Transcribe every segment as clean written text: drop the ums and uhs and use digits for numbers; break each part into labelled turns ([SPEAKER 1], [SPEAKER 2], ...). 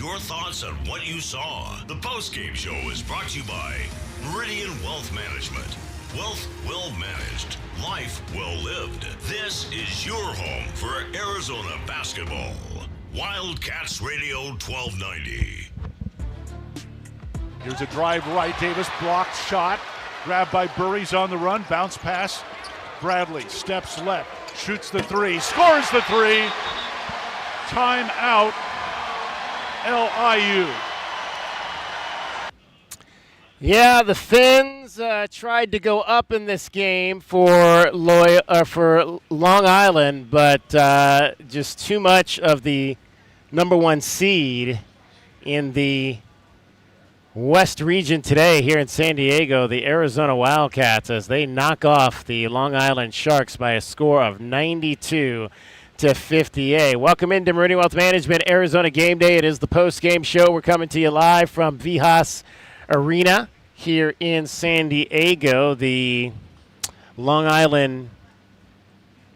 [SPEAKER 1] your thoughts on what you saw. The postgame show is brought to you by Meridian Wealth Management. Wealth well managed. Life well lived. This is your home for Arizona basketball. Wildcats Radio 1290.
[SPEAKER 2] Here's a drive right. Davis blocked shot. Grabbed by Burries on the run. Bounce pass. Bradley steps left. Shoots the three. Scores the three. Timeout. LIU.
[SPEAKER 3] Yeah, the Finns tried to go up in this game for Long Island, but just too much of the number one seed in the West region today here in San Diego, the Arizona Wildcats, as they knock off the Long Island Sharks by a score of 92-58. Welcome into Meridian Wealth Management, Arizona Game Day. It is the post-game show. We're coming to you live from Vihas Arena here in San Diego. The Long Island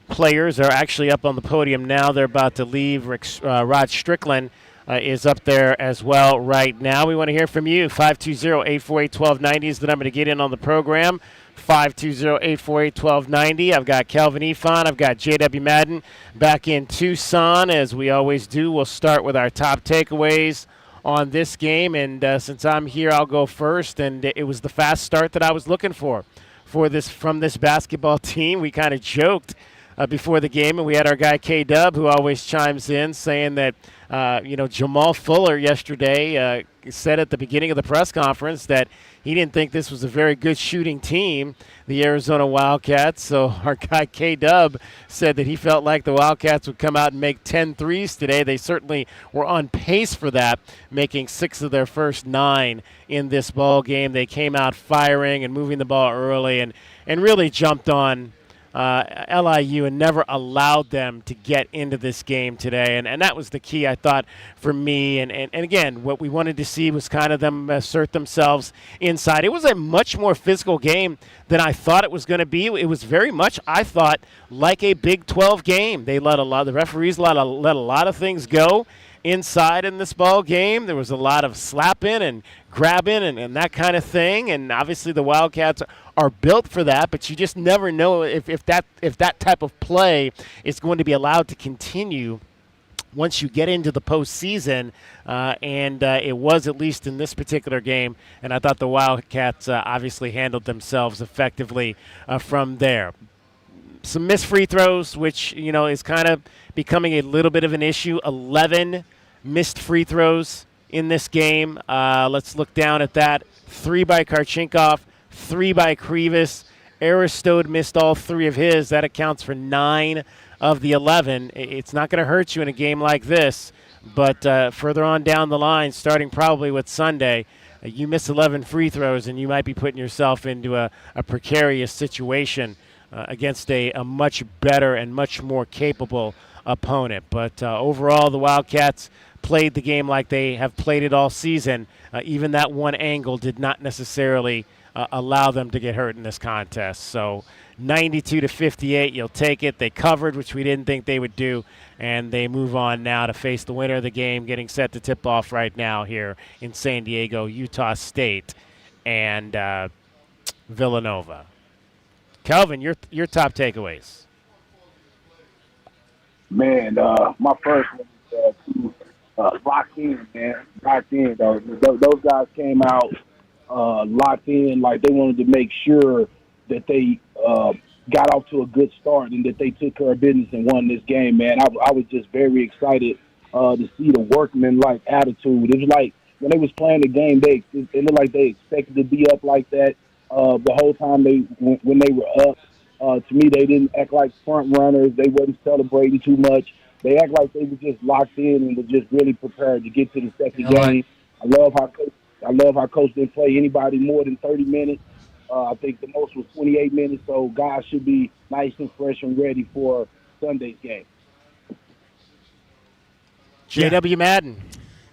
[SPEAKER 3] players are actually up on the podium now. They're about to leave. Rod Strickland is up there as well right now. We want to hear from you. 520-848-1290 is the number to get in on the program. 520-848-1290. I've got Kelvin Efon. I've got J.W. Madden back in Tucson. As we always do, we'll start with our top takeaways on this game. And since I'm here, I'll go first. And it was the fast start that I was looking for this from this basketball team. We kind of joked before the game, and we had our guy K-Dub, who always chimes in, saying that Jamal Fuller yesterday said at the beginning of the press conference that he didn't think this was a very good shooting team, the Arizona Wildcats. So our guy K-Dub said that he felt like the Wildcats would come out and make 10 threes today. They certainly were on pace for that, making 6 of their first 9 in this ball game. They came out firing and moving the ball early and really jumped on LIU and never allowed them to get into this game today. And that was the key, I thought, for me. And again, what we wanted to see was kind of them assert themselves inside. It was a much more physical game than I thought it was going to be. It was very much, I thought, like a Big 12 game. The referees let a lot of things go inside in this ball game. There was a lot of slapping and grabbing and that kind of thing. And obviously the Wildcats are built for that, but you just never know if that type of play is going to be allowed to continue once you get into the postseason. And it was, at least in this particular game. And I thought the Wildcats obviously handled themselves effectively from there. Some missed free throws, which, is kind of becoming a little bit of an issue. 11 missed free throws in this game. Let's look down at that. 3 by Kharchenkov, 3 by Krivas. Aristode missed all 3 of his. That accounts for 9 of the 11. It's not going to hurt you in a game like this, but further on down the line, starting probably with Sunday, you miss 11 free throws and you might be putting yourself into a precarious situation against a much better and much more capable opponent. But overall, the Wildcats played the game like they have played it all season. Even that one angle did not necessarily allow them to get hurt in this contest. So 92-58, you'll take it. They covered, which we didn't think they would do, and they move on now to face the winner of the game, getting set to tip off right now here in San Diego, Utah State and Villanova. Kelvin, your top takeaways.
[SPEAKER 4] Man, my first one was locked in, man. Locked in, though. Those guys came out locked in, like they wanted to make sure that they got off to a good start and that they took care of business and won this game, man. I was just very excited to see the workman-like attitude. It was like when they was playing the game, it looked like they expected to be up like that the whole time when they were up. To me, they didn't act like front runners. They wasn't celebrating too much. They act like they were just locked in and were just really prepared to get to the second game. I love how Coach didn't play anybody more than 30 minutes. I think the most was 28 minutes, so guys should be nice and fresh and ready for Sunday's game.
[SPEAKER 3] J.W. Madden.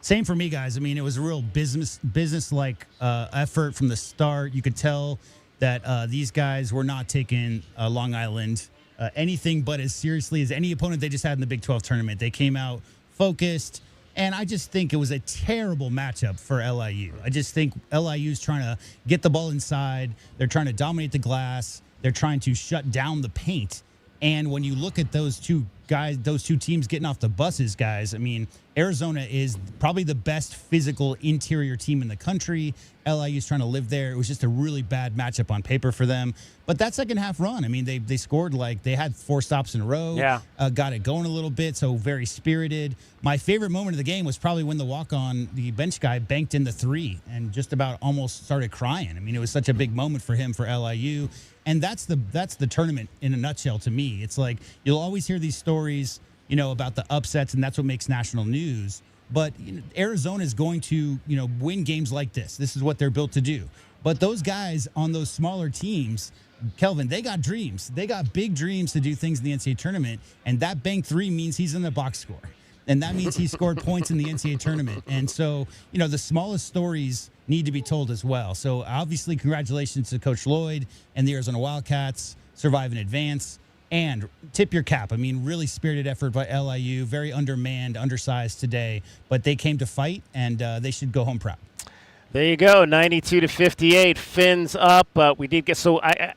[SPEAKER 5] Same for me, guys. I mean, it was a real business-like effort from the start. You could tell that these guys were not taking Long Island anything but as seriously as any opponent they just had in the Big 12 tournament. They came out focused, And I just think it was a terrible matchup for LIU. I just think LIU's trying to get the ball inside. They're trying to dominate the glass. They're trying to shut down the paint. And when you look at those two guys, those two teams getting off the buses, guys, I mean, Arizona is probably the best physical interior team in the country. LIU's trying to live there. It was just a really bad matchup on paper for them. But that second half run, I mean, they scored they had 4 stops in a row.
[SPEAKER 3] Yeah.
[SPEAKER 5] Got it going a little bit, so very spirited. My favorite moment of the game was probably when the walk-on, the bench guy, banked in the 3 and just about almost started crying. I mean, it was such a big moment for him, for LIU. And that's the tournament in a nutshell to me. It's like you'll always hear these stories, about the upsets, and that's what makes national news. But Arizona is going to, win games like this. This is what they're built to do. But those guys on those smaller teams, Kelvin, they got dreams. They got big dreams to do things in the NCAA tournament, and that bank 3 means he's in the box score. And that means he scored points in the NCAA tournament. And so, the smallest stories need to be told as well. So, obviously, congratulations to Coach Lloyd and the Arizona Wildcats, survive and advance. And tip your cap. I mean, really spirited effort by LIU, very undermanned, undersized today. But they came to fight, and they should go home proud.
[SPEAKER 3] There you go, 92-58, Fins up. We did get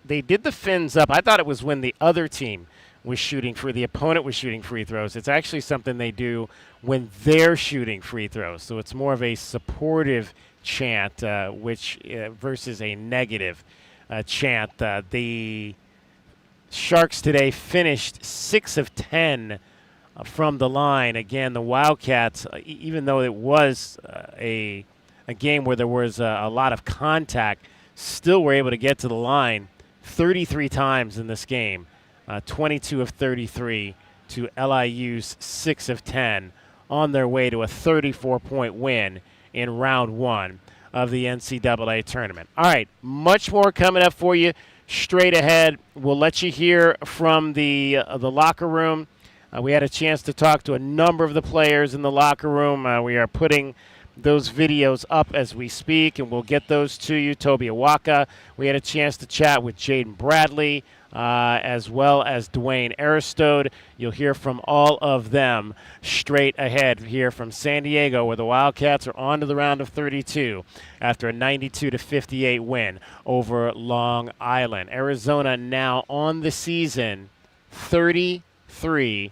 [SPEAKER 3] they did the Fins up. I thought it was when the other team was shooting the opponent was shooting free throws. It's actually something they do when they're shooting free throws. So it's more of a supportive chant, which versus a negative chant. The Sharks today finished 6 of 10 from the line. Again, the Wildcats, even though it was a game where there was a lot of contact, still were able to get to the line 33 times in this game. 22 of 33 to LIU's 6 of 10 on their way to a 34-point win in round 1 of the NCAA tournament. All right, much more coming up for you straight ahead. We'll let you hear from the locker room. We had a chance to talk to a number of the players in the locker room. We are putting those videos up as we speak, and we'll get those to you. Toby Awaka. We had a chance to chat with Jaden Bradley, as well as Dwayne Aristode. You'll hear from all of them straight ahead here from San Diego, where the Wildcats are on to the round of 32 after a 92-58 win over Long Island. Arizona now on the season 33-2.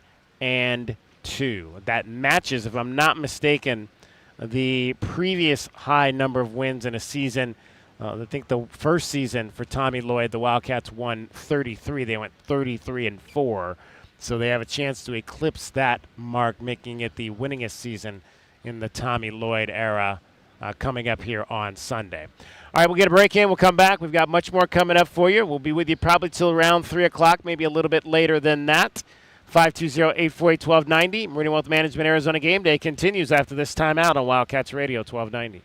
[SPEAKER 3] That matches, if I'm not mistaken, the previous high number of wins in a season. I think the first season for Tommy Lloyd, the Wildcats won 33. They went 33-4. So they have a chance to eclipse that mark, making it the winningest season in the Tommy Lloyd era coming up here on Sunday. All right, we'll get a break in. We'll come back. We've got much more coming up for you. We'll be with you probably till around 3 o'clock, maybe a little bit later than that. 520-848-1290. Meridian Wealth Management Arizona Game Day continues after this timeout on Wildcats Radio 1290.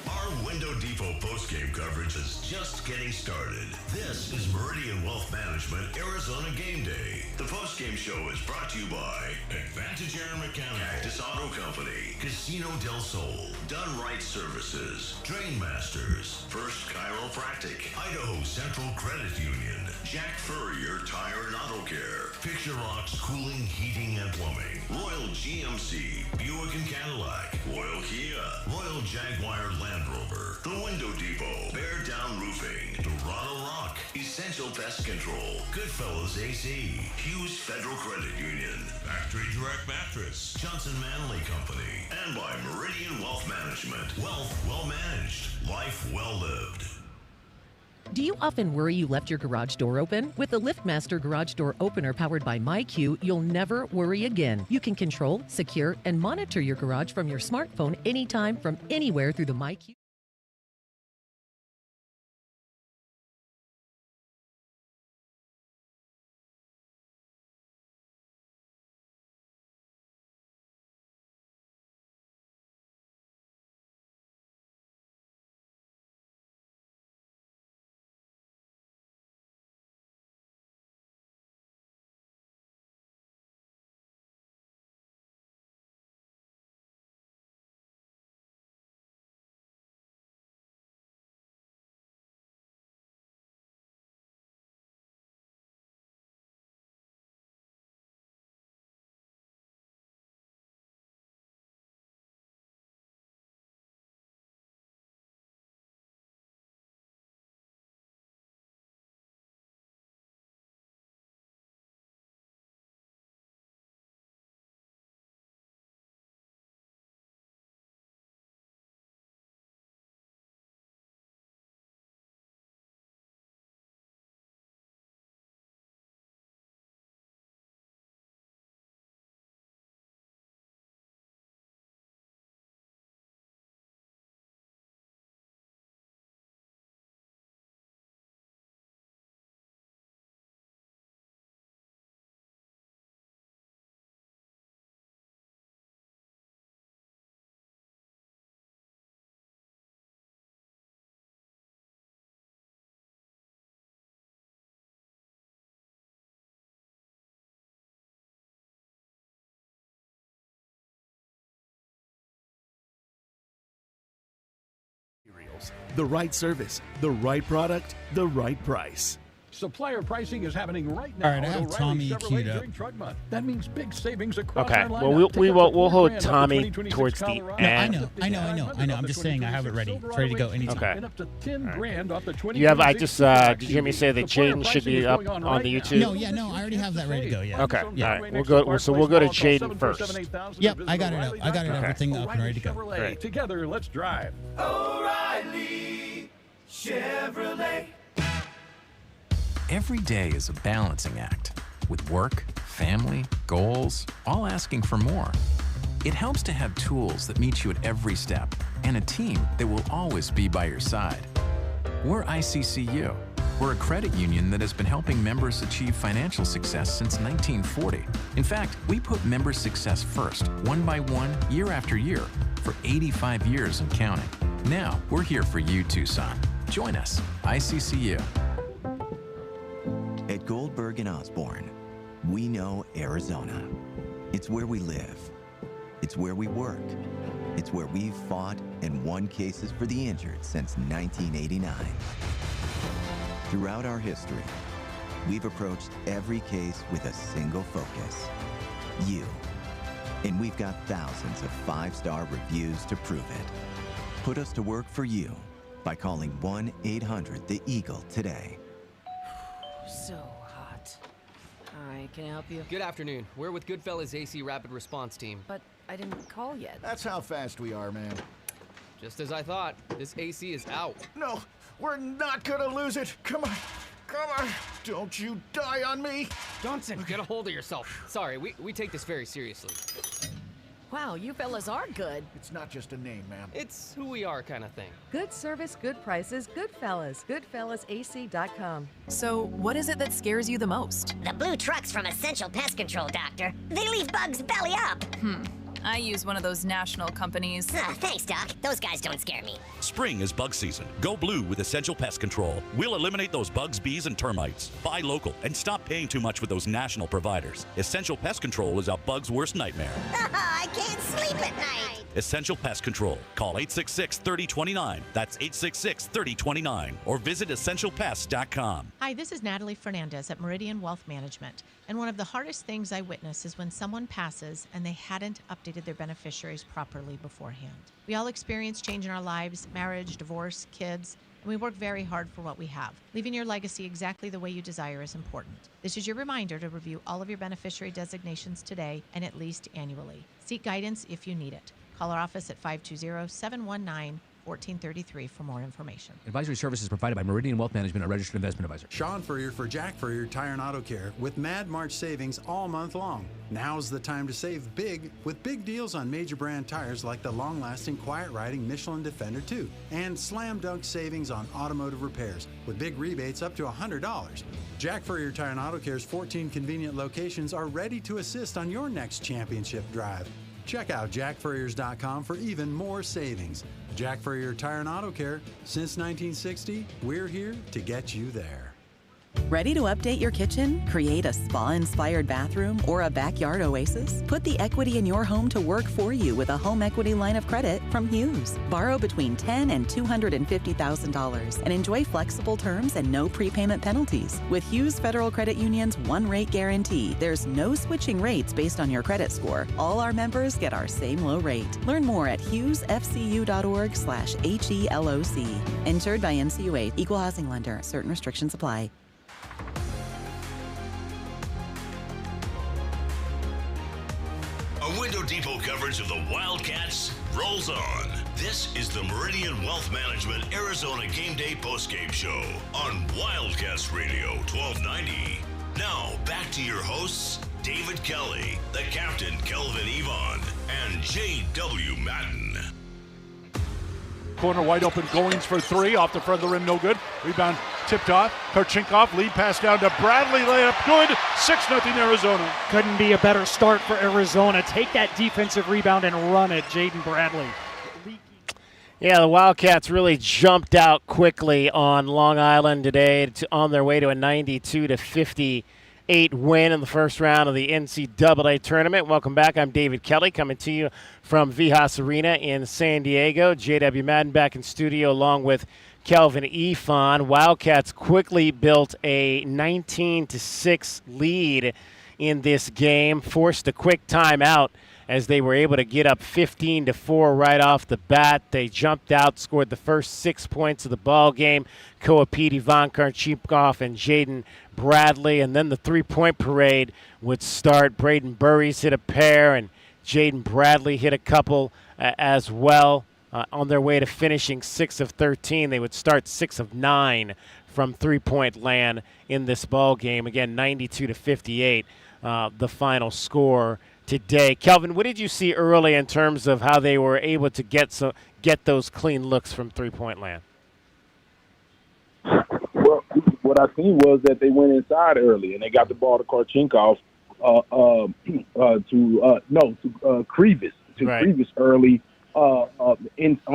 [SPEAKER 1] Our Window Depot postgame coverage is just getting started. This is Meridian Wealth Management Arizona Game Day. The postgame show is brought to you by Advantage Air and Mechanical, Cactus Auto Company, Casino del Sol, Done Right Services, Drain Masters, First Chiropractic, Idaho Central Credit Union, Jack Furrier Tire and Auto Care, Picture Rocks Cooling, Heating and Plumbing, Royal GMC, Buick and Cadillac, Royal Kia, Royal Jaguar Land Rover, The Window Depot, Bear Down Roofing, Dorado Rock, Essential Pest Control, Goodfellas AC, Hughes Federal Credit Union, Factory Direct Mattress, Johnson Manley Company, and by Meridian Wealth Management. Wealth well managed, life well lived.
[SPEAKER 6] Do you often worry you left your garage door open? With the LiftMaster Garage Door Opener powered by MyQ, you'll never worry again. You can control, secure, and monitor your garage from your smartphone anytime from anywhere through the MyQ.
[SPEAKER 7] deals. The right service, the right product, the right price.
[SPEAKER 8] Supplier pricing is happening right now.
[SPEAKER 5] All right, I have Tommy queued up.
[SPEAKER 8] Truck Month. That means big savings across
[SPEAKER 3] Okay.
[SPEAKER 8] our lineup.
[SPEAKER 3] Well, we'll hold Tommy towards the end.
[SPEAKER 5] No, I know. I'm just saying I have it ready. It's ready to go anytime.
[SPEAKER 3] Okay.
[SPEAKER 8] And up to 10 grand off the 20.
[SPEAKER 3] You have. I just did you hear me say that Jaden should be up on the YouTube?
[SPEAKER 5] No, I already have that ready to go. Yeah.
[SPEAKER 3] Okay. All right. We'll go to Jaden first.
[SPEAKER 5] Yep, I got it up. I got everything up and ready to go.
[SPEAKER 3] Great.
[SPEAKER 8] Together, let's drive.
[SPEAKER 9] O'Reilly Chevrolet.
[SPEAKER 10] Every day is a balancing act, with work, family, goals, all asking for more. It helps to have tools that meet you at every step and a team that will always be by your side. We're ICCU. We're a credit union that has been helping members achieve financial success since 1940. In fact, we put members' success first, one by one, year after year, for 85 years and counting. Now, we're here for you, Tucson. Join us, ICCU.
[SPEAKER 11] At Goldberg and Osborne, we know Arizona. It's where we live. It's where we work. It's where we've fought and won cases for the injured since 1989. Throughout our history, we've approached every case with a single focus: you. And we've got thousands of 5-star reviews to prove it. Put us to work for you by calling 1-800-THE-EAGLE today.
[SPEAKER 12] So hot. Hi, can I help you?
[SPEAKER 13] Good afternoon. We're with Goodfellas AC Rapid Response Team.
[SPEAKER 12] But I didn't call yet.
[SPEAKER 7] That's how fast we are, man.
[SPEAKER 13] Just as I thought, this AC is out.
[SPEAKER 7] No, we're not gonna lose it. Come on. Don't you die on me.
[SPEAKER 13] Johnson, get a hold of yourself. Sorry, we take this very seriously.
[SPEAKER 12] Wow, you fellas are good.
[SPEAKER 7] It's not just a name, ma'am.
[SPEAKER 13] It's who we are kind of thing.
[SPEAKER 14] Good service, good prices, Goodfellas. GoodfellasAC.com.
[SPEAKER 15] So, what is it that scares you the most?
[SPEAKER 16] The blue trucks from Essential Pest Control, Doctor. They leave bugs belly up.
[SPEAKER 15] I use one of those national companies.
[SPEAKER 16] Thanks, Doc. Those guys don't scare me.
[SPEAKER 17] Spring is bug season. Go blue with Essential Pest Control. We'll eliminate those bugs, bees, and termites. Buy local and stop paying too much with those national providers. Essential Pest Control is a bug's worst nightmare.
[SPEAKER 16] I can't sleep at night.
[SPEAKER 17] Essential Pest Control. Call 866-3029. That's 866-3029. Or visit essentialpest.com.
[SPEAKER 18] Hi, this is Natalie Fernandez at Meridian Wealth Management. And one of the hardest things I witness is when someone passes and they hadn't updated their beneficiaries properly beforehand. We all experience change in our lives, marriage, divorce, kids, and we work very hard for what we have. Leaving your legacy exactly the way you desire is important. This is your reminder to review all of your beneficiary designations today and at least annually. Seek guidance if you need it. Call our office at 520-719-1433 for more information.
[SPEAKER 19] Advisory services provided by Meridian Wealth Management, a registered investment advisor.
[SPEAKER 20] Sean Furrier for Jack Furrier Tire and Auto Care with Mad March savings all month long. Now's the time to save big with big deals on major brand tires like the long-lasting, quiet-riding Michelin Defender 2 and slam dunk savings on automotive repairs with big rebates up to $100. Jack Furrier Tire and Auto Care's 14 convenient locations are ready to assist on your next championship drive. Check out jackfurriers.com for even more savings. Jack Furrier Tire and Auto Care. Since 1960, we're here to get you there.
[SPEAKER 21] Ready to update your kitchen, create a spa-inspired bathroom, or a backyard oasis? Put the equity in your home to work for you with a home equity line of credit from Hughes. Borrow between $10,000 and $250,000 and enjoy flexible terms and no prepayment penalties. With Hughes Federal Credit Union's one-rate guarantee, there's no switching rates based on your credit score. All our members get our same low rate. Learn more at hughesfcu.org/HELOC. Insured by NCUA. Equal housing lender. Certain restrictions apply.
[SPEAKER 1] A Window Depot coverage of the Wildcats rolls on. This is the Meridian Wealth Management Arizona Game Day postgame show on Wildcats Radio 1290. Now, back to your hosts, David Kelly, the captain Kelvin Yvonne, and J.W. Madden.
[SPEAKER 2] Corner wide open, Goings for three, off the front of the rim, no good. Rebound tipped off. Kharchenkov, lead pass down to Bradley, layup good. 6-0 Arizona.
[SPEAKER 22] Couldn't be a better start for Arizona. Take that defensive rebound and run it, Jaden Bradley.
[SPEAKER 3] Yeah, the Wildcats really jumped out quickly on Long Island today on their way to a 92-50 win in the first round of the NCAA Tournament. Welcome back. I'm David Kelly coming to you from Vijas Arena in San Diego. J.W. Madden back in studio along with Kelvin Ifan. Wildcats quickly built a 19-6 lead in this game, forced a quick timeout as they were able to get up 15-4 right off the bat. They jumped out, scored the first 6 points of the ball game. Peat, Ivan Kharchenkov, and Jaden Bradley. And then the three-point parade would start. Brayden Burries hit a pair, and Jaden Bradley hit a couple as well. On their way to finishing 6 of 13, they would start 6 of 9 from three-point land in this ball game. Again, 92-58, the final score today. Kelvin, what did you see early in terms of how they were able to get those clean looks from three-point land?
[SPEAKER 4] Well, what I seen was that they went inside early and they got the ball to Kharchenkov, to Krevis, Krevis early on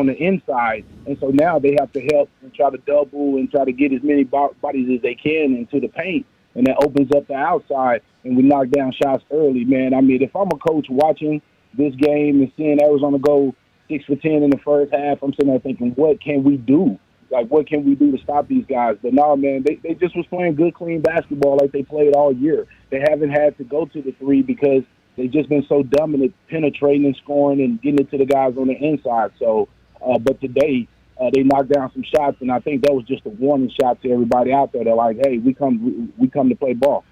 [SPEAKER 4] the inside, and so now they have to help and try to double and try to get as many bodies as they can into the paint, and that opens up the outside. And we knock down shots early, man. I mean, if I'm a coach watching this game and seeing Arizona go 6 for 10 in the first half, I'm sitting there thinking, what can we do? Like, what can we do to stop these guys? But no, man, they just was playing good, clean basketball like they played all year. They haven't had to go to the three because they've just been so dominant, penetrating and scoring and getting it to the guys on the inside. So, but today, they knocked down some shots, and I think that was just a warning shot to everybody out there. They're like, hey, we come to play ball.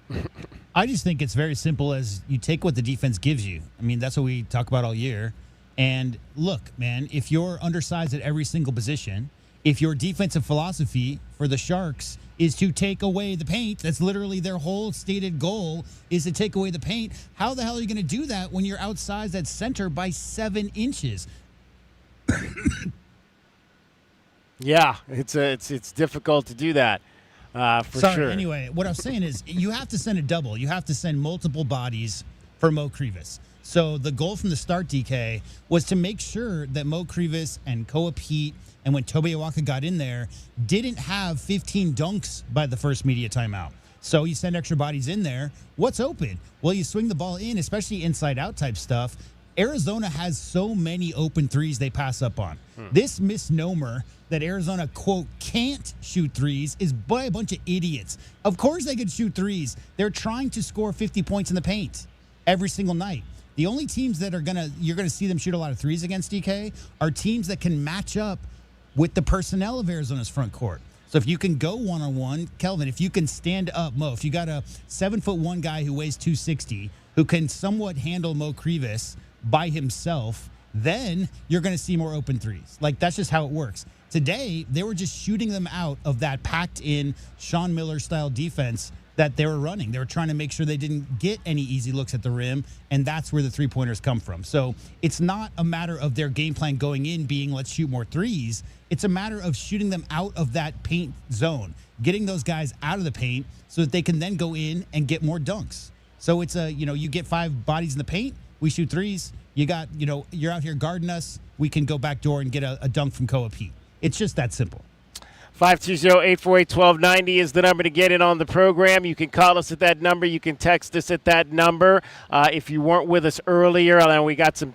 [SPEAKER 5] I just think it's very simple as you take what the defense gives you. I mean, that's what we talk about all year. And look, man, if you're undersized at every single position, if your defensive philosophy for the Sharks is to take away the paint, that's literally their whole stated goal is to take away the paint, how the hell are you going to do that when you're outsized at center by 7 inches?
[SPEAKER 3] Yeah, it's difficult to do that. For sure.
[SPEAKER 5] Anyway, what I was saying is you have to send a double. You have to send multiple bodies for Mo Krevis. So the goal from the start, DK, was to make sure that Mo Krevis and Peat and when Toby Awaka got in there, didn't have 15 dunks by the first media timeout. So you send extra bodies in there. What's open? Well, you swing the ball in, especially inside-out type stuff. Arizona has so many open threes they pass up on. This misnomer that Arizona, quote, can't shoot threes is by a bunch of idiots. Of course they could shoot threes. They're trying to score 50 points in the paint every single night. The only teams that you're gonna see them shoot a lot of threes against, DK, are teams that can match up with the personnel of Arizona's front court. So if you can go one-on-one, Kelvin, if you can stand up, Mo, if you got a 7'1" guy who weighs 260, who can somewhat handle Mo Krevis by himself, then you're going to see more open threes. Like, that's just how it works. Today, they were just shooting them out of that packed-in Sean Miller-style defense that they were running. They were trying to make sure they didn't get any easy looks at the rim, and that's where the three-pointers come from. So it's not a matter of their game plan going in being, let's shoot more threes. It's a matter of shooting them out of that paint zone, getting those guys out of the paint so that they can then go in and get more dunks. So it's you get 5 bodies in the paint, we shoot threes. You got, you're out here guarding us. We can go back door and get a dunk from Peat. It's just that simple.
[SPEAKER 3] 520-848-1290 is the number to get in on the program. You can call us at that number. You can text us at that number. If you weren't with us earlier, we got some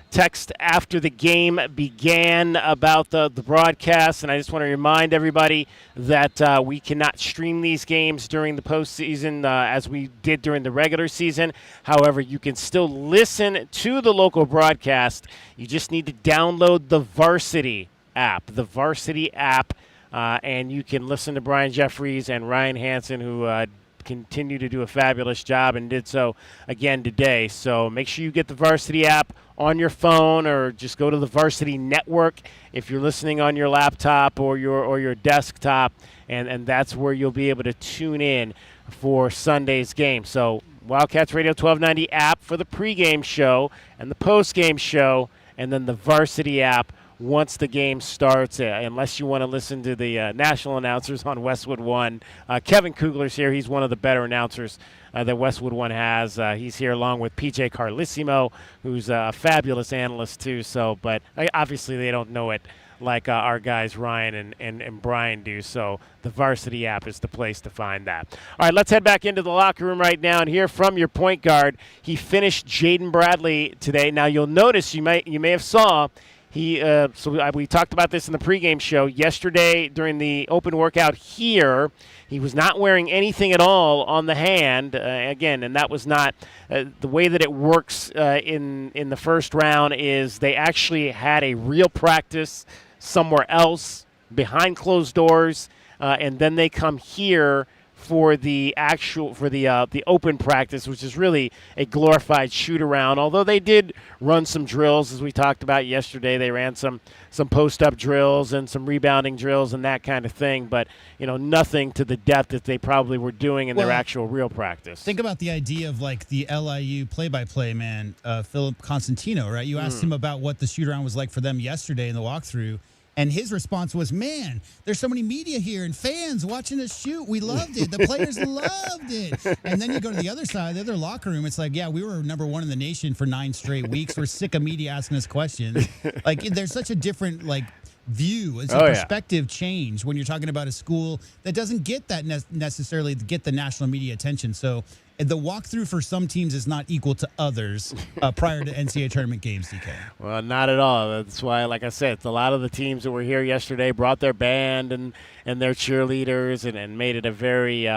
[SPEAKER 3] text after the game began about the broadcast, and I just want to remind everybody that we cannot stream these games during the postseason as we did during the regular season. However, you can still listen to the local broadcast. You just need to download the Varsity app. And you can listen to Brian Jeffries and Ryan Hansen, who continue to do a fabulous job and did so again today. So make sure you get the Varsity app on your phone, or just go to the Varsity Network if you're listening on your laptop or your desktop, and that's where you'll be able to tune in for Sunday's game. So Wildcats Radio 1290 app for the pregame show and the postgame show, and then the Varsity app once the game starts, unless you want to listen to the national announcers on Westwood One. Kevin Kugler's here. He's one of the better announcers that Westwood One has. He's here along with PJ Carlissimo, who's a fabulous analyst too. So, but obviously they don't know it like our guys Ryan and Brian do. So the Varsity app is the place to find that. All right, let's head back into the locker room right now and hear from your point guard. He finished Jaden Bradley today. Now you'll notice you may have saw we talked about this in the pregame show yesterday during the open workout here. He was not wearing anything at all on the hand again, and that was not the way that it works in the first round. Is they actually had a real practice somewhere else behind closed doors, and then they come here for the open practice, which is really a glorified shoot around. Although they did run some drills, as we talked about yesterday, they ran some post up drills and some rebounding drills and that kind of thing. But nothing to the depth that they probably were doing in their actual real practice.
[SPEAKER 5] Think about the idea of like the LIU play-by-play man, Philip Constantino, right? You asked him about what the shoot around was like for them yesterday in the walkthrough. And his response was, man, there's so many media here and fans watching us shoot. We loved it. The players loved it. And then you go to the other side, the other locker room. It's like, yeah, we were number 1 in the nation for 9 straight weeks. We're sick of media asking us questions. Like, there's such a different, view. It's a perspective change when you're talking about a school that doesn't get that necessarily get the national media attention. So the walkthrough for some teams is not equal to others prior to NCAA tournament games, DK.
[SPEAKER 3] Well, not at all. That's why, like I said, a lot of the teams that were here yesterday brought their band and their cheerleaders and made it a very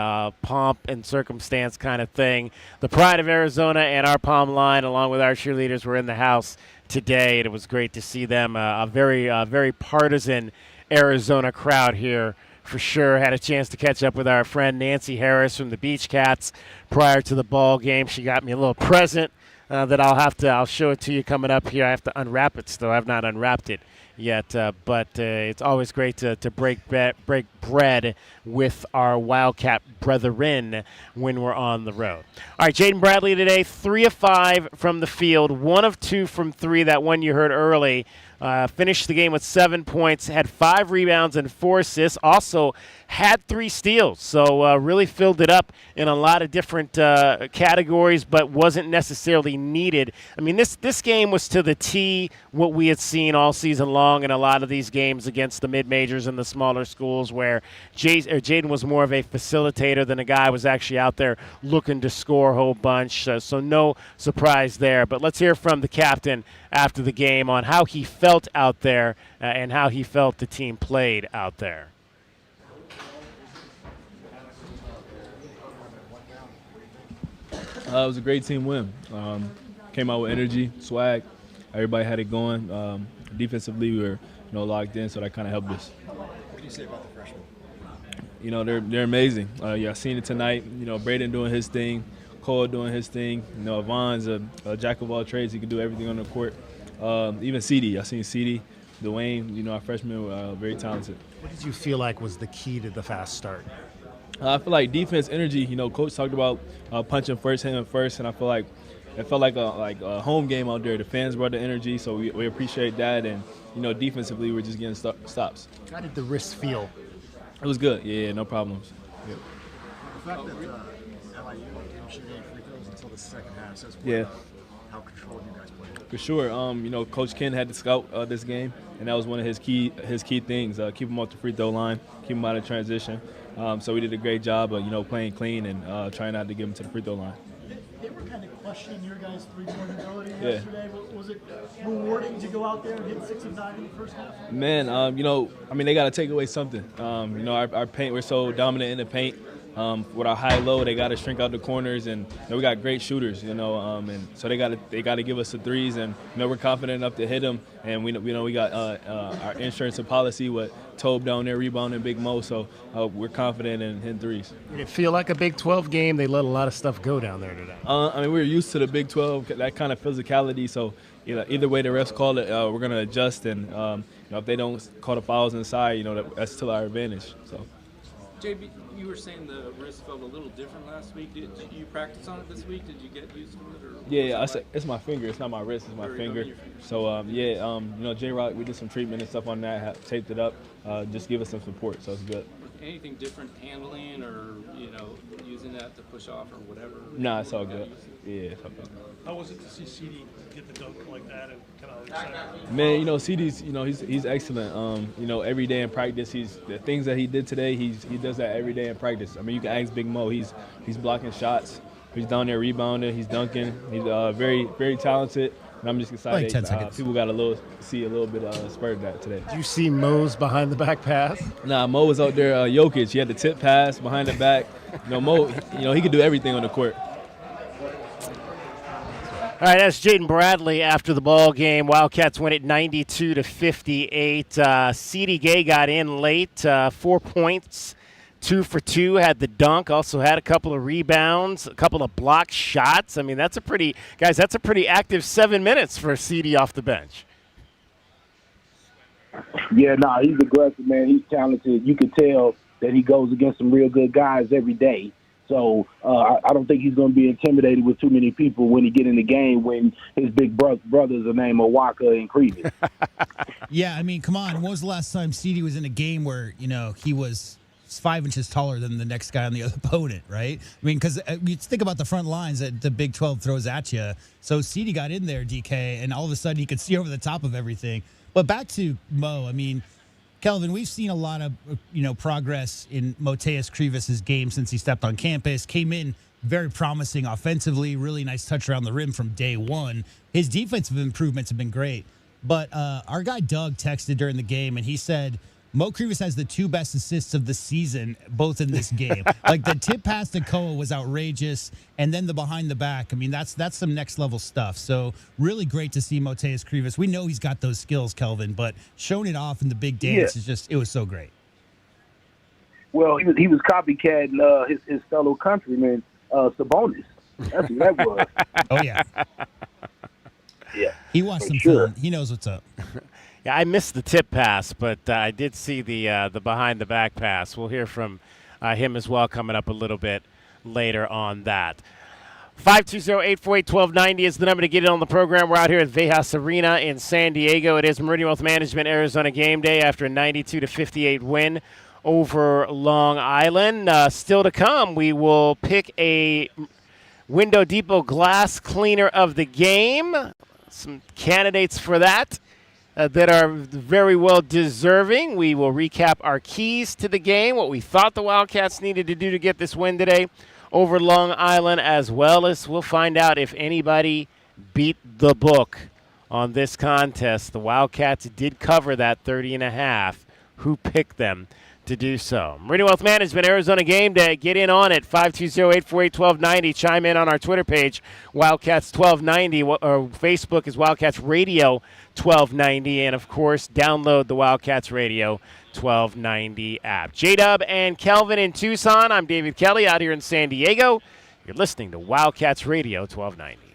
[SPEAKER 3] pomp and circumstance kind of thing. The pride of Arizona and our Palm line, along with our cheerleaders, were in the house today, and it was great to see them. A very partisan Arizona crowd here. For sure, had a chance to catch up with our friend Nancy Harris from the Beach Cats prior to the ball game. She got me a little present that I'll show it to you coming up here. I have to unwrap it still. I've not unwrapped it yet, but it's always great to break bread with our Wildcat brethren when we're on the road. All right, Jaden Bradley today, 3 of 5 from the field, 1 of 2 from 3, that one you heard early. Finished the game with 7 points, had 5 rebounds and 4 assists, also had 3 steals. So really filled it up in a lot of different categories, but wasn't necessarily needed. I mean, this game was to the T what we had seen all season long in a lot of these games against the mid-majors and the smaller schools, where Jaden was more of a facilitator than a guy who was actually out there looking to score a whole bunch. So no surprise there. But let's hear from the captain after the game on how he felt out there and how he felt the team played out there.
[SPEAKER 6] It was a great team win. Came out with energy, swag. Everybody had it going. Defensively, we were locked in, so that kind of helped us.
[SPEAKER 8] What do you say about the freshmen?
[SPEAKER 6] They're amazing. I seen it tonight. Brayden doing his thing, Cole doing his thing. Avon's a jack of all trades. He can do everything on the court. Even CD. I seen CD, Dwayne. Our freshmen were very talented.
[SPEAKER 8] What did you feel like was the key to the fast start?
[SPEAKER 6] I feel like defense, energy. Coach talked about punching first, hitting first, and I feel like it felt like a home game out there. The fans brought the energy, so we appreciate that. And defensively, we're just getting stops.
[SPEAKER 8] How did the wrist feel?
[SPEAKER 6] It was good. Yeah, no problems.
[SPEAKER 8] Yeah. The fact that LIU didn't shoot any free throws until the second half says how controlled you guys played.
[SPEAKER 6] For sure. Coach Ken had to scout this game, and that was one of his key things. Keep him off the free throw line, keep him out of transition. So we did a great job of playing clean and trying not to get him to the free throw line.
[SPEAKER 23] They were kind of questioning your guys' three-point ability yesterday. Was it rewarding to go out there and hit 6 of 9 in the first half?
[SPEAKER 6] Man, they got to take away something. Our paint, we're so dominant in the paint. With our high-low, they got to shrink out the corners, and we got great shooters, and so they got to give us the threes, and we're confident enough to hit them, and we got our insurance and policy with Tobe down there rebounding Big Mo, so we're confident in hitting threes.
[SPEAKER 8] Did it feel like a Big 12 game? They let a lot of stuff go down there today.
[SPEAKER 6] We were used to the Big 12, that kind of physicality, so either way the refs call it, we're going to adjust, and if they don't call the fouls inside, that's to our advantage. So.
[SPEAKER 24] JB, you were saying the wrist felt a little different last week. Did you practice on it this week? Did you get used to it? Or
[SPEAKER 6] yeah, it's my finger. It's not my wrist. It's my finger. So J-Rock, we did some treatment and stuff on that. Taped it up. Just give us some support. So it's good.
[SPEAKER 24] anything different handling or, using that to push off or whatever?
[SPEAKER 6] Nah, it's all good. Yeah, it's all good.
[SPEAKER 23] How was it to see CD get the dunk like that and kind of excited?
[SPEAKER 6] Man, CD's, he's excellent. Every day in practice, the things that he did today, he does that every day in practice. I mean, you can ask Big Mo. He's blocking shots. He's down there rebounding. He's dunking. He's very, very talented. And I'm just excited.
[SPEAKER 5] Like 10 seconds.
[SPEAKER 6] People got see a little bit of spurt of that today.
[SPEAKER 3] Did you see Mo's behind the back pass?
[SPEAKER 6] Nah, Mo was out there. Jokic, he had the tip pass behind the back. Mo, he could do everything on the court.
[SPEAKER 3] All right, that's Jaden Bradley after the ball game. Wildcats win it 92-58. C.D. Gay got in late, 4 points, 2 for 2, had the dunk, also had a couple of rebounds, a couple of blocked shots. I mean, that's a pretty active 7 minutes for C.D. off the bench.
[SPEAKER 4] Yeah, he's aggressive, man. He's talented. You can tell that he goes against some real good guys every day. So I don't think he's going to be intimidated with too many people when he get in the game when his big brothers are named Owaka and Creevy.
[SPEAKER 5] Yeah, I mean, come on. When was the last time CD was in a game where, he was 5 inches taller than the next guy on the other opponent, right? I mean, because you think about the front lines that the Big 12 throws at you. So CD got in there, DK, and all of a sudden he could see over the top of everything. But back to Mo, I mean, Kelvin, we've seen a lot of, progress in Moteus Crevis's game since he stepped on campus. Came in very promising offensively, really nice touch around the rim from day one. His defensive improvements have been great. But our guy Doug texted during the game, and he said Mo Crevis has the 2 best assists of the season, both in this game. Like the tip pass to Koa was outrageous, and then the behind the back. I mean, that's some next level stuff. So really great to see Moteus Crevis. We know he's got those skills, Kelvin, but showing it off in the big dance it was so great.
[SPEAKER 4] Well, he was copycatting his fellow countryman Sabonis. That's what that was.
[SPEAKER 5] Oh yeah.
[SPEAKER 4] Yeah.
[SPEAKER 5] He watched some film. He knows what's up.
[SPEAKER 3] Yeah, I missed the tip pass, but I did see the behind-the-back pass. We'll hear from him as well coming up a little bit later on that. 520-848-1290 is the number to get in on the program. We're out here at Vejas Arena in San Diego. It is Meridian Wealth Management Arizona Game Day after a 92-58 win over Long Island. Still to come, we will pick a Window Depot Glass Cleaner of the Game. Some candidates for that. That are very well deserving. We will recap our keys to the game, what we thought the Wildcats needed to do to get this win today over Long Island, as well as we'll find out if anybody beat the book on this contest. The Wildcats did cover that 30.5. Who picked them to do so? Meridian Wealth Management, Arizona Game Day. Get in on it. 520-848-1290. Chime in on our Twitter page, Wildcats 1290. Or Facebook is Wildcats Radio 1290. And, of course, download the Wildcats Radio 1290 app. J-Dub and Kelvin in Tucson. I'm David Kelly out here in San Diego. You're listening to Wildcats Radio 1290.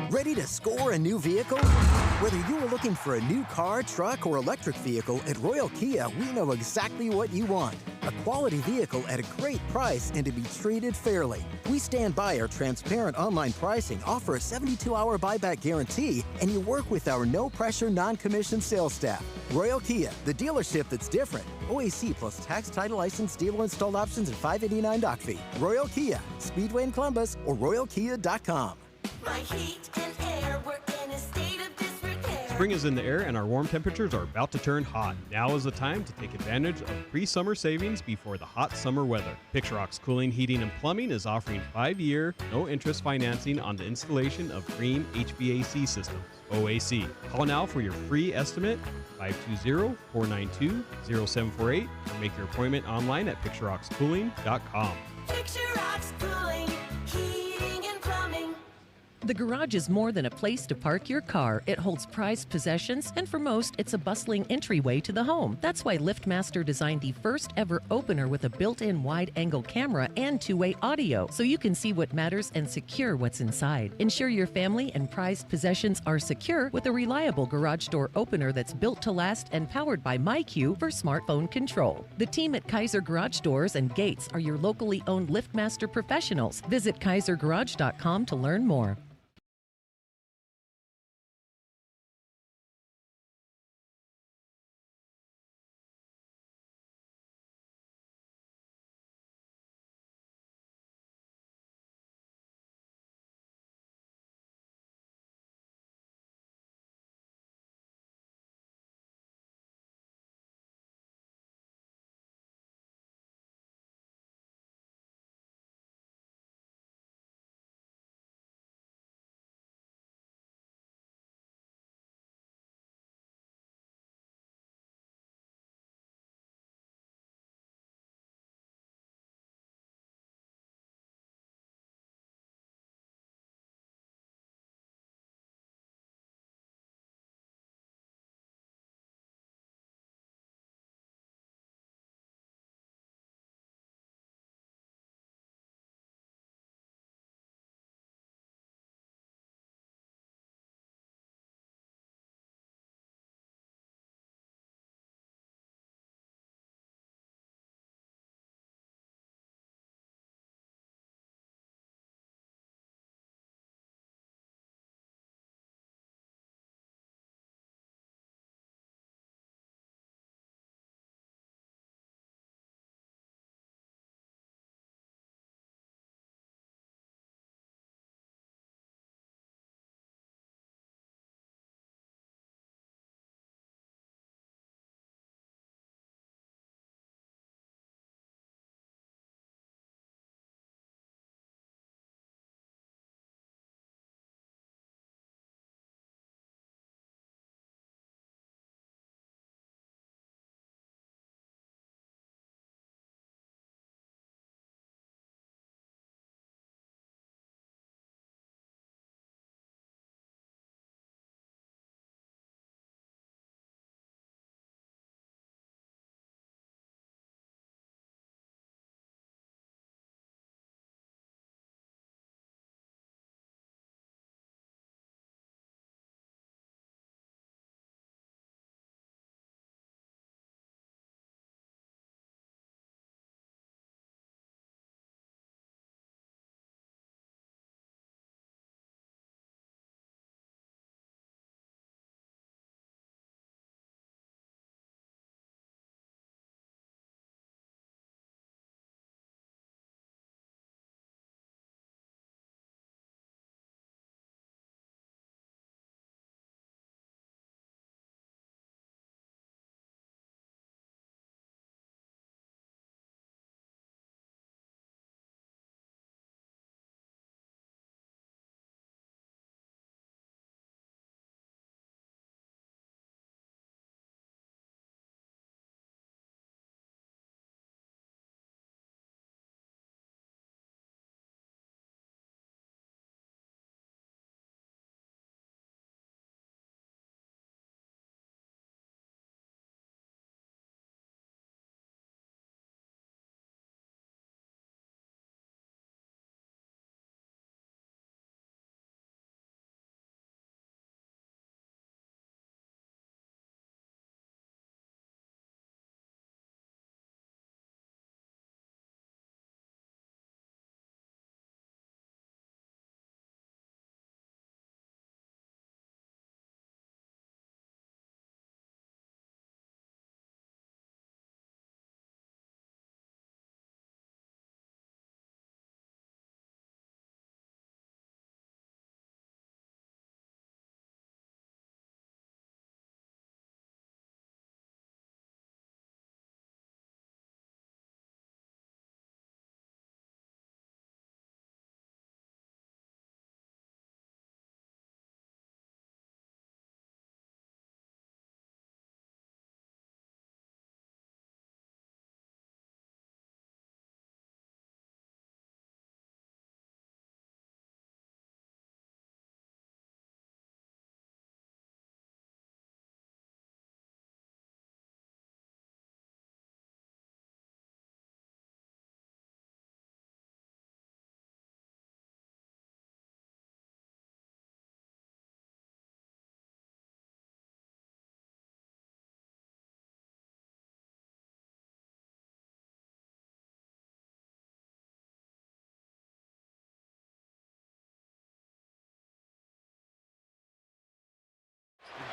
[SPEAKER 9] Ready to score a new vehicle? Whether you are looking for a new car, truck, or electric vehicle, at Royal Kia, we know exactly what you want. A quality vehicle at a great price and to be treated fairly. We stand by our transparent online pricing, offer a 72-hour buyback guarantee, and you work with our no-pressure, non-commissioned sales staff. Royal Kia, the dealership that's different. OAC plus tax, title, license, dealer installed options, and $589 doc fee. Royal Kia, Speedway in Columbus, or royalkia.com.
[SPEAKER 10] My heat and air were in a state of disrepair.
[SPEAKER 11] Spring is in the air and our warm temperatures are about to turn hot. Now is the time to take advantage of pre-summer savings before the hot summer weather. Picturox Cooling, Heating, and Plumbing is offering 5-year, no-interest financing on the installation of green HVAC systems. OAC. Call now for your free estimate, 520-492-0748, or make your appointment online at picturoxcooling.com.
[SPEAKER 10] Picturox Cooling, Heating, and Plumbing.
[SPEAKER 12] The garage is more than a place to park your car. It holds prized possessions, and for most, it's a bustling entryway to the home. That's why LiftMaster designed the first ever opener with a built-in wide-angle camera and two-way audio, so you can see what matters and secure what's inside. Ensure your family and prized possessions are secure with a reliable garage door opener that's built to last and powered by MyQ for smartphone control. The team at Kaiser Garage Doors and Gates are your locally owned LiftMaster professionals. Visit kaisergarage.com to learn more.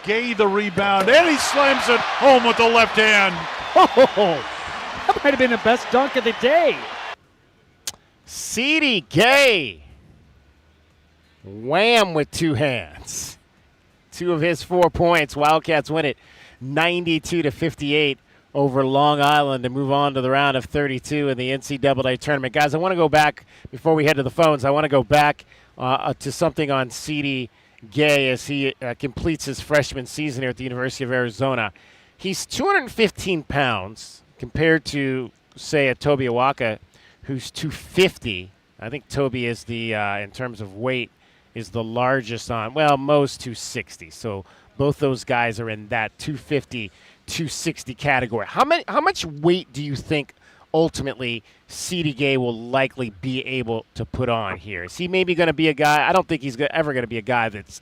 [SPEAKER 2] Gay the rebound, and he slams it home with the left hand.
[SPEAKER 22] Oh, that might have been the best dunk of the day.
[SPEAKER 3] C.D. Gay. Wham with two hands. 2 of his 4 points. Wildcats win it 92-58 over Long Island to move on to the round of 32 in the NCAA tournament. Guys, I want to go back, before we head to the phones, I want to go back to something on C.D. Gay as he completes his freshman season here at the University of Arizona. He's 215 pounds compared to, say, a Toby Awaka, who's 250. I think Toby is the, in terms of weight, is the largest on, well, Mo's 260. So both those guys are in that 250, 260 category. How much weight do you think ultimately C.D. Gay will likely be able to put on here? Is he maybe going to be a guy? I don't think he's ever going to be a guy that's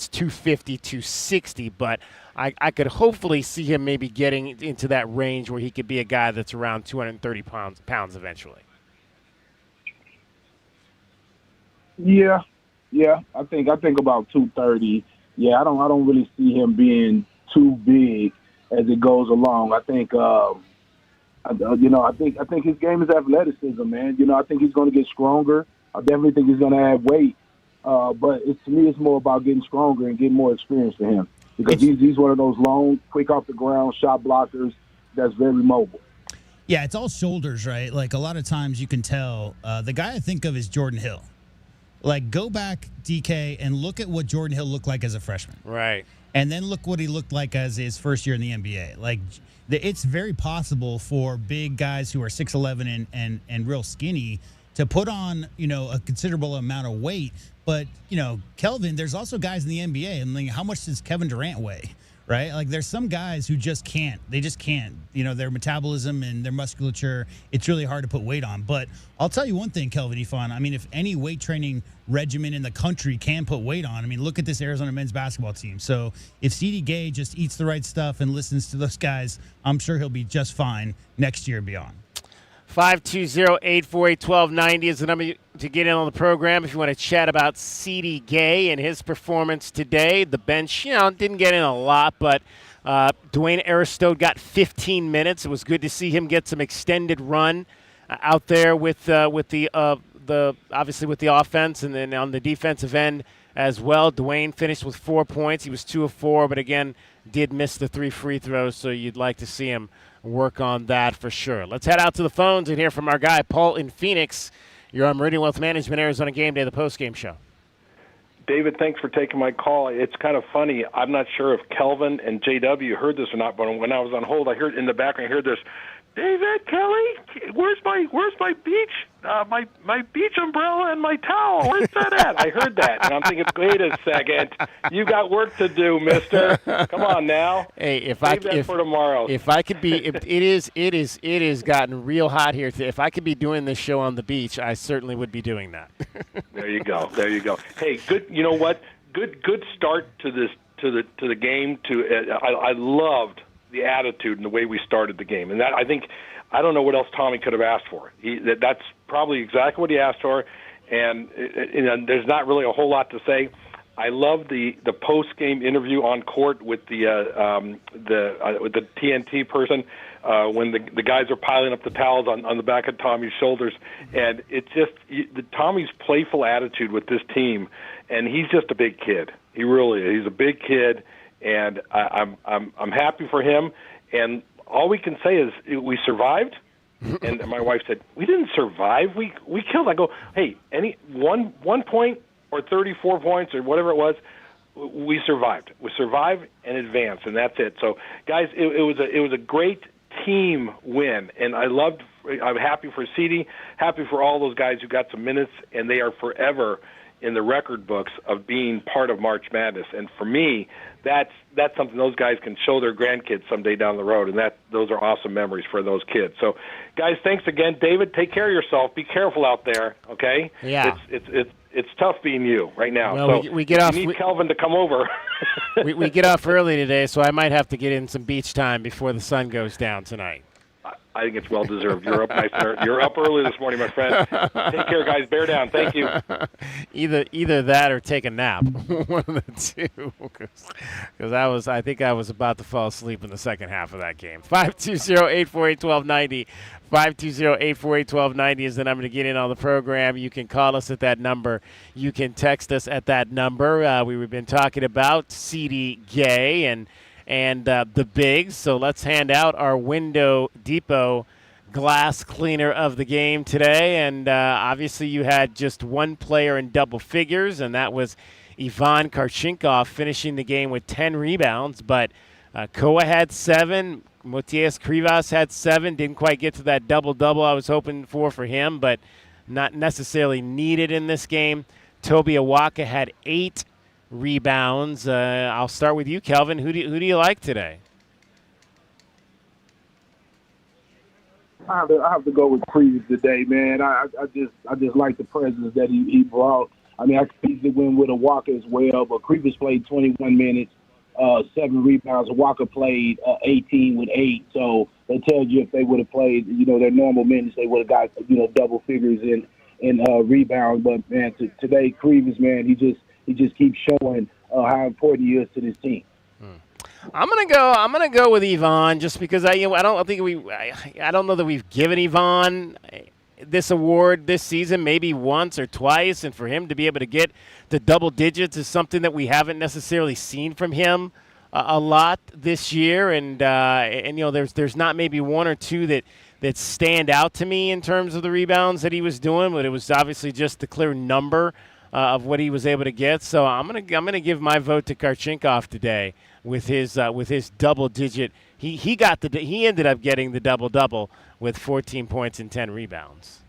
[SPEAKER 3] 250, 260, but I could hopefully see him maybe getting into that range where he could be a guy that's around 230 pounds eventually.
[SPEAKER 4] Yeah. I think about 230. Yeah, I don't really see him being too big as it goes along. I think I think his game is athleticism, man. I think he's going to get stronger. I definitely think he's going to add weight. But to me, it's more about getting stronger and getting more experience for him, because he's one of those long, quick off the ground shot blockers that's very mobile.
[SPEAKER 5] Yeah, it's all shoulders, right? Like, a lot of times you can tell. The guy I think of is Jordan Hill. Like, go back, DK, and look at what Jordan Hill looked like as a freshman.
[SPEAKER 3] Right.
[SPEAKER 5] And then look what he looked like as his first year in the NBA. Like, it's very possible for big guys who are 6'11" and real skinny to put on, a considerable amount of weight. But, Kelvin, there's also guys in the NBA, and like, how much does Kevin Durant weigh? Right? Like, there's some guys who just can't. They just can't. Their metabolism and their musculature, it's really hard to put weight on. But I'll tell you one thing, Kelvin Ifan. I mean, if any weight training regimen in the country can put weight on, I mean, look at this Arizona men's basketball team. So if C.D. Gay just eats the right stuff and listens to those guys, I'm sure he'll be just fine next year and beyond.
[SPEAKER 3] 520-848-1290 is the number to get in on the program if you want to chat about C.D. Gay and his performance today. The bench, didn't get in a lot, but Dwayne Aristode got 15 minutes. It was good to see him get some extended run out there with the obviously with the offense, and then on the defensive end as well. Dwayne finished with 4 points. He was 2 of 4, but again did miss the 3 free throws. So you'd like to see him work on that for sure. Let's head out to the phones and hear from our guy Paul in Phoenix. You're on Meridian Wealth Management, Arizona Game Day, the postgame show.
[SPEAKER 7] David, thanks for taking my call. It's kind of funny. I'm not sure if Kelvin and JW heard this or not, but when I was on hold, I heard in the background, I heard this, David, Kelly, where's my beach, my beach umbrella and my towel? Where's that at? I heard that, and I'm thinking, wait a second, you got work to do, mister. Come on now.
[SPEAKER 3] Hey,
[SPEAKER 7] for tomorrow.
[SPEAKER 3] If I could be, it is gotten real hot here. If I could be doing this show on the beach, I certainly would be doing that.
[SPEAKER 7] There you go. Hey, good. You know what? Good start to the game. I loved the attitude and the way we started the game, and that I don't know what else Tommy could have asked for. That's probably exactly what he asked for, and there's not really a whole lot to say. I love the post game interview on court with the TNT person when the guys are piling up the towels on the back of Tommy's shoulders, and it's just Tommy's playful attitude with this team, and he's just a big kid. He really is. He's a big kid. And I'm happy for him. And all we can say is we survived. And my wife said, "We didn't survive. We killed." I go, "Hey, any one point or 34 points or whatever it was, we survived. We survived and advanced, and that's it." So, guys, it was a great team win, and I'm happy for CD, happy for all those guys who got some minutes, and they are forever in the record books of being part of March Madness. And for me, that's something those guys can show their grandkids someday down the road, and those are awesome memories for those kids. So, guys, thanks again. David, take care of yourself. Be careful out there, okay?
[SPEAKER 3] Yeah.
[SPEAKER 7] It's tough being you right now.
[SPEAKER 3] Well,
[SPEAKER 7] so
[SPEAKER 3] we get off.
[SPEAKER 7] You need Kelvin to come over.
[SPEAKER 3] we get off early today, so I might have to get in some beach time before the sun goes down tonight.
[SPEAKER 7] I think it's well deserved. You're up nice. You're up early this morning, my friend. Take care, guys. Bear down. Thank you.
[SPEAKER 3] Either that or take a nap. One of the two. Because I think I was about to fall asleep in the second half of that game. 520-848-1290. 520-848-1290 is the number to get in on the program. You can call us at that number. You can text us at that number. We've been talking about C.D. Gay and the bigs. So let's hand out our Window Depot glass cleaner of the game today. And obviously you had just one player in double figures, and that was Ivan Kharchenkov finishing the game with 10 rebounds. But Koa had 7. Motias Krivas had 7. Didn't quite get to that double-double I was hoping for him, but not necessarily needed in this game. Toby Awaka had 8 rebounds. I'll start with you, Kelvin. Who do you like today?
[SPEAKER 4] I have to go with Creed today, man. I just like the presence that he brought. I mean, I could easily win with Awaka as well, but Creed played 21 minutes, 7 rebounds. Awaka played 18 with 8. So that tells you if they would have played, their normal minutes, they would have got, double figures in rebounds. But man, today Creed, man, he just keeps showing how important he is to this team.
[SPEAKER 3] I'm gonna go with Ivan just because I don't know that we've given Ivan this award this season, maybe once or twice, and for him to be able to get the double digits is something that we haven't necessarily seen from him a lot this year. And there's not maybe one or two that stand out to me in terms of the rebounds that he was doing, but it was obviously just the clear number of what he was able to get. So I'm gonna give my vote to Kharchenkov today with his double digit. He ended up getting the double double with 14 points and 10 rebounds.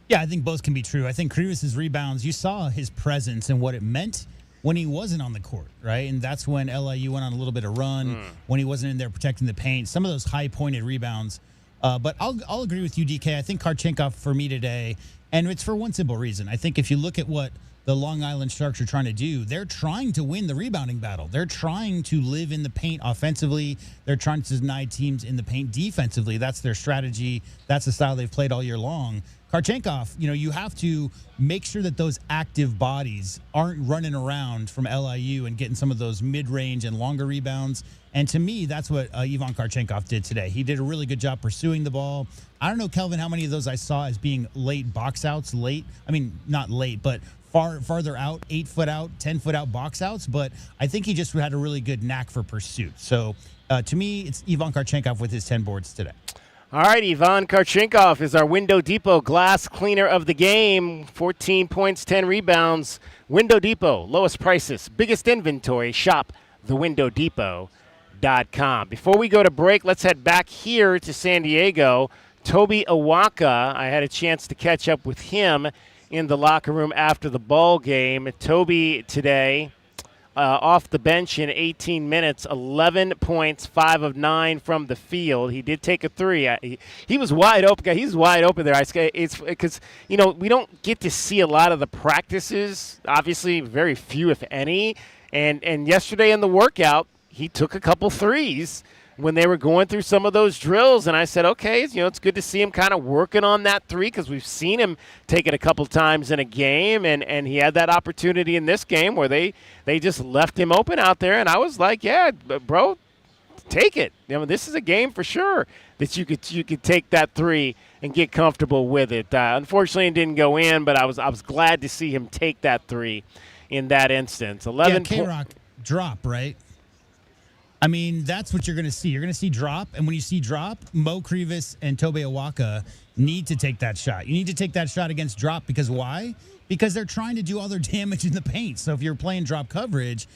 [SPEAKER 5] Yeah, I think both can be true. I think Krivas' rebounds, you saw his presence and what it meant when he wasn't on the court, right? And that's when LIU went on a little bit of run, when he wasn't in there protecting the paint. Some of those high-pointed rebounds. But I'll agree with you, DK. I think Kharchenkov for me today, and it's for one simple reason. I think if you look at what the Long Island Sharks are trying to do, they're trying to win the rebounding battle. They're trying to live in the paint offensively. They're trying to deny teams in the paint defensively. That's their strategy. That's the style they've played all year long. Kharchenkov, you have to make sure that those active bodies aren't running around from LIU and getting some of those mid-range and longer rebounds. And to me, that's what Ivan Kharchenkov did today. He did a really good job pursuing the ball. I don't know, Kelvin, how many of those I saw as being late box outs. I mean, not late, but farther out, 8-foot out, 10-foot out box outs. But I think he just had a really good knack for pursuit. So to me, it's Ivan Kharchenkov with his 10 boards today.
[SPEAKER 3] All right, Ivan Kharchenkov is our Window Depot glass cleaner of the game. 14 points, 10 rebounds. Window Depot, lowest prices, biggest inventory. Shop thewindowdepot.com. Before we go to break, let's head back here to San Diego. Toby Awaka, I had a chance to catch up with him in the locker room after the ball game. Toby today off the bench in 18 minutes, 11 points, 5 of 9 from the field. He did take a 3. He was wide open. He's wide open there. It's because, we don't get to see a lot of the practices, obviously very few, if any. And yesterday in the workout, he took a couple threes when they were going through some of those drills, and I said, okay, it's good to see him kind of working on that 3 because we've seen him take it a couple times in a game, and he had that opportunity in this game where they just left him open out there, and I was like, yeah, bro, take it. This is a game for sure that you could take that 3 and get comfortable with it. Unfortunately, it didn't go in, but I was glad to see him take that 3 in that instance. 11
[SPEAKER 5] K-Rock drop, right? I mean, that's what you're going to see. You're going to see drop, and when you see drop, Mo Krivas and Tobe Awaka need to take that shot. You need to take that shot against drop because why? Because they're trying to do all their damage in the paint. So if you're playing drop coverage,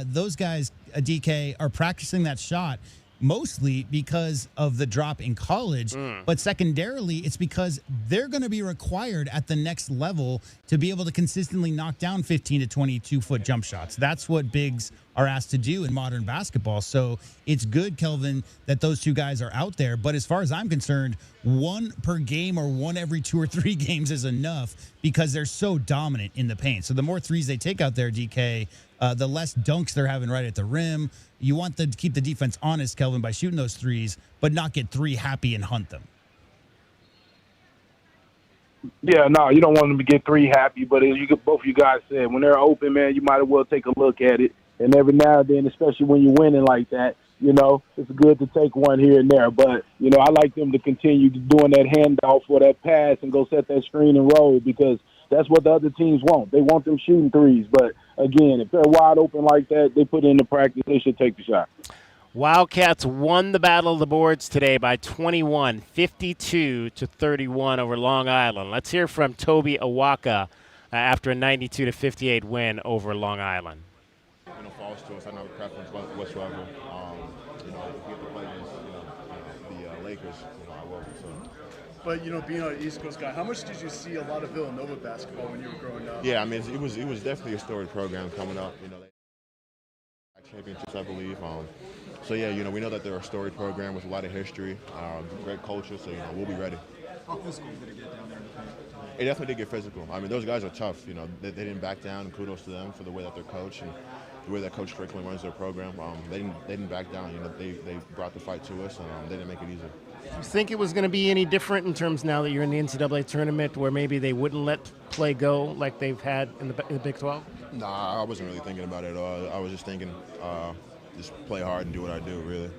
[SPEAKER 5] those guys, DK, are practicing that shot mostly because of the drop in college, but secondarily, it's because they're going to be required at the next level to be able to consistently knock down 15 to 22-foot jump shots. That's what bigs are asked to do in modern basketball. So it's good, Kelvin, that those two guys are out there. But as far as I'm concerned, 1 per game or 1 every 2 or 3 games is enough because they're so dominant in the paint. So the more threes they take out there, DK, the less dunks they're having right at the rim. You want to keep the defense honest, Kelvin, by shooting those threes, but not get three happy and hunt them.
[SPEAKER 4] Yeah, no, you don't want them to get three happy, but as both of you guys said, when they're open, man, you might as well take a look at it. And every now and then, especially when you're winning like that, it's good to take one here and there. But, I like them to continue doing that handoff or that pass and go set that screen and roll, because that's what the other teams want. They want them shooting threes. But, again, if they're wide open like that, they put it into practice, they should take the shot.
[SPEAKER 3] Wildcats won the battle of the boards today by 21, 52-31 over Long Island. Let's hear from Toby Awaka after a 92-58 win over Long Island.
[SPEAKER 13] Falls to us. I don't have a preference whatsoever. If we have to play against, the Lakers, I will. So.
[SPEAKER 8] But being an East Coast guy, how much did you see a lot of Villanova basketball when you were growing up?
[SPEAKER 13] Yeah, I mean, it was definitely a storied program coming up. Championships, I believe. So yeah, we know that they're a storied program with a lot of history, great culture. So we'll be ready.
[SPEAKER 8] How physical did it get down there in the paint?
[SPEAKER 13] It definitely did get physical. I mean, those guys are tough. They didn't back down, and kudos to them for the way that they're coached and the way that Coach Strickland runs their program. They didn't back down. They brought the fight to us, and they didn't make it easy.
[SPEAKER 3] Do you think it was going to be any different in terms now that you're in the NCAA tournament, where maybe they wouldn't let play go like they've had in the Big 12?
[SPEAKER 13] Nah, I wasn't really thinking about it at all. I was just thinking, just play hard and do what I do, really.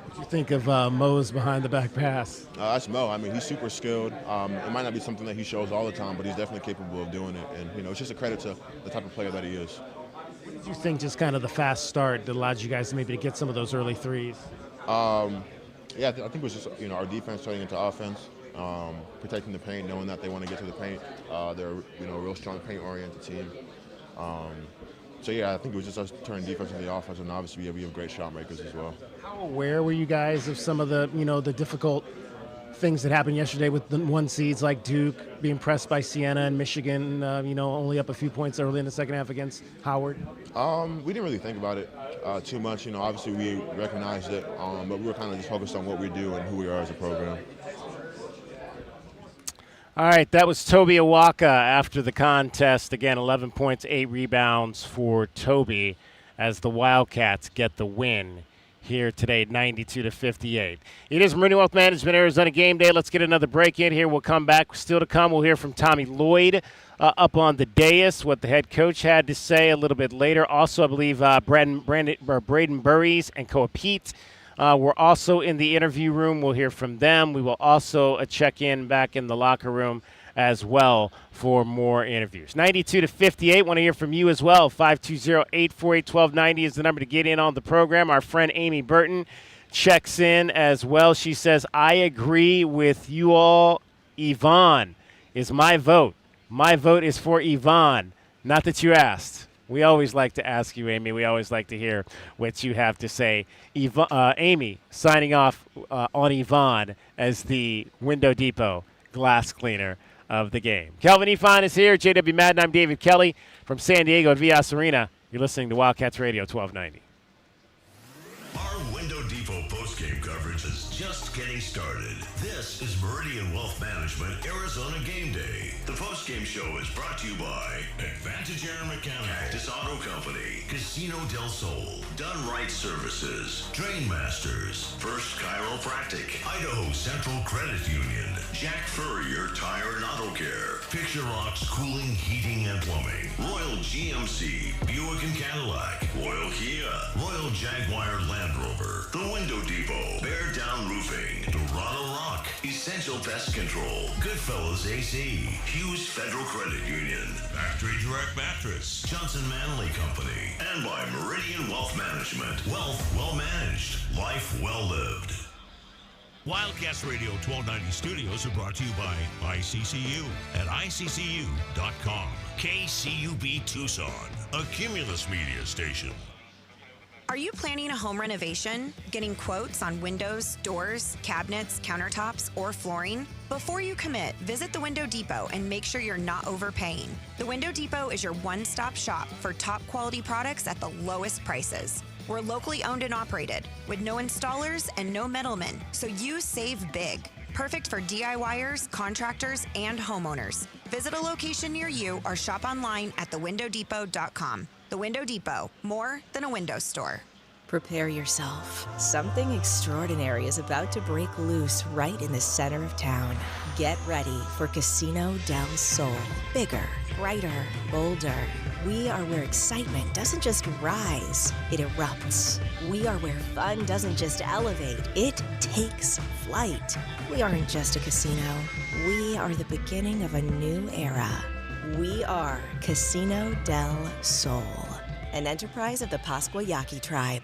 [SPEAKER 3] What do you think of Mo's behind the back pass?
[SPEAKER 13] That's Mo. I mean, he's super skilled. It might not be something that he shows all the time, but he's definitely capable of doing it. And, it's just a credit to the type of player that he is.
[SPEAKER 3] What did you think just kind of the fast start that allowed you guys maybe to get some of those early threes?
[SPEAKER 13] Yeah, I think it was just, our defense turning into offense, protecting the paint, knowing that they want to get to the paint. They're, a real strong paint-oriented team. So, yeah, I think it was just us turning defense into the offense, and obviously we have great shot makers as well.
[SPEAKER 3] How aware were you guys of some of the, the difficult things that happened yesterday with the one seeds like Duke being pressed by Siena and Michigan, only up a few points early in the second half against Howard?
[SPEAKER 13] We didn't really think about it too much. Obviously we recognized it, but we were kind of just focused on what we do and who we are as a program.
[SPEAKER 3] All right, that was Toby Awaka after the contest. Again, 11 points, 8 rebounds for Toby as the Wildcats get the win here today, 92-58. It is Meridian Wealth Management, Arizona Game Day. Let's get another break in here. We'll come back. Still to come, we'll hear from Tommy Lloyd up on the dais, what the head coach had to say a little bit later. Also, I believe Brayden Burries and Peat we're also in the interview room. We'll hear from them. We will also check in back in the locker room as well for more interviews. 92-58. Want to hear from you as well. 520-848-1290 is the number to get in on the program. Our friend Amy Burton checks in as well. She says, I agree with you all. Yvonne is my vote. My vote is for Yvonne. Not that you asked. We always like to ask you, Amy. We always like to hear what you have to say. Amy signing off on Yvonne as the Window Depot glass cleaner of the game. Kelvin Yvonne is here. JW Madden. I'm David Kelly from San Diego at Vias Arena. You're listening to Wildcats Radio 1290.
[SPEAKER 1] Our Window Depot postgame coverage is just getting started. This is Meridian Wealth Management Arizona Game Day. The postgame show is brought to you by Advantage Air Mechanical, Cactus Auto Company, Casino del Sol, Done Right Services, Drain Masters, First Chiropractic, Idaho Central Credit Union, Jack Furrier Tire and Auto Care, Picture Rocks Cooling, Heating and Plumbing, Royal GMC, Buick and Cadillac, Royal Kia, Royal Jaguar Land Rover, The Window Depot, Bear Down Roofing, Dorado Rock, Essential Pest Control, Goodfellas AC, Hughes Federal Credit Union, Factory Direct Mattress, Johnson Manley Company, and by Meridian Wealth Management. Wealth well managed, life well lived. Wildcats Radio 1290 Studios are brought to you by ICCU at ICCU.com. KCUB Tucson, a Cumulus media station.
[SPEAKER 14] Are you planning a home renovation? Getting quotes on windows, doors, cabinets, countertops, or flooring? Before you commit, visit the Window Depot and make sure you're not overpaying. The Window Depot is your one-stop shop for top quality products at the lowest prices. We're locally owned and operated with no installers and no middlemen, so you save big. Perfect for DIYers, contractors, and homeowners. Visit a location near you or shop online at thewindowdepot.com. The Window Depot, more than a window store.
[SPEAKER 15] Prepare yourself. Something extraordinary is about to break loose right in the center of town. Get ready for Casino del Sol. Bigger, brighter, bolder. We are where excitement doesn't just rise, it erupts. We are where fun doesn't just elevate, it takes flight. We aren't just a casino. We are the beginning of a new era. We are Casino del Sol, an enterprise of the Pascua Yaqui tribe.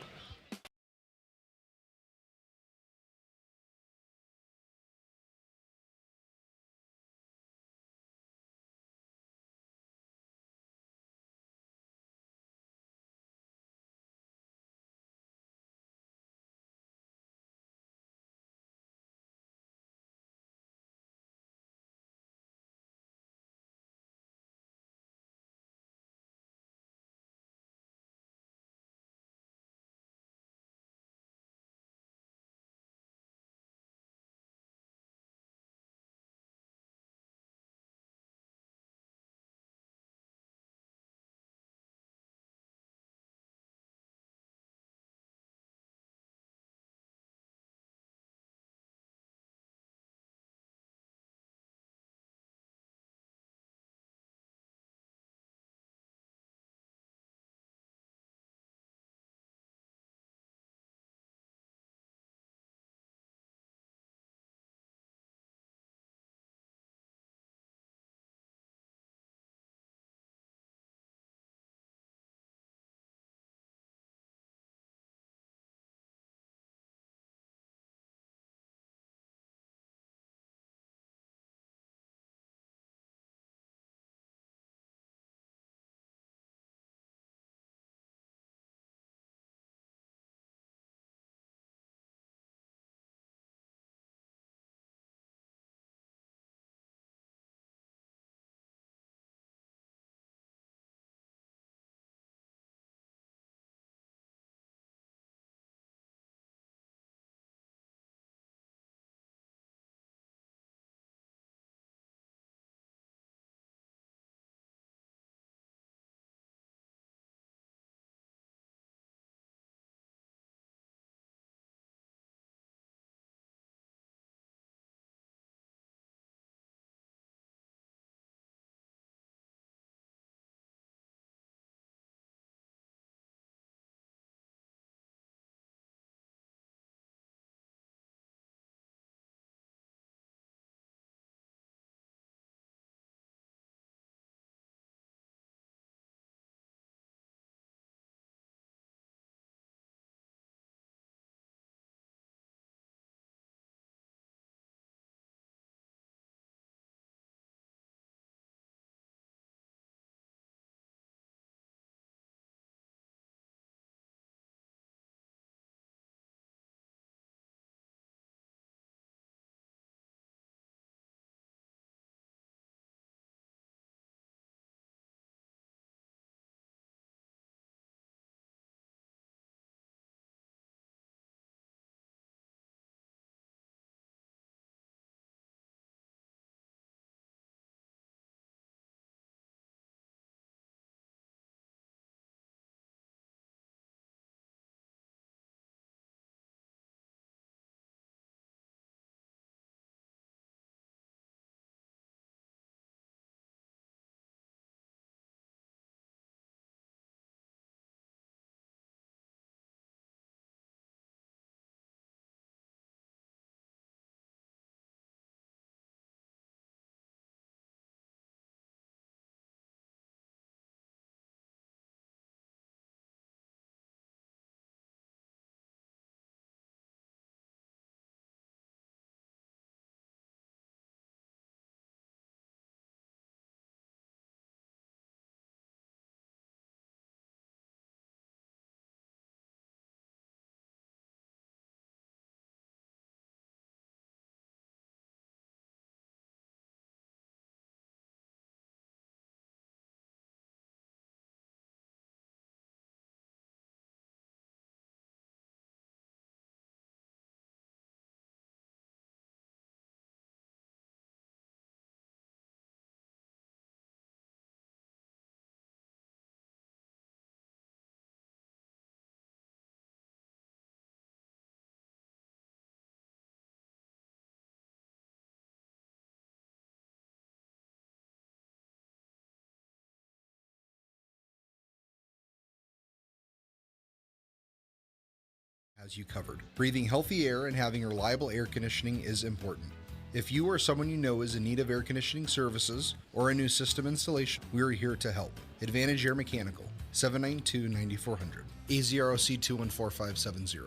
[SPEAKER 16] has you covered. Breathing healthy air and having reliable air conditioning is important. If you or someone you know is in need of air conditioning services or a new system installation, we are here to help. Advantage Air Mechanical, 792-9400, AZROC 214570.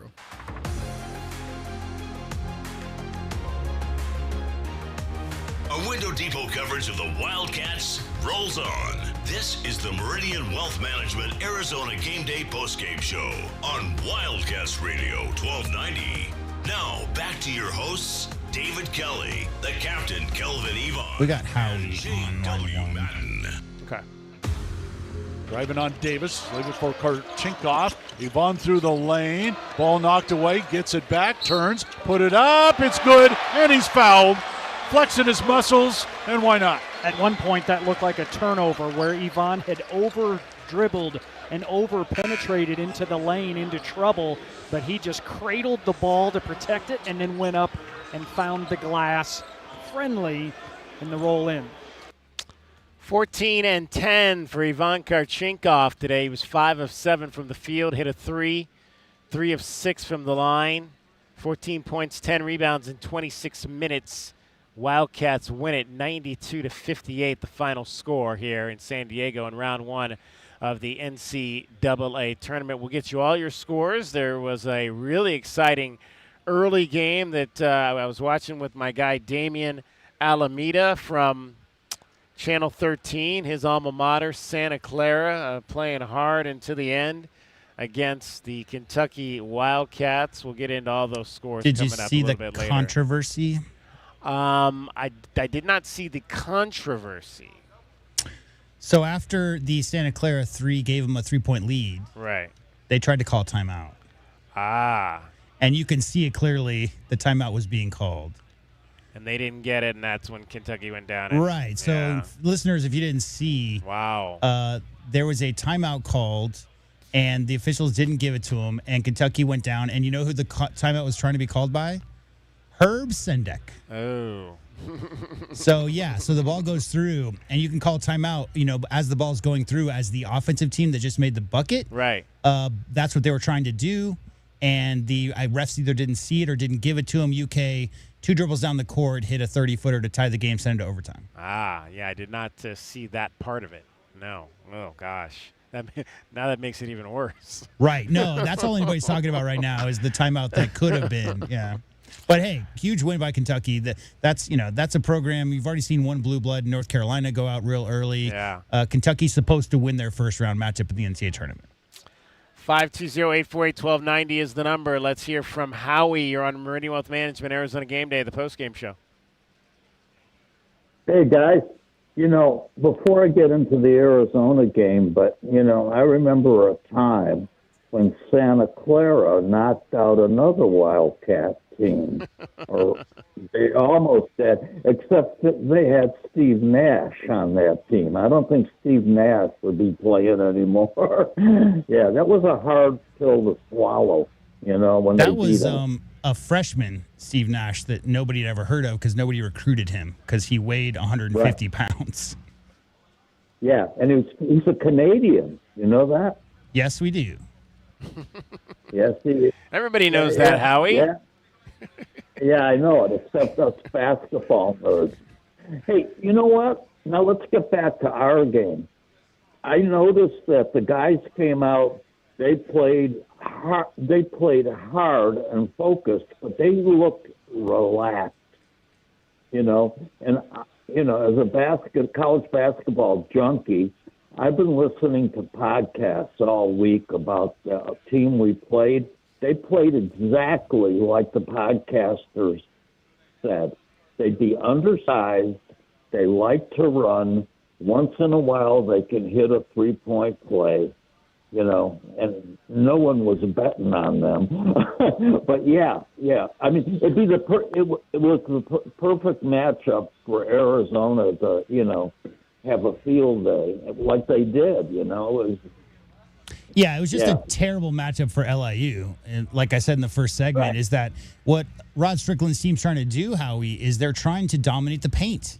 [SPEAKER 1] A Window Depot coverage of the Wildcats rolls on. This is the Meridian Wealth Management Arizona Game Day postgame show on Wildcats Radio 1290. Now, back to your hosts, David Kelly, the captain, Kelvin Yvonne.
[SPEAKER 5] We got Howie on line
[SPEAKER 1] Madden.
[SPEAKER 2] Okay. Driving on Davis. Leave it for Kharchenkov. Yvonne through the lane. Ball knocked away. Gets it back. Turns. Put it up. It's good. And he's fouled. Flexing his muscles. And why not?
[SPEAKER 22] At one point, that looked like a turnover where Yvonne had over-dribbled and over-penetrated into the lane, into trouble, but he just cradled the ball to protect it and then went up and found the glass friendly in the roll-in.
[SPEAKER 3] 14 and 10 for Ivan Kharchenkov today. He was 5 of 7 from the field, hit a 3 of 6 from the line, 14 points, 10 rebounds in 26 minutes. Wildcats win it 92-58, the final score here in San Diego in round 1 of the NCAA Tournament. We'll get you all your scores. There was a really exciting early game that I was watching with my guy Damian Alameda from Channel 13, his alma mater, Santa Clara, playing hard until the end against the Kentucky Wildcats. We'll get into all those scores coming up a little bit later.
[SPEAKER 5] Did you see the controversy?
[SPEAKER 3] I did not see the controversy.
[SPEAKER 5] So after the Santa Clara 3 gave them a 3-point lead,
[SPEAKER 3] right,
[SPEAKER 5] they tried to call timeout. And you can see it clearly, the timeout was being called.
[SPEAKER 3] And they didn't get it, and that's when Kentucky went down. And,
[SPEAKER 5] right. So, listeners, if you didn't see, there was a timeout called, and the officials didn't give it to them, and Kentucky went down. And you know who the timeout was trying to be called by? Herb Sendek.
[SPEAKER 3] Oh.
[SPEAKER 5] So the ball goes through, and you can call timeout, as the ball's going through as the offensive team that just made the bucket.
[SPEAKER 3] Right.
[SPEAKER 5] That's what they were trying to do, and the refs either didn't see it or didn't give it to them. UK, 2 dribbles down the court, hit a 30-footer to tie the game, send it to overtime.
[SPEAKER 3] Yeah, I did not see that part of it. No. Oh, gosh. Now that makes it even worse.
[SPEAKER 5] Right. No, that's all anybody's talking about right now is the timeout that could have been. Yeah. But hey, huge win by Kentucky. That's a program. You've already seen one blue blood in North Carolina go out real early.
[SPEAKER 3] Yeah.
[SPEAKER 5] Kentucky's supposed to win their first round matchup at the NCAA tournament.
[SPEAKER 3] 520-848-1290 is the number. Let's hear from Howie. You're on Meridian Wealth Management, Arizona Game Day, the postgame show.
[SPEAKER 17] Hey, guys. Before I get into the Arizona game, but, I remember a time when Santa Clara knocked out another Wildcat team. Or they almost did, except that they had Steve Nash on that team. I don't think Steve Nash would be playing anymore. Yeah, that was a hard pill to swallow, when
[SPEAKER 5] that
[SPEAKER 17] they
[SPEAKER 5] was
[SPEAKER 17] beat him.
[SPEAKER 5] A freshman, Steve Nash, that nobody had ever heard of because nobody recruited him because he weighed 150 pounds.
[SPEAKER 17] Yeah, and he's a Canadian. You know that?
[SPEAKER 5] Yes, we do.
[SPEAKER 17] Yes, he is.
[SPEAKER 3] Everybody knows that, Howie.
[SPEAKER 17] Yeah. Yeah, I know it, except us basketball nerds. Hey, you know what? Now let's get back to our game. I noticed that the guys came out, they played hard and focused, but they looked relaxed, And, as a college basketball junkie, I've been listening to podcasts all week about the team we played. They played exactly like the podcasters said. They'd be undersized. They like to run. Once in a while, they can hit a 3-point play, and no one was betting on them. But yeah. I mean, it was the perfect matchup for Arizona to, have a field day like they did, It was
[SPEAKER 5] just a terrible matchup for LIU. And like I said in the first segment, is that what Rod Strickland's team's trying to do, Howie, is they're trying to dominate the paint.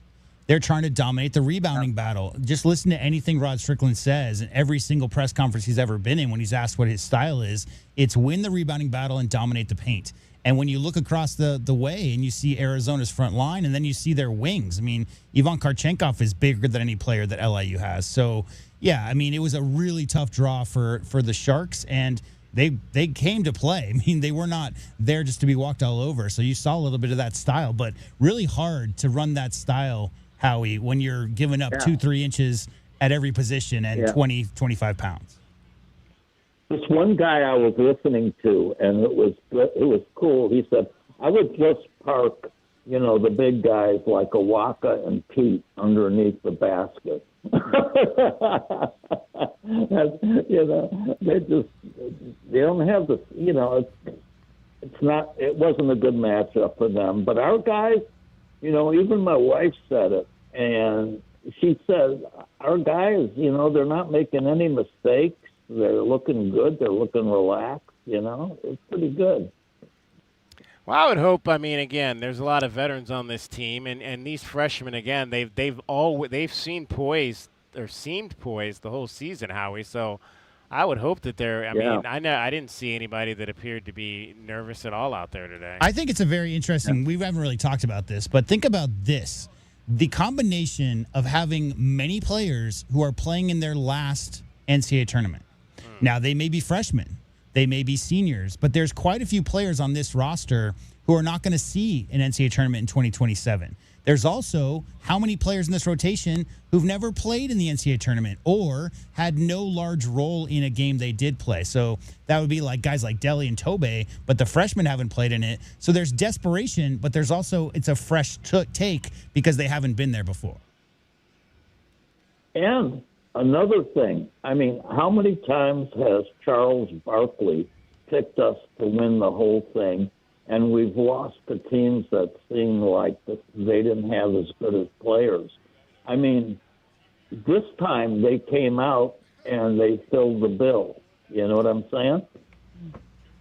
[SPEAKER 5] they're trying to dominate the rebounding battle. Just listen to anything Rod Strickland says in every single press conference he's ever been in when he's asked what his style is. It's win the rebounding battle and dominate the paint. And when you look across the way and you see Arizona's front line and then you see their wings, I mean, Ivan Kharchenkov is bigger than any player that LIU has. So, yeah, I mean, it was a really tough draw for the Sharks, and they came to play. I mean, they were not there just to be walked all over. So you saw a little bit of that style, but really hard to run that style, Howie, when you're giving up 2-3 inches at every position and 20, 25 pounds.
[SPEAKER 17] This one guy I was listening to, and it was cool. He said, I would just park, the big guys like Awaka and Peat underneath the basket. They don't have the, it wasn't a good matchup for them. But our guys, even my wife said it, and she said, our guys, they're not making any mistakes. They're looking good. They're looking relaxed. It's pretty good.
[SPEAKER 3] Well, I would hope. I mean, again, there's a lot of veterans on this team, and these freshmen, again, they've seemed poised the whole season, Howie. So, I would hope that they're. I mean, I didn't see anybody that appeared to be nervous at all out there today.
[SPEAKER 5] I think it's a very interesting. We haven't really talked about this, but think about this: the combination of having many players who are playing in their last NCAA tournament. Now, they may be freshmen, they may be seniors, but there's quite a few players on this roster who are not going to see an NCAA tournament in 2027. There's also how many players in this rotation who've never played in the NCAA tournament or had no large role in a game they did play. So that would be like guys like Deli and Tobe, but the freshmen haven't played in it. So there's desperation, but there's also, it's a fresh take because they haven't been there before.
[SPEAKER 17] And another thing, I mean, how many times has Charles Barkley picked us to win the whole thing, and we've lost to teams that seem like they didn't have as good as players? I mean, this time they came out and they filled the bill. You know what I'm saying?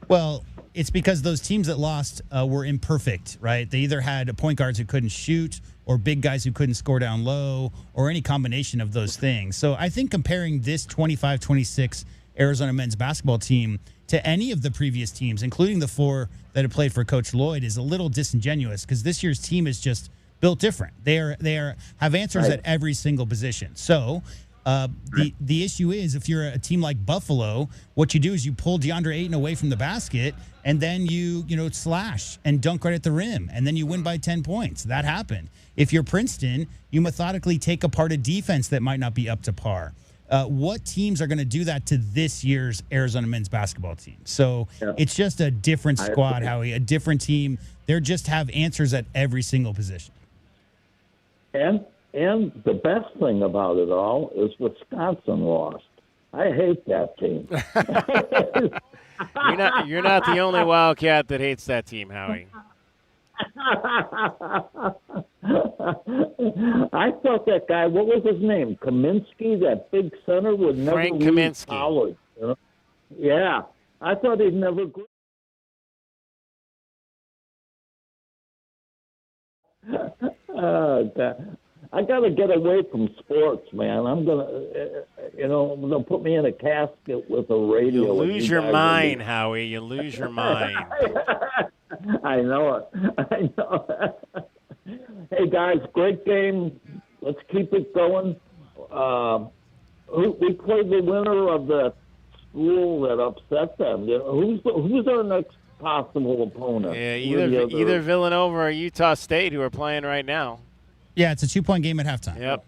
[SPEAKER 5] Well, it's because those teams that lost were imperfect, right? They either had point guards who couldn't shoot or big guys who couldn't score down low or any combination of those things. So I think comparing this 25-26 Arizona men's basketball team to any of the previous teams, including the four that have played for Coach Lloyd, is a little disingenuous because this year's team is just built different. They have answers at every single position. So the issue is if you're a team like Buffalo, what you do is you pull DeAndre Ayton away from the basket and then you slash and dunk right at the rim, and then you win by 10 points. That happened. If you're Princeton, you methodically take apart a defense that might not be up to par. What teams are going to do that to this year's Arizona men's basketball team? So it's just a different squad, Howie, a different team. They just have answers at every single position.
[SPEAKER 17] And the best thing about it all is Wisconsin lost. I hate that team.
[SPEAKER 3] You're not the only Wildcat that hates that team, Howie.
[SPEAKER 17] I thought that guy, what was his name? Kaminsky, that big center, would never
[SPEAKER 3] Frank
[SPEAKER 17] leave
[SPEAKER 3] Kaminsky.
[SPEAKER 17] college. Yeah, I thought he'd never. I got to get away from sports, man. I'm gonna, they'll put me in a casket with a radio.
[SPEAKER 3] You lose your mind, Howie. You lose your mind.
[SPEAKER 17] I know it. Hey, guys, great game. Let's keep it going. We played the winner of the school that upset them. Who's our next possible opponent?
[SPEAKER 3] Yeah, either Villanova or Utah State, who are playing right now.
[SPEAKER 5] Yeah, it's a 2-point game at halftime.
[SPEAKER 3] Yep.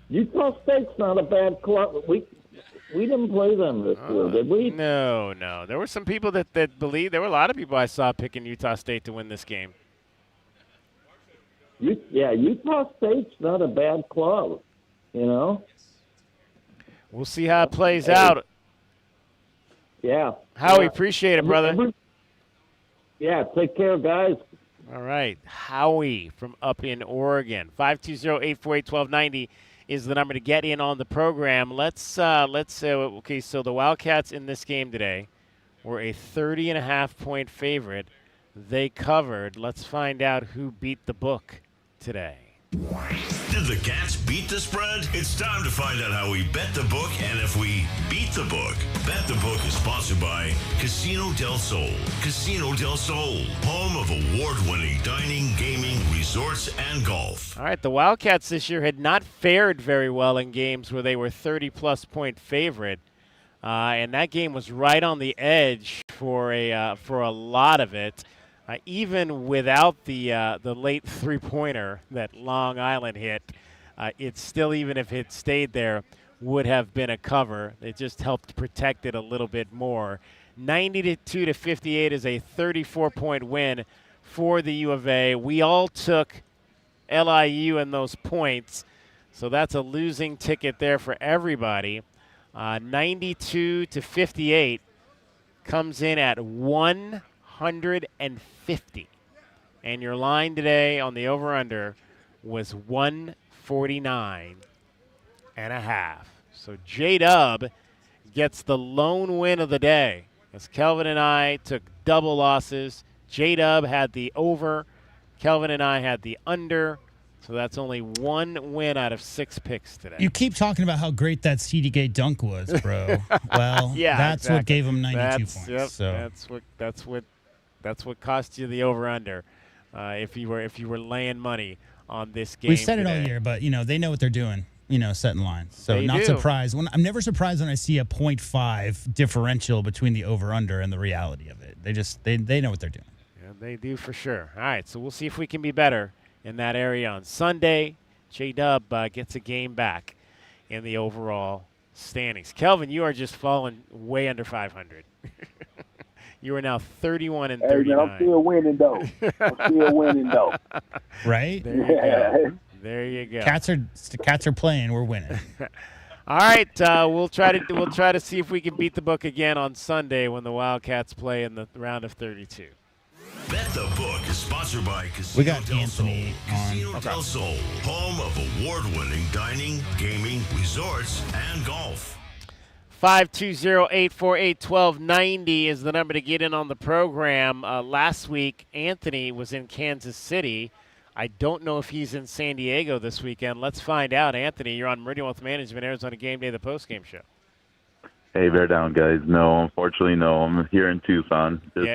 [SPEAKER 17] Utah State's not a bad club. We didn't play them this year, did we?
[SPEAKER 3] No. There were some people that believed. There were a lot of people I saw picking Utah State to win this game.
[SPEAKER 17] Utah State's not a bad club,
[SPEAKER 3] We'll see how it plays out.
[SPEAKER 17] Yeah.
[SPEAKER 3] Howie, appreciate it, brother.
[SPEAKER 17] Yeah, take care, guys.
[SPEAKER 3] All right. Howie from up in Oregon. 520-848-1290 is the number to get in on the program. Okay, so the Wildcats in this game today were a 30.5-point favorite. They covered. Let's find out who beat the book today.
[SPEAKER 1] Did the Cats beat the spread? It's time to find out how we bet the book and if we beat the book. Bet the Book is sponsored by Casino del Sol. Casino del Sol, home of award-winning dining, gaming, resorts, and golf.
[SPEAKER 3] All right, the Wildcats this year had not fared very well in games where they were 30-plus point favorite. And that game was right on the edge for a lot of it. Even without the late three-pointer that Long Island hit, it still, even if it stayed there, would have been a cover. It just helped protect it a little bit more. 92-58 is a 34-point win for the U of A. We all took LIU in those points, so that's a losing ticket there for everybody. 92-58 comes in at 150. And your line today on the over-under was 149 and a half. So J-Dub gets the lone win of the day. As Kelvin and I took double losses. J-Dub had the over. Kelvin and I had the under. So that's only one win out of 6 picks today.
[SPEAKER 5] You keep talking about how great that CDK dunk was, bro. Well,
[SPEAKER 3] yeah,
[SPEAKER 5] that's
[SPEAKER 3] exactly.
[SPEAKER 5] what gave him 92 points.
[SPEAKER 3] Yep,
[SPEAKER 5] so
[SPEAKER 3] that's what cost you the over/under. If you were laying money on this game.
[SPEAKER 5] We said it all
[SPEAKER 3] today.
[SPEAKER 5] year, but they know what they're doing. Setting lines. So
[SPEAKER 3] They
[SPEAKER 5] not
[SPEAKER 3] do.
[SPEAKER 5] surprised. I'm never surprised when I see a 0.5 differential between the over/under and the reality of it. They know what they're doing.
[SPEAKER 3] Yeah, they do for sure. All right, so we'll see if we can be better in that area on Sunday. J-Dub gets a game back in the overall standings. Kelvin, you are just falling way under 500. You are now 31 and 39.
[SPEAKER 4] Hey, man, I'm still winning, though.
[SPEAKER 5] Right?
[SPEAKER 3] There you go. There you go.
[SPEAKER 5] Cats are playing. We're winning.
[SPEAKER 3] All right, we'll try to see if we can beat the book again on Sunday when the Wildcats play in the round of 32.
[SPEAKER 1] Bet the Book is sponsored by Casino
[SPEAKER 5] We got
[SPEAKER 1] del
[SPEAKER 5] Anthony
[SPEAKER 1] Sol.
[SPEAKER 5] on.
[SPEAKER 1] Casino del Sol, home of award-winning dining, gaming, resorts, and golf.
[SPEAKER 3] 520-848-1290 is the number to get in on the program. Last week, Anthony was in Kansas City. I don't know if he's in San Diego this weekend. Let's find out. Anthony, you're on Meridian Wealth Management, Arizona Gameday, the postgame show.
[SPEAKER 18] Hey, bear down, guys. No, unfortunately, no. I'm here in Tucson. Just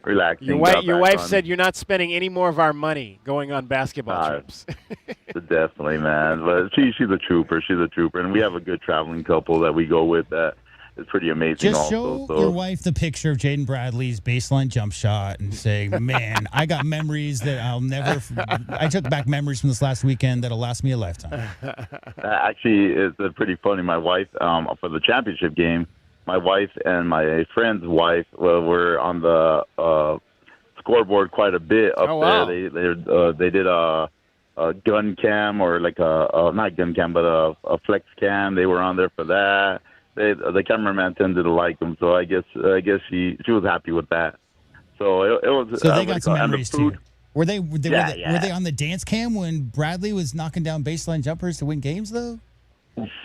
[SPEAKER 18] relaxing.
[SPEAKER 3] Your wife said you're not spending any more of our money going on basketball trips.
[SPEAKER 18] Definitely, man. But she's a trooper. She's a trooper. And we have a good traveling couple that we go with that is pretty amazing
[SPEAKER 5] Just
[SPEAKER 18] also.
[SPEAKER 5] show your wife the picture of Jaden Bradley's baseline jump shot and say, man, I got memories that I'll never I took back memories from this last weekend that'll last me a lifetime.
[SPEAKER 18] Actually, it's pretty funny. My wife, for the championship game, my wife and my friend's wife were on the scoreboard quite a bit up there. They did a gun cam or like not gun cam, but a flex cam. They were on there for that. The cameraman tended to like them, so I guess she was happy with that. So it was.
[SPEAKER 5] So they got some memories
[SPEAKER 18] too.
[SPEAKER 5] Were they on the dance cam when Bradley was knocking down baseline jumpers to win games though?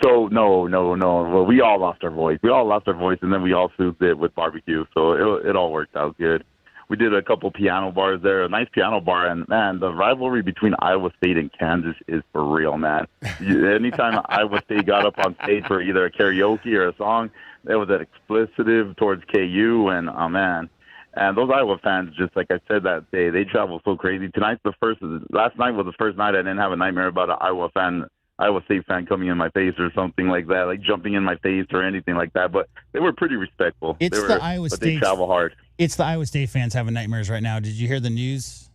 [SPEAKER 18] So no. Well, we all lost our voice. And then we all soothed it with barbecue. So it all worked out good. We did a couple piano bars there, a nice piano bar, and man, the rivalry between Iowa State and Kansas is for real, man. Anytime Iowa State got up on stage for either a karaoke or a song, there was an explicitive towards KU, and man. And those Iowa fans, just like I said that day, they travel so crazy. Last night was the first night I didn't have a nightmare about an Iowa State fan coming in my face or something like that, like jumping in my face or anything like that. But they were pretty respectful. They travel hard.
[SPEAKER 5] It's the Iowa State fans having nightmares right now. Did you hear the news?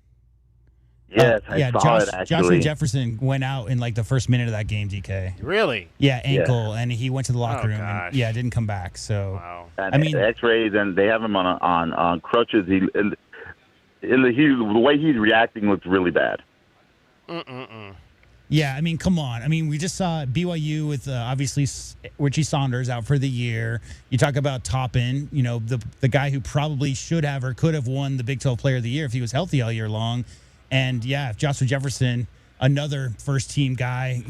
[SPEAKER 18] Yes, I saw it actually.
[SPEAKER 5] Joshua Jefferson went out in like the first minute of that game, DK.
[SPEAKER 3] Really?
[SPEAKER 5] Yeah, ankle, and he went to the locker room and didn't come back. So
[SPEAKER 18] And X-rays, and they have him on crutches. The way he's reacting looks really bad.
[SPEAKER 5] Yeah, I mean, come on. I mean, we just saw BYU with obviously Richie Saunders out for the year. You talk about Toppin, the guy who probably should have or could have won the Big 12 Player of the Year if he was healthy all year long. And, yeah, if Joshua Jefferson, another first-team guy,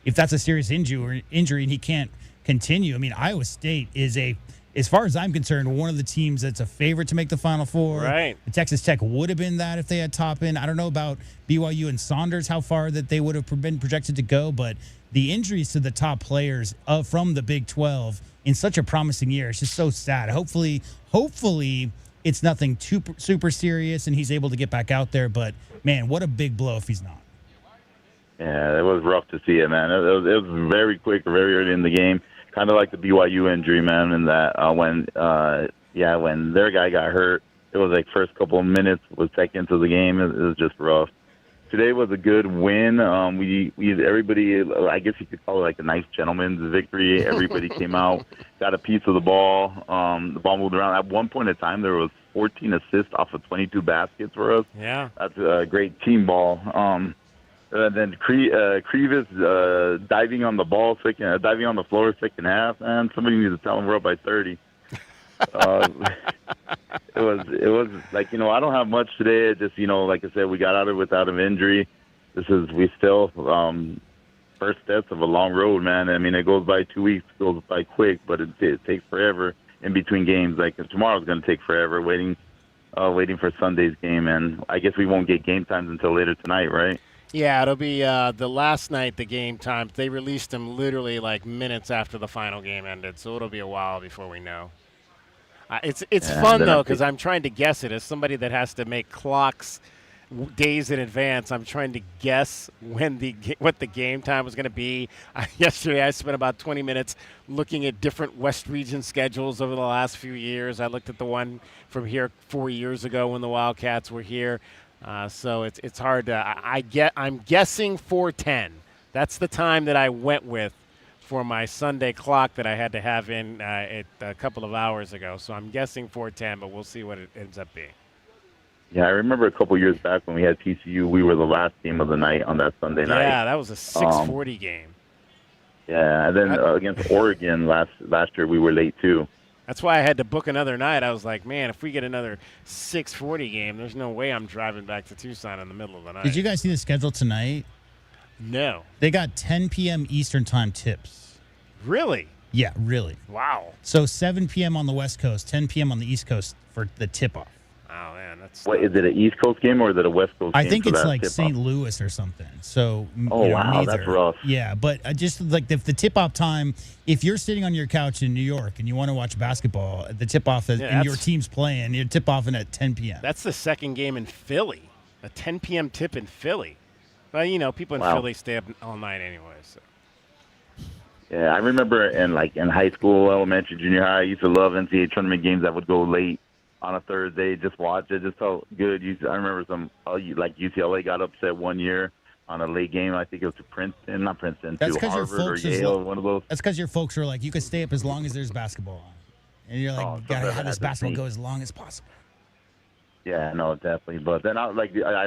[SPEAKER 5] if that's a serious injury and he can't continue. I mean, Iowa State is a as far as I'm concerned, one of the teams that's a favorite to make the Final Four.
[SPEAKER 3] Right.
[SPEAKER 5] Texas Tech would have been that if they had Toppin. I don't know about BYU and Saunders, how far that they would have been projected to go, but the injuries to the top players from the Big 12 in such a promising year, it's just so sad. Hopefully it's nothing super serious and he's able to get back out there, but, man, what a big blow if he's not.
[SPEAKER 18] Yeah, it was rough to see it, man. It was very quick, very early in the game. Kind of like the BYU injury, man, and that when their guy got hurt, it was like first couple of minutes was seconds of the game. It was just rough. Today was a good win. We everybody, I guess you could call it like a nice gentleman's victory. Everybody came out, got a piece of the ball. The ball moved around. At one point in time, there was 14 assists off of 22 baskets for us.
[SPEAKER 3] Yeah,
[SPEAKER 18] that's a great team ball. Then Krevis diving on the ball, diving on the floor second half, and somebody needs to tell him we're up by 30. It was like, I don't have much today. It just, like I said, we got out of it without an injury. We still first steps of a long road, man. I mean, it goes by 2 weeks, it goes by quick, but it takes forever in between games. Like tomorrow's going to take forever waiting for Sunday's game, and I guess we won't get game times until later tonight, right?
[SPEAKER 3] Yeah, it'll be the last night, the game times. They released them literally like minutes after the final game ended, so it'll be a while before we know. It's fun, though, because I'm trying to guess it. As somebody that has to make clocks days in advance, I'm trying to guess what the game time was going to be. Yesterday, I spent about 20 minutes looking at different West Region schedules over the last few years. I looked at the one from here 4 years ago when the Wildcats were here. So it's hard to I'm guessing 4:10. That's the time that I went with for my Sunday clock that I had to have in a couple of hours ago. So I'm guessing 4:10, but we'll see what it ends up being.
[SPEAKER 18] Yeah, I remember a couple years back when we had TCU, we were the last game of the night on that Sunday night.
[SPEAKER 3] Yeah, that was a 6:40 game.
[SPEAKER 18] Yeah, and then against Oregon last year, we were late too.
[SPEAKER 3] That's why I had to book another night. I was like, man, if we get another 6:40 game, there's no way I'm driving back to Tucson in the middle of the night.
[SPEAKER 5] Did you guys see the schedule tonight?
[SPEAKER 3] No.
[SPEAKER 5] They got 10 p.m. Eastern time tips.
[SPEAKER 3] Really?
[SPEAKER 5] Yeah, really.
[SPEAKER 3] Wow.
[SPEAKER 5] So 7 p.m. on the West Coast, 10 p.m. on the East Coast for the tip-off.
[SPEAKER 3] Oh, man, that's...
[SPEAKER 18] What, is it an East Coast game or is it a West Coast game?
[SPEAKER 5] I think it's like St. Louis or something. So,
[SPEAKER 18] wow, that's rough.
[SPEAKER 5] Yeah, but just like if the tip-off time, if you're sitting on your couch in New York and you want to watch basketball, the tip-off and your team's playing, you're tip-offing at 10 p.m.
[SPEAKER 3] That's the second game in Philly, a 10 p.m. tip in Philly. Well, people in Philly stay up all night anyway, so.
[SPEAKER 18] Yeah, I remember in high school, elementary, junior high, I used to love NCAA tournament games that would go late on a Thursday. Just watch it. Just felt good. I remember UCLA got upset one year on a late game. I think it was to Princeton, not Princeton, to Harvard or Yale, one of those.
[SPEAKER 5] That's because your folks are like, you can stay up as long as there's basketball on. And you're like, you got to have this basketball go as long as possible.
[SPEAKER 18] Yeah, no, definitely. But then I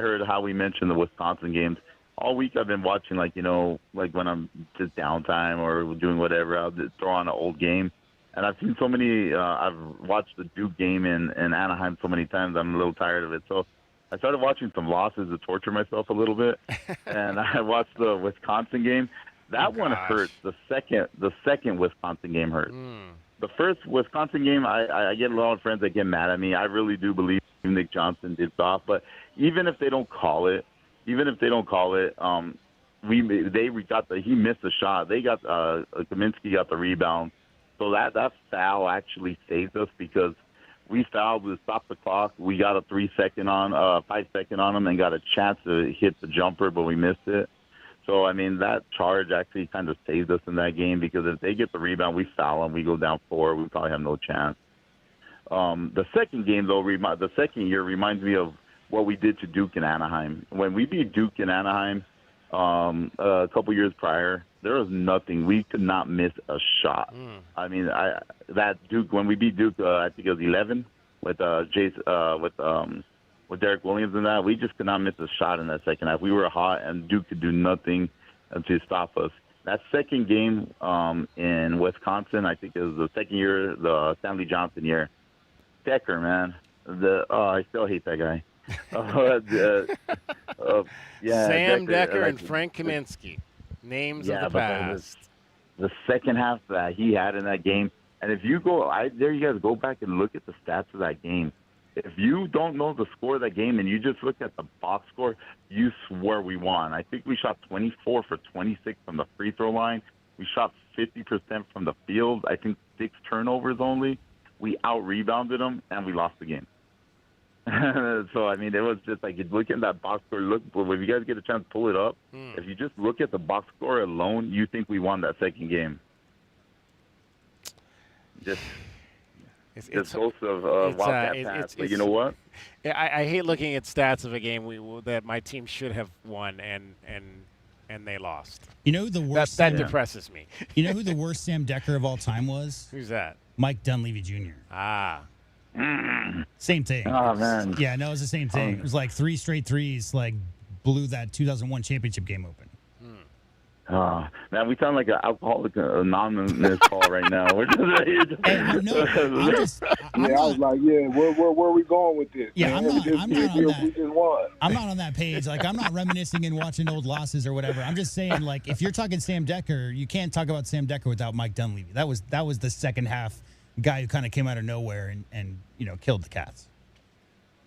[SPEAKER 18] heard how we mentioned the Wisconsin games. All week I've been watching, when I'm just downtime or doing whatever, I'll just throw on an old game. And I've seen so many, I've watched the Duke game in Anaheim so many times, I'm a little tired of it. So I started watching some losses to torture myself a little bit. And I watched the Wisconsin game. That one hurts. The second Wisconsin game hurts. The first Wisconsin game, I get a lot of friends that get mad at me. I really do believe Nick Johnson did off. But even if they don't call it, he missed a shot. Kaminsky got the rebound. So that foul actually saved us because we fouled to stop the clock. We got a 5 second on him and got a chance to hit the jumper, but we missed it. So, I mean, that charge actually kind of saved us in that game because if they get the rebound, we foul them, we go down 4, we probably have no chance. The second game, though, the second year reminds me of what we did to Duke in Anaheim. When we beat Duke in Anaheim a couple years prior, there was nothing. We could not miss a shot. I mean, when we beat Duke, I think it was 11 with Derek Williams and that, we just could not miss a shot in that second half. We were hot, and Duke could do nothing to stop us. That second game in Wisconsin, I think it was the second year, the Stanley Johnson year. Decker, man. I still hate that guy.
[SPEAKER 3] Sam Decker and Frank Kaminsky, names of the past.
[SPEAKER 18] The second half that he had in that game, And if you go, dare you guys go back and look at the stats of that game. If you don't know the score of that game and you just look at the box score, you swear we won. I think we shot 24 for 26 from the free throw line. We shot 50% from the field. I think 6 turnovers only. We out-rebounded them, and we lost the game. So, I mean, it was just like, you look at that box score. Look, if you guys get a chance, pull it up. If you just look at the box score alone, you think we won that second game. It's ghosts of Wildcat past. But you know what?
[SPEAKER 3] I hate looking at stats of a game that my team should have won and they lost.
[SPEAKER 5] You know who the worst?
[SPEAKER 3] That depresses me.
[SPEAKER 5] You know who the worst Sam Decker of all time was?
[SPEAKER 3] Who's that?
[SPEAKER 5] Mike Dunleavy Jr.
[SPEAKER 3] Ah.
[SPEAKER 5] Same thing.
[SPEAKER 18] Oh, man.
[SPEAKER 5] Yeah, no, it was the same thing. It was like 3 straight threes, like blew that 2001 championship game open.
[SPEAKER 18] Man, we sound like an Alcoholic Anonymous call right now. We're just right here.
[SPEAKER 5] I
[SPEAKER 4] was like, where are we going with this?
[SPEAKER 5] Yeah,
[SPEAKER 4] man?
[SPEAKER 5] I'm not on that.
[SPEAKER 4] We just won.
[SPEAKER 5] I'm not on that page. Like, I'm not reminiscing and watching old losses or whatever. I'm just saying, like, if you're talking Sam Decker, you can't talk about Sam Decker without Mike Dunleavy. That was the second half guy who kind of came out of nowhere and killed the Cats.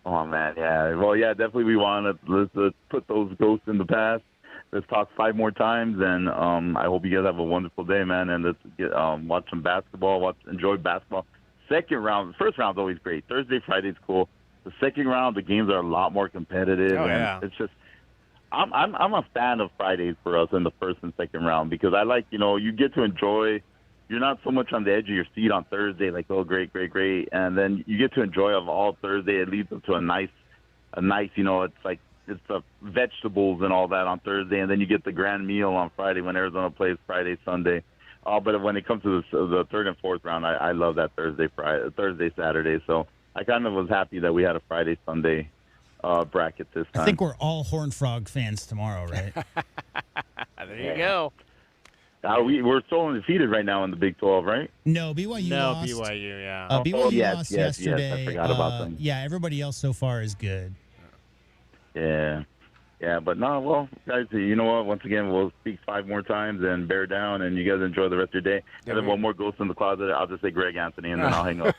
[SPEAKER 18] Oh, man, yeah. Well, yeah, definitely we want to let's put those ghosts in the past. Let's talk 5 more times, and I hope you guys have a wonderful day, man. And let's get watch some basketball, enjoy basketball. Second round, first round's always great. Thursday, Friday's cool. The second round, the games are a lot more competitive.
[SPEAKER 3] Oh,
[SPEAKER 18] and
[SPEAKER 3] yeah.
[SPEAKER 18] It's just, I'm a fan of Fridays for us in the first and second round because I like, you get to enjoy. You're not so much on the edge of your seat on Thursday, like, oh, great, and then you get to enjoy of all Thursday. It leads up to a nice, it's like. It's the vegetables and all that on Thursday, and then you get the grand meal on Friday when Arizona plays Friday, Sunday. But when it comes to the third and fourth round, I love that Thursday, Saturday. So I kind of was happy that we had a Friday, Sunday bracket this time.
[SPEAKER 5] I think we're all Horned Frog fans tomorrow, right?
[SPEAKER 3] There you go.
[SPEAKER 18] We're still undefeated right now in the Big 12, right?
[SPEAKER 5] No, BYU lost.
[SPEAKER 3] BYU, yeah.
[SPEAKER 5] BYU lost yesterday.
[SPEAKER 18] Yes, I forgot about them.
[SPEAKER 5] Yeah, everybody else so far is good.
[SPEAKER 18] Yeah, but no, well, guys, you know what? Once again, we'll speak 5 more times and bear down, and you guys enjoy the rest of your day. And then one more ghost in the closet, I'll just say Greg Anthony, and then I'll hang up.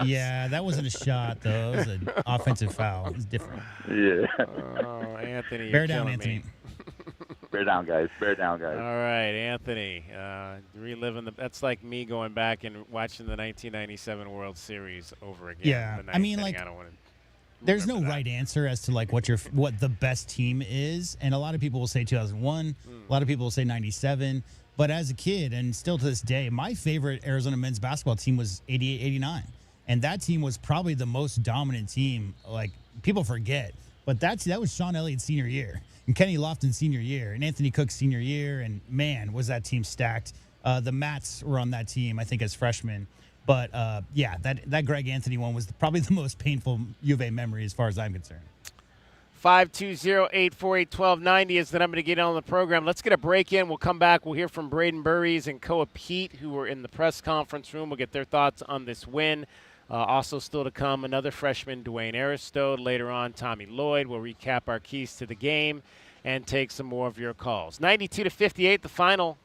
[SPEAKER 5] Yeah, that wasn't a shot, though. It was an offensive foul. It was different.
[SPEAKER 18] Yeah.
[SPEAKER 3] Oh, Anthony,
[SPEAKER 5] bear down, Anthony.
[SPEAKER 18] Bear down, guys. Bear down, guys.
[SPEAKER 3] All right, Anthony, reliving that's like me going back and watching the 1997 World Series over again.
[SPEAKER 5] Yeah, I mean, like,
[SPEAKER 3] I don't want to.
[SPEAKER 5] There's no right answer as to like what the best team is, and a lot of people will say 2001. A lot of people will say 97. But as a kid, and still to this day, my favorite Arizona men's basketball team was 88-89, and that team was probably the most dominant team. Like, people forget, but that was Sean Elliott's senior year, and Kenny Lofton's senior year, and Anthony Cook's senior year, and man, was that team stacked. The Mats were on that team, I think, as freshmen. But, that Greg Anthony one was probably the most painful U of A memory as far as I'm concerned.
[SPEAKER 3] 520-848-1290 is the number to get on the program. Let's get a break in. We'll come back. We'll hear from Brayden Burries and Koa Peat, who were in the press conference room. We'll get their thoughts on this win. Also still to come, another freshman, Dwayne Aristode. Later on, Tommy Lloyd. We'll recap our keys to the game and take some more of your calls. 92-58, the final,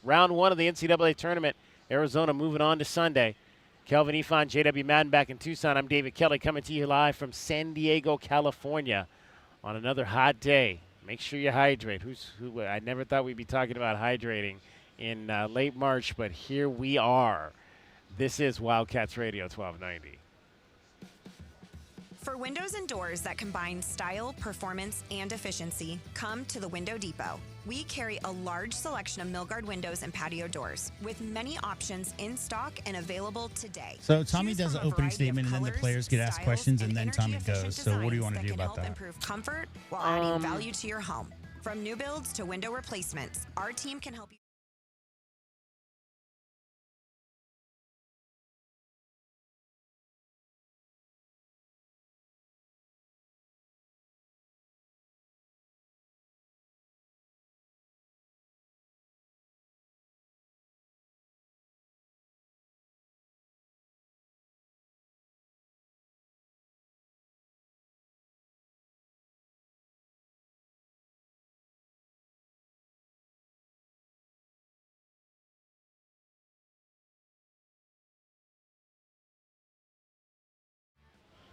[SPEAKER 3] round 1 of the NCAA Tournament. Arizona moving on to Sunday. Kelvin Ifan, J.W. Madden back in Tucson. I'm David Kelly coming to you live from San Diego, California on another hot day. Make sure you hydrate. Who? I never thought we'd be talking about hydrating in late March, but here we are. This is Wildcats Radio 1290.
[SPEAKER 14] For windows and doors that combine style, performance, and efficiency, come to the Window Depot. We carry a large selection of Milgard windows and patio doors with many options in stock and available today.
[SPEAKER 5] So Tommy does an opening statement, and then the players get asked questions, and then Tommy goes. So what do you want to do about that?
[SPEAKER 14] Improve comfort while adding value to your home. From new builds to window replacements, our team can help you.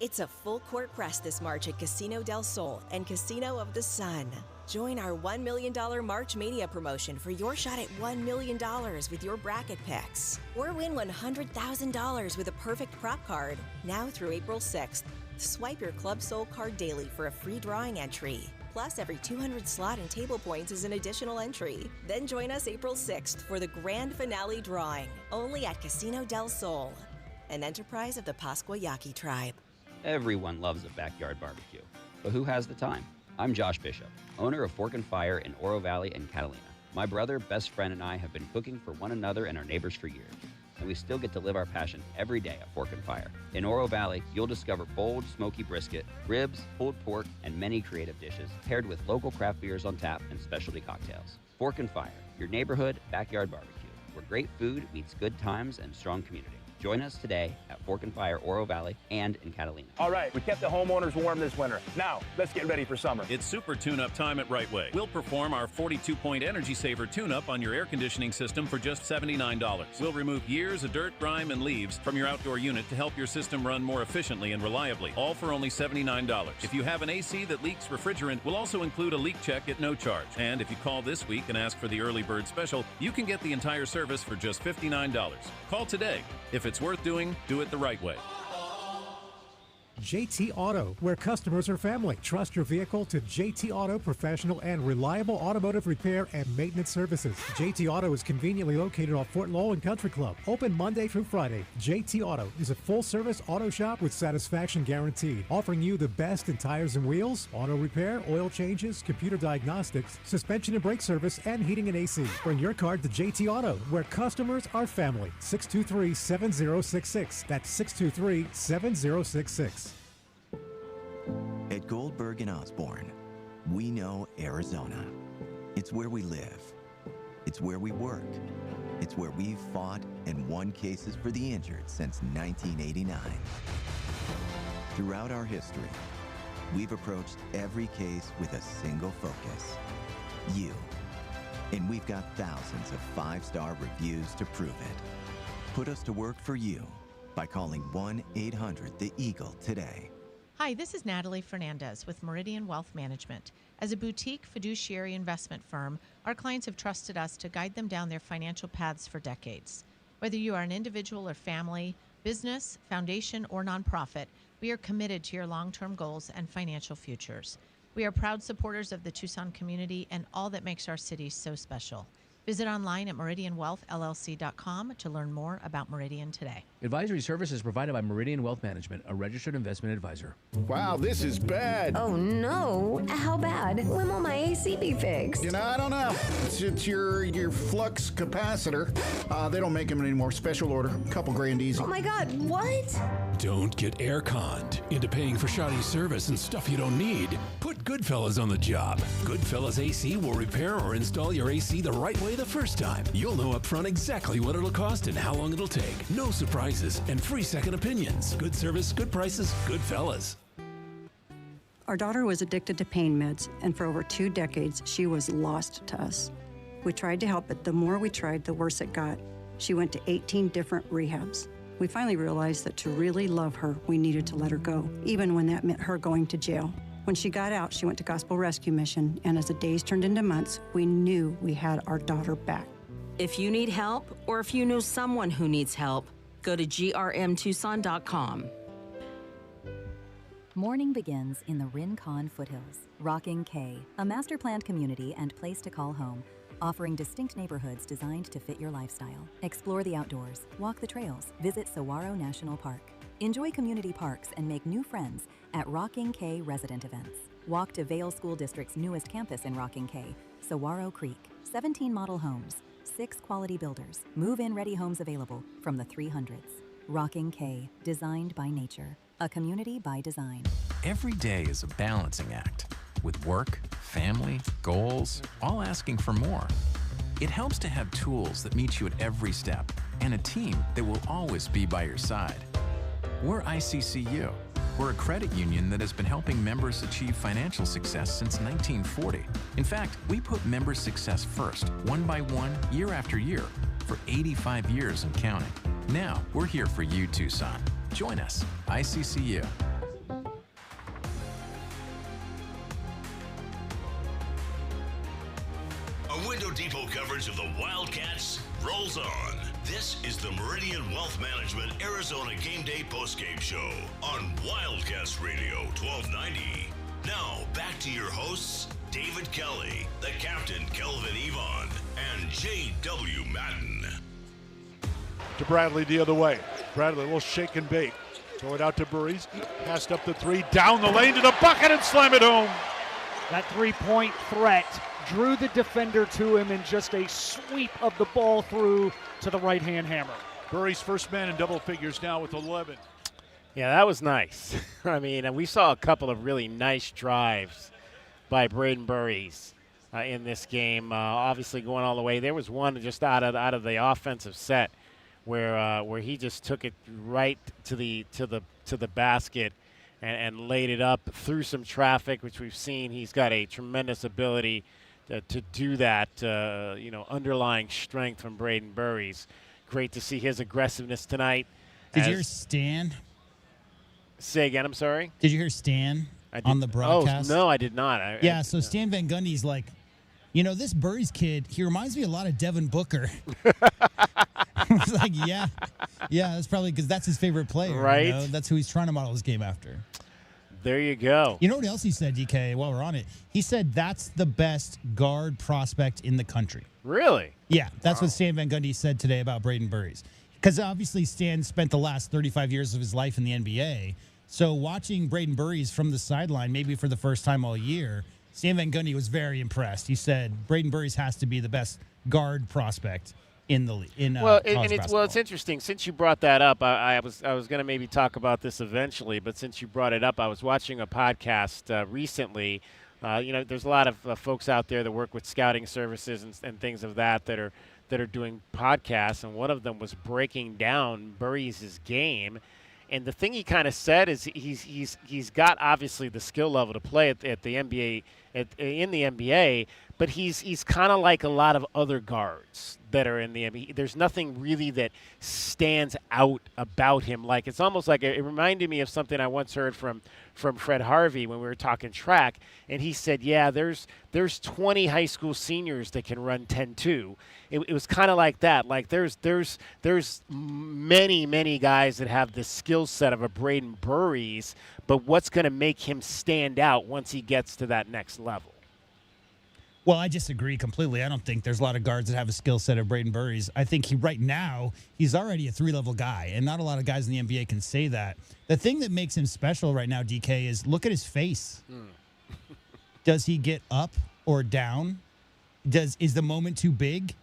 [SPEAKER 15] It's a full court press this March at Casino del Sol and Casino of the Sun. Join our $1 million March Mania promotion for your shot at $1 million with your bracket picks. Or win $100,000 with a perfect prop card, now through April 6th. Swipe your Club Soul card daily for a free drawing entry. Plus, every 200 slot and table points is an additional entry. Then join us April 6th for the grand finale drawing, only at Casino del Sol, an enterprise of the Pascua Yaqui tribe.
[SPEAKER 19] Everyone loves a backyard barbecue, but who has the time? I'm Josh Bishop, owner of Fork and Fire in Oro Valley and Catalina. My brother, best friend, and I have been cooking for one another and our neighbors for years, and we still get to live our passion every day at Fork and Fire. In Oro Valley, you'll discover bold, smoky brisket, ribs, pulled pork, and many creative dishes paired with local craft beers on tap and specialty cocktails. Fork and Fire, your neighborhood backyard barbecue, where great food meets good times and strong community. Join us today at Fork and Fire, Oro Valley, and in Catalina.
[SPEAKER 20] All right, we kept the homeowners warm this winter. Now, let's get ready for summer.
[SPEAKER 21] It's super tune-up time at Right Way. We'll perform our 42-point Energy Saver tune-up on your air conditioning system for just $79. We'll remove years of dirt, grime, and leaves from your outdoor unit to help your system run more efficiently and reliably, all for only $79. If you have an AC that leaks refrigerant, we'll also include a leak check at no charge. And if you call this week and ask for the early bird special, you can get the entire service for just $59. Call today. If it's worth doing, do it the right way.
[SPEAKER 24] JT Auto, where customers are family. Trust your vehicle to JT Auto professional and reliable automotive repair and maintenance services. JT Auto is conveniently located off Fort Lowell and Country Club. Open Monday through Friday. JT Auto is a full-service auto shop with satisfaction guaranteed, offering you the best in tires and wheels, auto repair, oil changes, computer diagnostics, suspension and brake service, and heating and AC. Bring your car to JT Auto, where customers are family. 623-7066. That's 623-7066.
[SPEAKER 25] At Goldberg and Osborne, we know Arizona. It's where we live. It's where we work. It's where we've fought and won cases for the injured since 1989. Throughout our history, we've approached every case with a single focus: you. And we've got thousands of 5-star reviews to prove it. Put us to work for you by calling 1-800-THE-EAGLE today.
[SPEAKER 26] Hi, this is Natalie Fernandez with Meridian Wealth Management. As a boutique fiduciary investment firm, our clients have trusted us to guide them down their financial paths for decades. Whether you are an individual or family, business, foundation, or nonprofit, we are committed to your long-term goals and financial futures. We are proud supporters of the Tucson community and all that makes our city so special. Visit online at meridianwealthllc.com to learn more about Meridian today.
[SPEAKER 27] Advisory services provided by Meridian Wealth Management, a registered investment advisor.
[SPEAKER 28] Wow, this is bad.
[SPEAKER 29] Oh no, how bad? When will my AC be fixed?
[SPEAKER 28] You know, I don't know. It's your flux capacitor. They don't make them anymore. Special order. Couple grand easy.
[SPEAKER 29] Oh my God, what?
[SPEAKER 30] Don't get air-conned into paying for shoddy service and stuff you don't need. Put Goodfellas on the job. Goodfellas AC will repair or install your AC the right way the first time. You'll know up front exactly what it'll cost and how long it'll take. No surprises and free second opinions. Good service, good prices, Goodfellas.
[SPEAKER 31] Our daughter was addicted to pain meds, and for over 2 decades, she was lost to us. We tried to help, but the more we tried, the worse it got. She went to 18 different rehabs. We finally realized that to really love her, we needed to let her go, even when that meant her going to jail. When she got out, she went to Gospel Rescue Mission, and as the days turned into months, we knew we had our daughter back.
[SPEAKER 32] If you need help, or if you know someone who needs help, go to grmtucson.com.
[SPEAKER 33] Morning begins in the Rincon foothills. Rocking K, a master planned community and place to call home, offering distinct neighborhoods designed to fit your lifestyle. Explore the outdoors, walk the trails, visit Saguaro National Park. Enjoy community parks and make new friends at Rocking K resident events. Walk to Vail School District's newest campus in Rocking K, Saguaro Creek. 17 model homes, 6 quality builders, move-in ready homes available from the 300s. Rocking K, designed by nature, a community by design.
[SPEAKER 34] Every day is a balancing act, with work, family, goals, all asking for more. It helps to have tools that meet you at every step and a team that will always be by your side. We're ICCU. We're a credit union that has been helping members achieve financial success since 1940. In fact, we put member success first, one by one, year after year, for 85 years and counting. Now, we're here for you, Tucson. Join us, ICCU.
[SPEAKER 1] Window Depot coverage of the Wildcats rolls on. This is the Meridian Wealth Management Arizona Game Day postgame show on Wildcats Radio 1290. Now, back to your hosts, David Kelly, the captain, Kelvin Yvonne, and J.W. Madden.
[SPEAKER 2] To Bradley the other way. Bradley will shake and bake. Throw it out to Burries. Passed up the three, down the lane to the bucket and slam it home.
[SPEAKER 6] That three-point threat drew the defender to him in just a sweep of the ball through to the right-hand hammer.
[SPEAKER 2] Burries first man in double figures now with 11.
[SPEAKER 3] Yeah, that was nice. I mean, we saw a couple of really nice drives by Brayden Burries in this game. Obviously going all the way. There was one just out of the offensive set where he just took it right to the basket and laid it up through some traffic, which we've seen. He's got a tremendous ability to do that. Underlying strength from Brayden Burries. Great to see his aggressiveness tonight.
[SPEAKER 5] Did you hear Stan?
[SPEAKER 3] Say again, I'm sorry?
[SPEAKER 5] Did you hear Stan on the broadcast?
[SPEAKER 3] Oh, no, I did not.
[SPEAKER 5] So Stan Van Gundy's like, this Burries kid, he reminds me a lot of Devin Booker. I was like, yeah, that's probably because that's his favorite player.
[SPEAKER 3] Right.
[SPEAKER 5] That's who he's trying to model his game after.
[SPEAKER 3] There you go.
[SPEAKER 5] You know what else he said, DK, while we're on it? He said that's the best guard prospect in the country.
[SPEAKER 3] Really?
[SPEAKER 5] Yeah, that's what Stan Van Gundy said today about Brayden Burries. Because obviously Stan spent the last 35 years of his life in the NBA. So watching Brayden Burries from the sideline, maybe for the first time all year, Stan Van Gundy was very impressed. He said Brayden Burries has to be the best guard prospect in the league.
[SPEAKER 3] It's interesting. Since you brought that up, I was going to maybe talk about this eventually, but since you brought it up, I was watching a podcast recently. There's a lot of folks out there that work with scouting services and things of that are doing podcasts, and one of them was breaking down Burries' game. And the thing he kind of said is he's got obviously the skill level to play at the NBA in the NBA, but he's kind of like a lot of other guards that are in the NBA. There's nothing really that stands out about him. Like it's almost like it reminded me of something I once heard from Fred Harvey when we were talking track, and he said, "Yeah, there's 20 high school seniors that can run 10-2." It was kind of like that. Like there's many guys that have the skill set of a Brayden Burries, but what's going to make him stand out once he gets to that next level?
[SPEAKER 5] Well, I disagree completely. I don't think there's a lot of guards that have a skill set of Brayden Burries. I think right now he's already a 3-level guy, and not a lot of guys in the NBA can say that. The thing that makes him special right now, DK, is look at his face. Does he get up or down? Is the moment too big?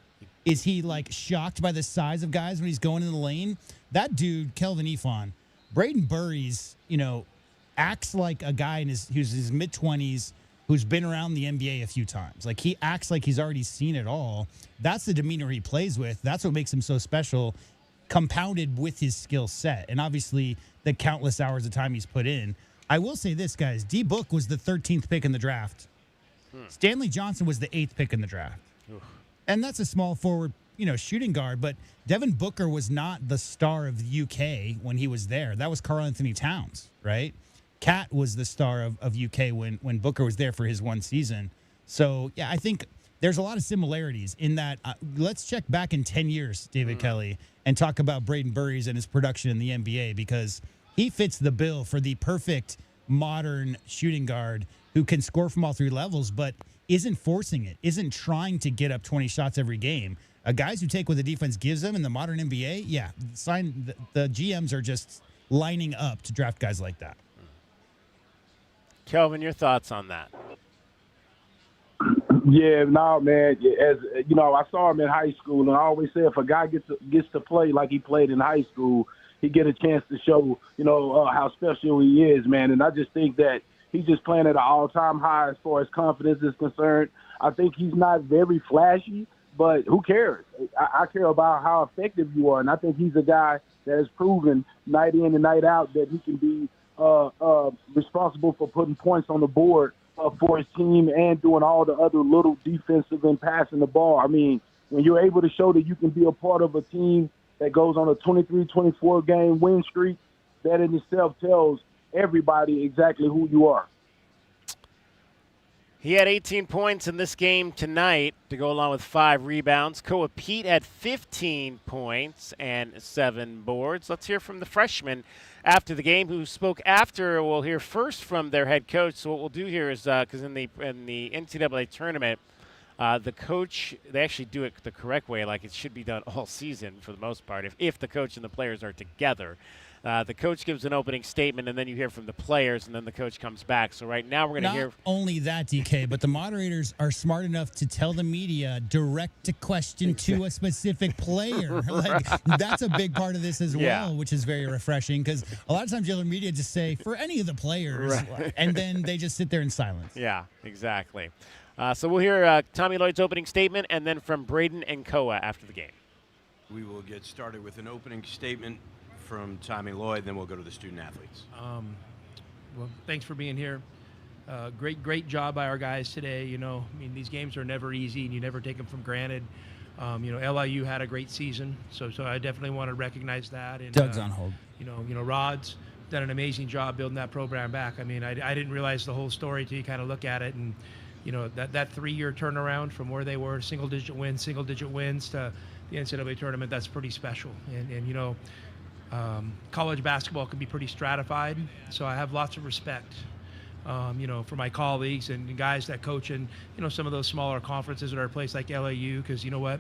[SPEAKER 5] Is he like shocked by the size of guys when he's going in the lane? That dude, Kelvin Yvonne, Brayden Burries, acts like a guy who's his mid-20s who's been around the NBA a few times. Like he acts like he's already seen it all. That's the demeanor he plays with. That's what makes him so special, compounded with his skill set. And obviously the countless hours of time he's put in. I will say this, guys. D-Book was the 13th pick in the draft. Stanley Johnson was the 8th pick in the draft. And that's a small forward, shooting guard. But Devin Booker was not the star of the UK when he was there. That was Karl Anthony Towns, right? Cat was the star of UK when Booker was there for his one season. So, yeah, I think there's a lot of similarities in that. Let's check back in 10 years, David Kelly, and talk about Brayden Burries and his production in the NBA, because he fits the bill for the perfect modern shooting guard who can score from all three levels, but isn't forcing it, isn't trying to get up 20 shots every game. Guys who take what the defense gives them in the modern NBA, the GMs are just lining up to draft guys like that.
[SPEAKER 3] Kelvin, your thoughts on that?
[SPEAKER 4] Yeah, no, man. As I saw him in high school, and I always say if a guy gets to play like he played in high school, he get a chance to show, how special he is, man. And I just think that he's just playing at an all-time high as far as confidence is concerned. I think he's not very flashy, but who cares? I care about how effective you are, and I think he's a guy that has proven night in and night out that he can be responsible for putting points on the board for his team and doing all the other little defensive and passing the ball. I mean, when you're able to show that you can be a part of a team that goes on a 23-24 game win streak, that in itself tells everybody exactly who you are.
[SPEAKER 3] He had 18 points in this game tonight to go along with 5 rebounds. Koa Peat had 15 points and 7 boards. Let's hear from the freshman after the game who spoke after. We'll hear first from their head coach. So what we'll do here is, because in the NCAA tournament, the coach, they actually do it the correct way, like it should be done all season for the most part, if the coach and the players are together. The coach gives an opening statement, and then you hear from the players, and then the coach comes back. So right now we're going to hear.
[SPEAKER 5] Not only that, DK, but the moderators are smart enough to tell the media, direct a question to a specific player. Like, that's a big part of this as well, which is very refreshing, because a lot of times the media just say, for any of the players, and then they just sit there in silence.
[SPEAKER 3] Yeah, exactly. So we'll hear Tommy Lloyd's opening statement, and then from Brayden and Koa after the game.
[SPEAKER 7] We will get started with an opening statement from Tommy Lloyd, then we'll go to the student athletes.
[SPEAKER 8] Well, thanks for being here. Great job by our guys today. You know, I mean, these games are never easy, and you never take them for granted. You know, LIU had a great season, so I definitely want to recognize that. And,
[SPEAKER 5] Doug's on hold.
[SPEAKER 8] You know, Rod's done an amazing job building that program back. I mean, I didn't realize the whole story till you kind of look at it, and you know, that 3-year turnaround from where they were single-digit wins to the NCAA tournament, that's pretty special. And you know, college basketball can be pretty stratified, so I have lots of respect, you know, for my colleagues and guys that coach in, you know, some of those smaller conferences at our place like LAU, because you know what,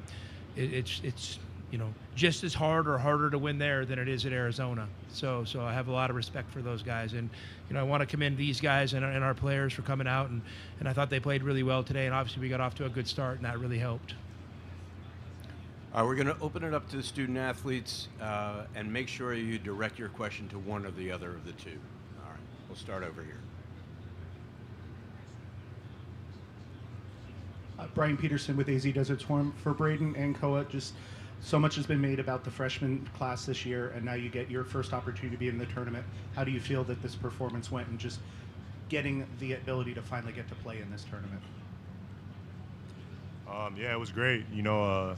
[SPEAKER 8] it's you know, just as hard or harder to win there than it is at Arizona. So I have a lot of respect for those guys, and you know, I want to commend these guys and our players for coming out, and I thought they played really well today, and obviously we got off to a good start, and that really helped.
[SPEAKER 7] We're going to open it up to the student athletes, and make sure you direct your question to one or the other of the two. All right, we'll start over here.
[SPEAKER 9] Brian Peterson with AZ Desert Swarm. For Brayden and Koa, just so much has been made about the freshman class this year, and now you get your first opportunity to be in the tournament. How do you feel that this performance went, and just getting the ability to finally get to play in this tournament?
[SPEAKER 10] Yeah, it was great. You know,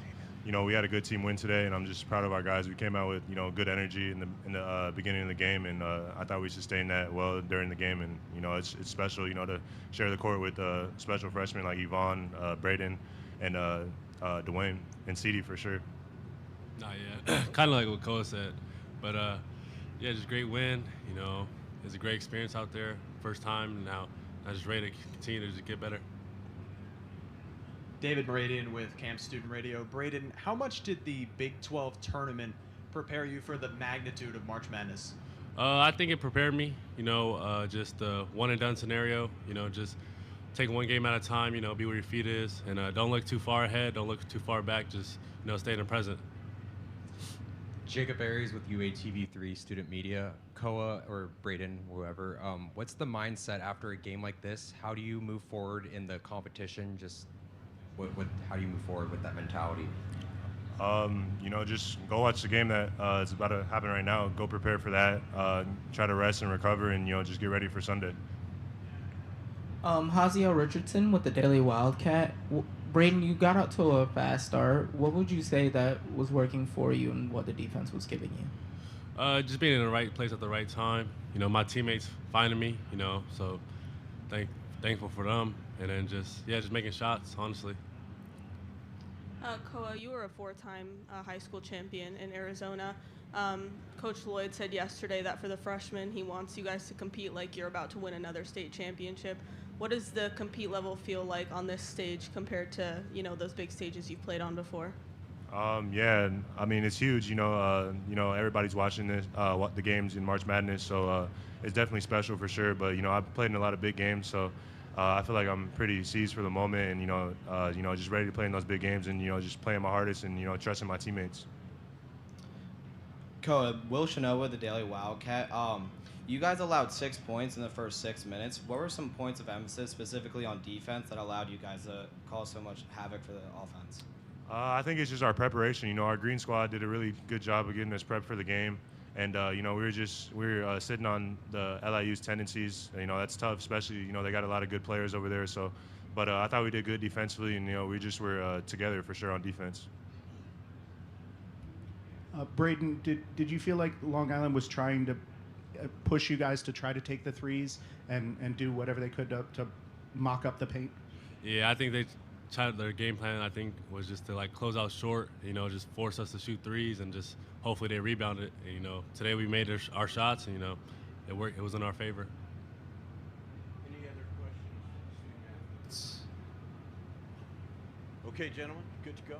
[SPEAKER 10] we had a good team win today, and I'm just proud of our guys. We came out with, you know, good energy in the beginning of the game, and I thought we sustained that well during the game. And you know, it's special, you know, to share the court with special freshmen like Yvonne, Brayden, and Dwayne and CD for sure.
[SPEAKER 11] Yeah, kind of like what Koa said, but yeah, just great win. You know, it's a great experience out there, first time, and now I'm just ready to continue to just get better.
[SPEAKER 12] David Meridian with Camp Student Radio. Brayden, how much did the Big 12 tournament prepare you for the magnitude of March Madness?
[SPEAKER 11] I think it prepared me, you know, just a one and done scenario, you know, just take one game at a time, you know, be where your feet is, and don't look too far ahead, don't look too far back, just, you know, stay in the present.
[SPEAKER 13] Jacob Barries with UATV3 Student Media. Koa or Brayden, whoever, what's the mindset after a game like this? How do you move forward in the competition? Just how do you move forward with that mentality?
[SPEAKER 10] You know, just go watch the game that is about to happen right now. Go prepare for that. Try to rest and recover, and you know, just get ready for Sunday.
[SPEAKER 14] Haziel Richardson with the Daily Wildcat. Brayden, you got out to a fast start. What would you say that was working for you, and what the defense was giving you?
[SPEAKER 11] Just being in the right place at the right time. You know, my teammates finding me. You know, so thankful for them, and then just making shots, honestly.
[SPEAKER 15] Koa, you were a 4-time high school champion in Arizona. Coach Lloyd said yesterday that for the freshmen, he wants you guys to compete like you're about to win another state championship. What does the compete level feel like on this stage compared to, you know, those big stages you've played on before?
[SPEAKER 10] Yeah, I mean, it's huge. You know, everybody's watching the games in March Madness, so it's definitely special for sure. But you know, I've played in a lot of big games, so I feel like I'm pretty seized for the moment, and you know, just ready to play in those big games, and you know, just playing my hardest, and you know, trusting my teammates.
[SPEAKER 16] Koa, Will Shinoa, the Daily Wildcat. You guys allowed 6 points in the first 6 minutes. What were some points of emphasis specifically on defense that allowed you guys to cause so much havoc for the offense?
[SPEAKER 10] I think it's just our preparation. You know, our green squad did a really good job of getting us prepped for the game. And, you know, we were sitting on the LIU's tendencies. You know, that's tough, especially, you know, they got a lot of good players over there. So, but I thought we did good defensively, and, you know, we just were together for sure on defense.
[SPEAKER 9] Brayden, did you feel like Long Island was trying to push you guys to try to take the threes and do whatever they could to mock up the paint?
[SPEAKER 11] Yeah, I think their game plan, I think, was just to close out short, just force us to shoot threes and just hopefully they rebound it. And, today we made our shots and, it worked. It was in our favor.
[SPEAKER 7] Any other questions? Okay, gentlemen, good to go.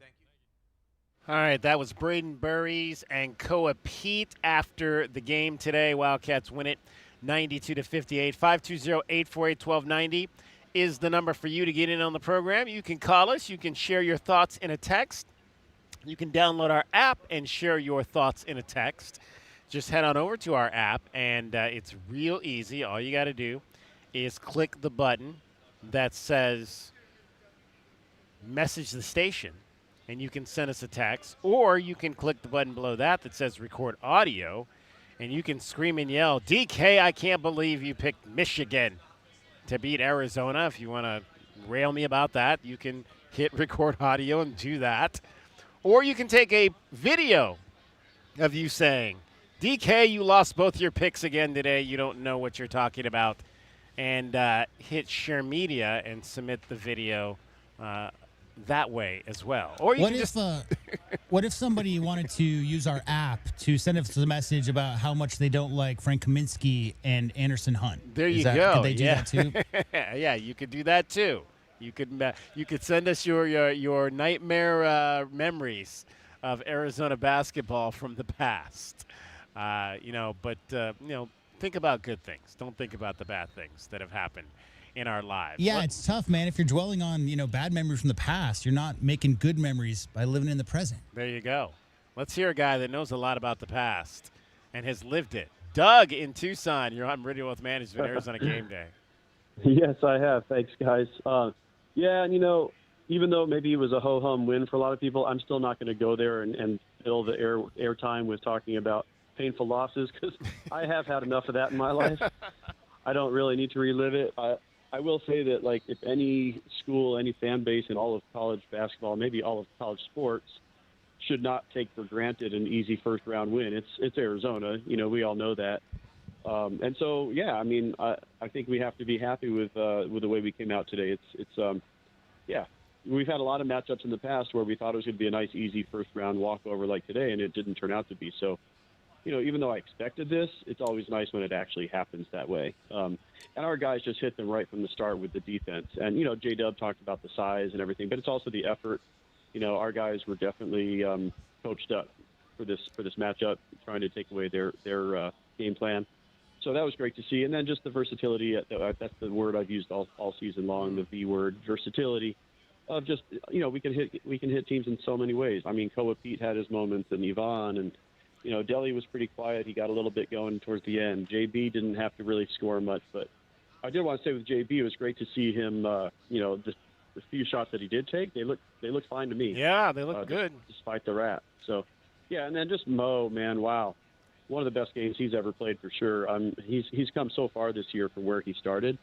[SPEAKER 7] Thank you.
[SPEAKER 3] All right, that was Brayden Burries and Koa Peat after the game today. Wildcats win it 92-58. 520-848-1290 is the number for you to get in on the program. You can call us. You can share your thoughts in a text. You can download our app and share your thoughts in a text. Just head on over to our app, and it's real easy. All you got to do is click the button that says message the station, and you can send us a text, or you can click the button below that says record audio, and you can scream and yell, DK, I can't believe you picked Michigan to beat Arizona. If you want to rail me about that, you can hit record audio and do that. Or you can take a video of you saying, DK, you lost both your picks again today. You don't know what you're talking about. And hit share media and submit the video that way as well. Or you
[SPEAKER 5] what if somebody wanted to use our app to send us a message about how much they don't like Frank Kaminsky and Anderson Hunt?
[SPEAKER 3] There you go.
[SPEAKER 5] Could they do that too?
[SPEAKER 3] Yeah, you could do that too. You could send us your nightmare memories of Arizona basketball from the past. Think about good things. Don't think about the bad things that have happened in our lives.
[SPEAKER 5] Yeah, it's tough, man. If you're dwelling on, bad memories from the past, you're not making good memories by living in the present.
[SPEAKER 3] There you go. Let's hear a guy that knows a lot about the past and has lived it. Doug in Tucson, you're on Meridian Wealth Management, Arizona Game Day.
[SPEAKER 17] Yes, I have. Thanks, guys. And even though maybe it was a ho-hum win for a lot of people, I'm still not going to go there and fill the airtime with talking about painful losses because I have had enough of that in my life. I don't really need to relive it. I will say that, if any school, any fan base in all of college basketball, maybe all of college sports, should not take for granted an easy first-round win. It's Arizona. We all know that. And so, yeah, I think we have to be happy with the way we came out today. We've had a lot of matchups in the past where we thought it was going to be a nice, easy first-round walkover like today, and it didn't turn out to be. So, even though I expected this, it's always nice when it actually happens that way. And our guys just hit them right from the start with the defense. And, J-Dub talked about the size and everything, but it's also the effort. Our guys were definitely coached up for this matchup, trying to take away their game plan. So that was great to see. And then just the versatility, that's the word I've used all season long, the V word, versatility. Of just, we can hit teams in so many ways. Koa Peat had his moments, and Yvonne, and Deli was pretty quiet. He got a little bit going towards the end. JB didn't have to really score much, but I did want to say with JB, it was great to see him. The few shots that he did take, they look fine to me.
[SPEAKER 3] Yeah, they look good
[SPEAKER 17] despite the rap. So, yeah, and then just Mo, man, wow, one of the best games he's ever played for sure. He's come so far this year from where he started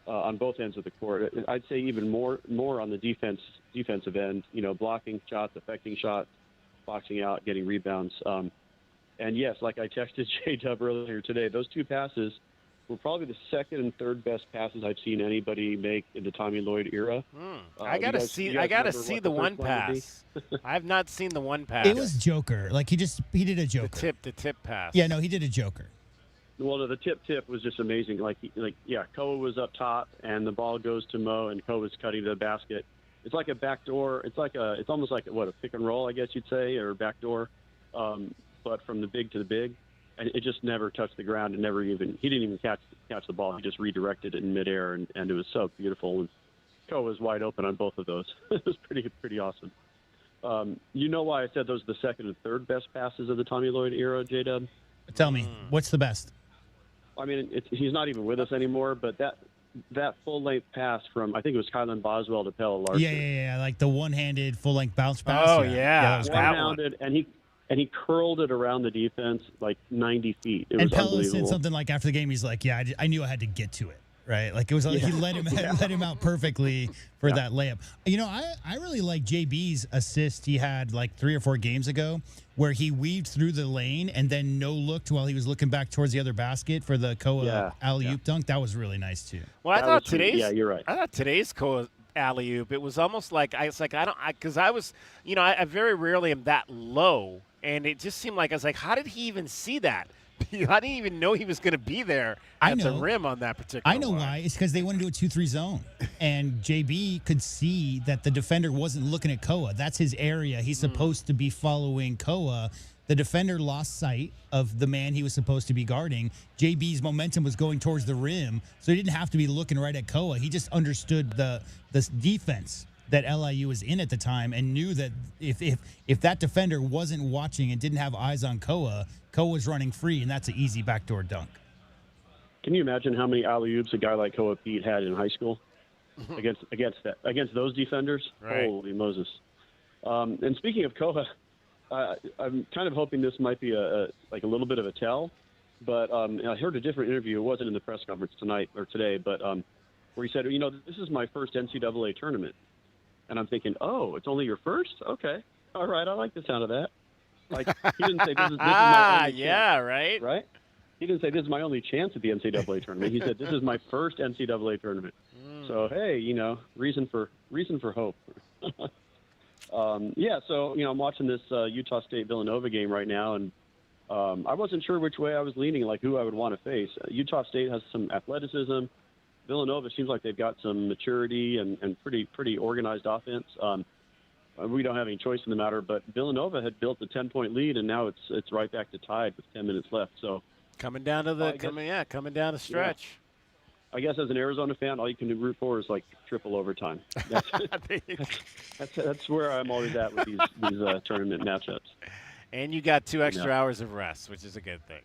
[SPEAKER 17] on both ends of the court. I'd say even more on the defensive end. Blocking shots, affecting shots, boxing out, getting rebounds. And yes, like I texted J-Dub earlier today, those two passes were probably the second and third best passes I've seen anybody make in the Tommy Lloyd era.
[SPEAKER 3] I gotta see the one pass. I have not seen the one pass.
[SPEAKER 5] It was Joker. He did a Joker.
[SPEAKER 3] The tip pass.
[SPEAKER 5] Yeah, no, he did a Joker.
[SPEAKER 17] Well, no, the tip was just amazing. Koa was up top, and the ball goes to Mo, and Koa was cutting to the basket. It's like a backdoor. It's almost like a pick and roll, I guess you'd say, or backdoor, but from the big to the big. And it just never touched the ground, and he didn't even catch the ball. He just redirected it in midair, and it was so beautiful. And Koa was wide open on both of those. It was pretty awesome. Why I said those are the second and third best passes of the Tommy Lloyd era, J-Dub?
[SPEAKER 5] Tell me, what's the best?
[SPEAKER 17] He's not even with us anymore, but that full-length pass from, I think it was Kylan Boswell to Pella Larson.
[SPEAKER 5] Yeah, like the one-handed full-length bounce pass.
[SPEAKER 3] Oh, yeah.
[SPEAKER 17] One-handed, and he curled it around the defense 90 feet. It was
[SPEAKER 5] Pella
[SPEAKER 17] unbelievable.
[SPEAKER 5] said something after the game, he's like, yeah, I knew I had to get to it. right? Like it was, he let him out perfectly for that layup. You know, I really like JB's assist he had like 3 or 4 games ago, where he weaved through the lane and then no looked while he was looking back towards the other basket for the Koa alley-oop dunk. That was really nice too.
[SPEAKER 3] Well, I thought today's
[SPEAKER 17] you're right.
[SPEAKER 3] I thought today's Koa alley-oop, it was almost like I very rarely am that low, and it just seemed like I was like, how did he even see that? I didn't even know he was going to be there at the rim on that particular
[SPEAKER 5] I know why. It's because they want to do a 2-3 zone. And JB could see that the defender wasn't looking at Koa. That's his area. He's supposed to be following Koa. The defender lost sight of the man he was supposed to be guarding. JB's momentum was going towards the rim, so he didn't have to be looking right at Koa. He just understood the defense that LIU was in at the time and knew that if that defender wasn't watching and didn't have eyes on Koa was running free, and that's an easy backdoor dunk.
[SPEAKER 17] Can you imagine how many alley-oops a guy like Koa Peat had in high school against those defenders?
[SPEAKER 3] Right.
[SPEAKER 17] Holy Moses! And speaking of Koa, I'm kind of hoping this might be a little bit of a tell, but I heard a different interview. It wasn't in the press conference tonight or today, but where he said, this is my first NCAA tournament. And I'm thinking, oh, it's only your first? Okay. All right. I like the sound of that. Like, he didn't say this is my only chance.
[SPEAKER 3] Right?
[SPEAKER 17] Right? He didn't say this is my only chance at the NCAA tournament. He said this is my first NCAA tournament. So, hey, reason for hope. So, I'm watching this Utah State-Villanova game right now, and I wasn't sure which way I was leaning, like who I would want to face. Utah State has some athleticism. Villanova seems like they've got some maturity and pretty organized offense. We don't have any choice in the matter, but Villanova had built a 10-point lead, and now it's right back to tied with 10 minutes left. So
[SPEAKER 3] coming down to the stretch.
[SPEAKER 17] I guess as an Arizona fan, all you can root for is like triple overtime. That's where I'm always at with these tournament matchups.
[SPEAKER 3] And you got 2 extra hours of rest, which is a good thing.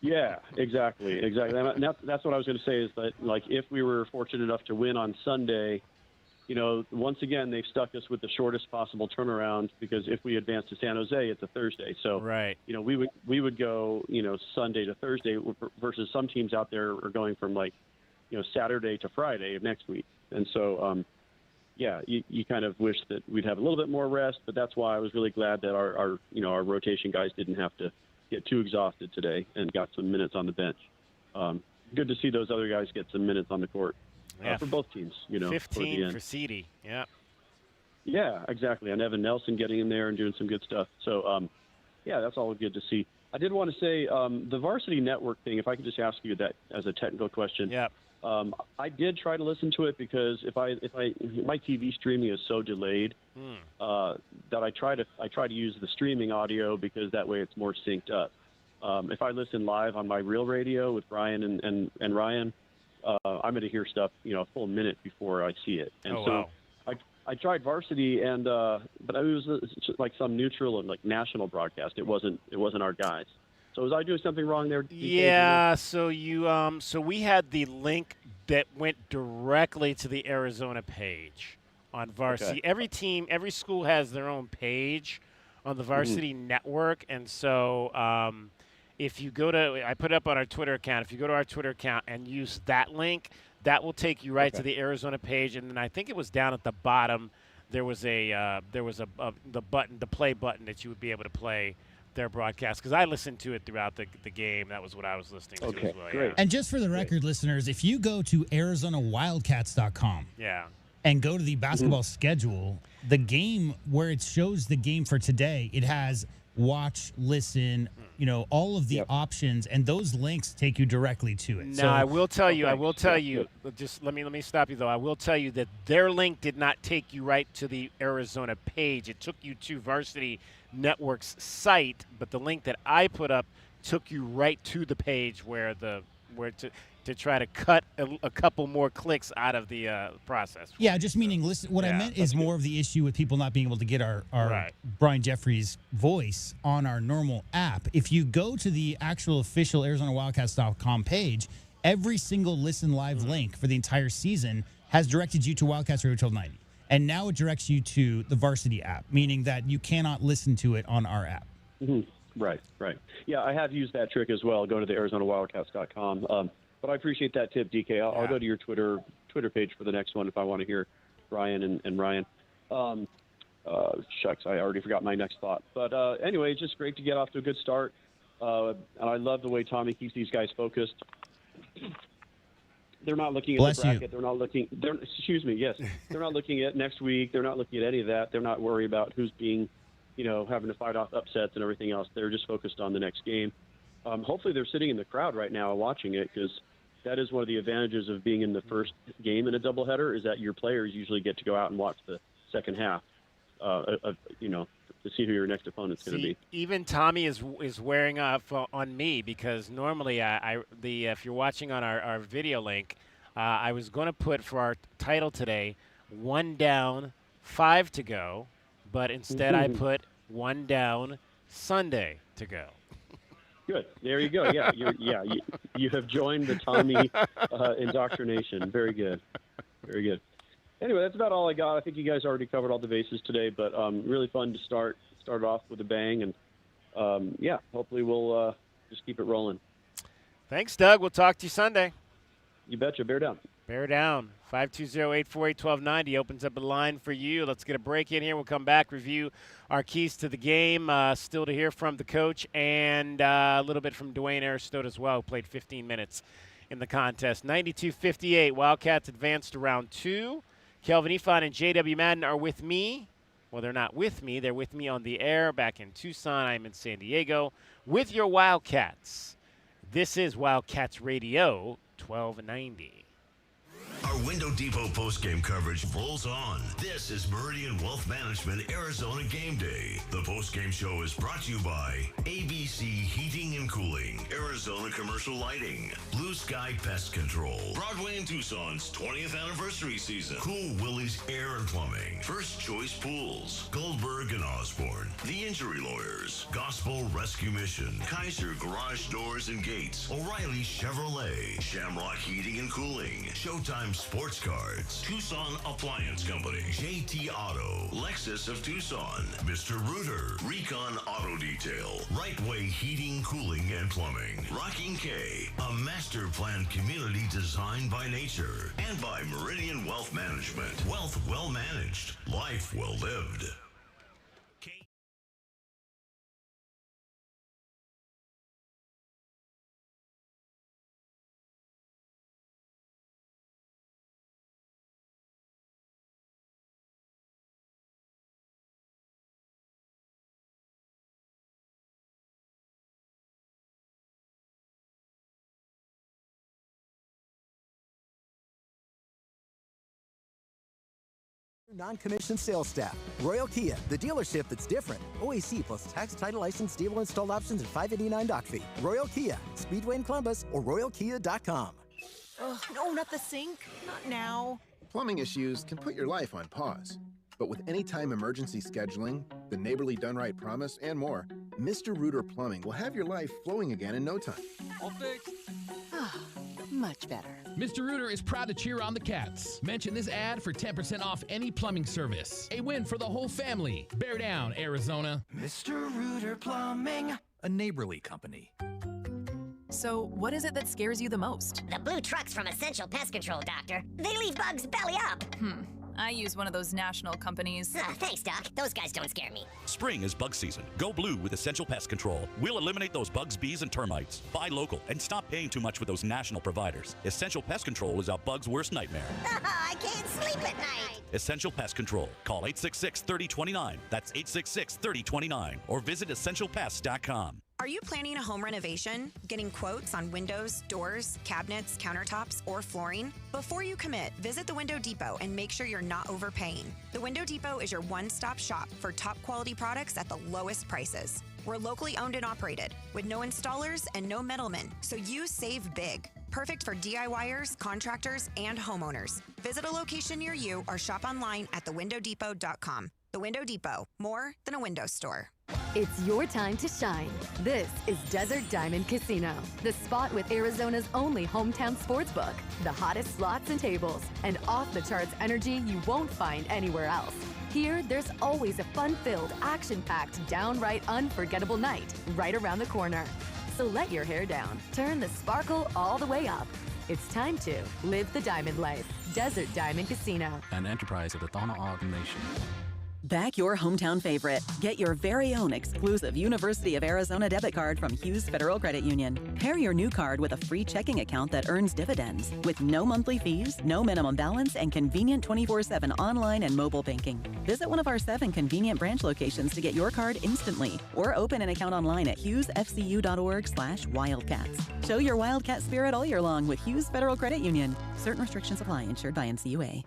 [SPEAKER 17] Yeah, exactly. And that's what I was going to say is that, like, if we were fortunate enough to win on Sunday, once again, they've stuck us with the shortest possible turnaround, because if we advance to San Jose, it's a Thursday. So, we would go, Sunday to Thursday versus some teams out there are going from Saturday to Friday of next week. And so, you kind of wish that we'd have a little bit more rest, but that's why I was really glad that our rotation guys didn't have to get too exhausted today and got some minutes on the bench. Good to see those other guys get some minutes on the court for both teams.
[SPEAKER 3] 15 for Ceedy. Yeah.
[SPEAKER 17] Yeah, exactly. And Evan Nelson getting in there and doing some good stuff. So, that's all good to see. I did want to say the Varsity Network thing, if I could just ask you that as a technical question.
[SPEAKER 3] Yeah.
[SPEAKER 17] I did try to listen to it because if my TV streaming is so delayed that I try to use the streaming audio, because that way it's more synced up. If I listen live on my real radio with Brian and Ryan, I'm going to hear stuff a full minute before I see it. And I tried Varsity, and but it was like some neutral and like national broadcast. It wasn't our guys. So was I doing something wrong there?
[SPEAKER 3] Yeah, so we had the link that went directly to the Arizona page on Varsity.
[SPEAKER 17] Okay.
[SPEAKER 3] Every school has their own page on the Varsity Network, and so if you go to, I put it up on our Twitter account. If you go to our Twitter account and use that link, that will take you right to the Arizona page, and then I think it was down at the bottom. There was the button, the play button, that you would be able to play their broadcast, because I listened to it throughout the game. That was what I was listening to as well.
[SPEAKER 17] Great.
[SPEAKER 3] Yeah.
[SPEAKER 5] And just for the record, listeners, if you go to ArizonaWildcats.com and go to the basketball schedule, the game where it shows the game for today, it has watch, listen, all of the options, and those links take you directly to it.
[SPEAKER 3] Now, I will tell you, just let me stop you though. I will tell you that their link did not take you right to the Arizona page. It took you to Varsity Network's site, but the link that I put up took you right to the page where to try to cut a couple more clicks out of the process.
[SPEAKER 5] Yeah, just meaning, listen, what I meant is more of the issue with people not being able to get our Brian Jeffries voice on our normal app. If you go to the actual official ArizonaWildcats.com page, every single Listen Live link for the entire season has directed you to Wildcats Radio 1290. And now it directs you to the Varsity app, meaning that you cannot listen to it on our app.
[SPEAKER 17] Right. Yeah, I have used that trick as well. Go to the ArizonaWildcats.com. But I appreciate that tip, DK. I'll go to your Twitter page for the next one if I want to hear Ryan and Ryan. Shucks, I already forgot my next thought. But anyway, it's just great to get off to a good start. And I love the way Tommy keeps these guys focused. They're not looking at the bracket. They're not looking. Excuse me. Yes, they're not looking at next week. They're not looking at any of that. They're not worried about who's being, having to fight off upsets and everything else. They're just focused on the next game. Hopefully, they're sitting in the crowd right now watching it, because that is one of the advantages of being in the first game in a doubleheader, is that your players usually get to go out and watch the second half. To see who your next opponent's going to be.
[SPEAKER 3] Even Tommy is wearing off on me, because normally if you're watching on our video link, I was going to put for our title today 1 down, 5 to go, but instead I put 1 down, Sunday to go.
[SPEAKER 17] Good. There you go. Yeah, you have joined the Tommy indoctrination. Very good. Very good. Anyway, that's about all I got. I think you guys already covered all the bases today, but really fun to start off with a bang. And, hopefully we'll just keep it rolling.
[SPEAKER 3] Thanks, Doug. We'll talk to you Sunday.
[SPEAKER 17] You betcha. Bear down.
[SPEAKER 3] Bear down. 520-848-1290 opens up a line for you. Let's get a break in here. We'll come back, review our keys to the game. Still to hear from the coach, and a little bit from Dwayne Aristote as well, who played 15 minutes in the contest. 92-58. Wildcats advanced to round 2. Kelvin Ifan and J.W. Madden are with me. Well, they're not with me. They're with me on the air back in Tucson. I'm in San Diego with your Wildcats. This is Wildcats Radio 1290.
[SPEAKER 1] Our Window Depot postgame coverage rolls on. This is Meridian Wealth Management Arizona Game Day. The postgame show is brought to you by ABC Heating and Cooling, Arizona Commercial Lighting, Blue Sky Pest Control, Broadway and Tucson's 20th anniversary season, Cool Willie's Air and Plumbing, First Choice Pools, Goldberg and Osborne, The Injury Lawyers, Gospel Rescue Mission, Kaiser Garage Doors and Gates, O'Reilly Chevrolet, Shamrock Heating and Cooling, Showtime Sports Cards, Tucson Appliance Company, JT Auto, Lexus of Tucson, Mr. Rooter, Recon Auto Detail, Right Way Heating, Cooling, and Plumbing, Rocking K, a master planned community designed by nature, and by Meridian Wealth Management. Wealth well managed, life well lived.
[SPEAKER 18] Non-commissioned sales staff. Royal Kia, the dealership that's different. OAC plus tax, title, license, dealer installed options, and $589 doc fee. Royal Kia, Speedway in Columbus, or royalkia.com.
[SPEAKER 19] Oh, no, not the sink. Not now.
[SPEAKER 20] Plumbing issues can put your life on pause. But with anytime emergency scheduling, the Neighborly Done Right promise, and more, Mr. Rooter Plumbing will have your life flowing again in no time.
[SPEAKER 19] All fixed. Much better.
[SPEAKER 21] Mr. Rooter is proud to cheer on the Cats. Mention this ad for 10% off any plumbing service. A win for the whole family. Bear down, Arizona.
[SPEAKER 22] Mr. Rooter Plumbing, a Neighborly company.
[SPEAKER 23] So, what is it that scares you the most?
[SPEAKER 24] The blue trucks from Essential Pest Control, Doctor. They leave bugs belly up.
[SPEAKER 23] I use one of those national companies.
[SPEAKER 24] Thanks, Doc. Those guys don't scare me.
[SPEAKER 25] Spring is bug season. Go blue with Essential Pest Control. We'll eliminate those bugs, bees, and termites. Buy local and stop paying too much for those national providers. Essential Pest Control is a bug's worst nightmare.
[SPEAKER 24] I can't sleep at night.
[SPEAKER 25] Essential Pest Control. Call 866-3029. That's 866-3029. Or visit essentialpest.com.
[SPEAKER 26] Are you planning a home renovation? Getting quotes on windows, doors, cabinets, countertops, or flooring? Before you commit, visit the Window Depot and make sure you're not overpaying. The Window Depot is your one-stop shop for top quality products at the lowest prices. We're locally owned and operated with no installers and no middlemen, so you save big. Perfect for DIYers, contractors, and homeowners. Visit a location near you or shop online at thewindowdepot.com. The Window Depot, more than a window store.
[SPEAKER 27] It's your time to shine. This is Desert Diamond Casino, the spot with Arizona's only hometown sportsbook, the hottest slots and tables, and off-the-charts energy you won't find anywhere else. Here, there's always a fun-filled, action-packed, downright unforgettable night right around the corner. So let your hair down, turn the sparkle all the way up, It's time to live the diamond life. Desert Diamond Casino.
[SPEAKER 22] An enterprise of the Tohono Nation.
[SPEAKER 2] Back your hometown favorite. Get your very own exclusive University of Arizona debit card from Hughes Federal Credit Union. Pair your new card with a free checking account that earns dividends with no monthly fees, no minimum balance, and convenient 24/7 online and mobile banking. Visit one of our 7 convenient branch locations to get your card instantly or open an account online at hughesfcu.org/wildcats. Show your Wildcat spirit all year long with Hughes Federal Credit Union. Certain restrictions apply. Insured by NCUA.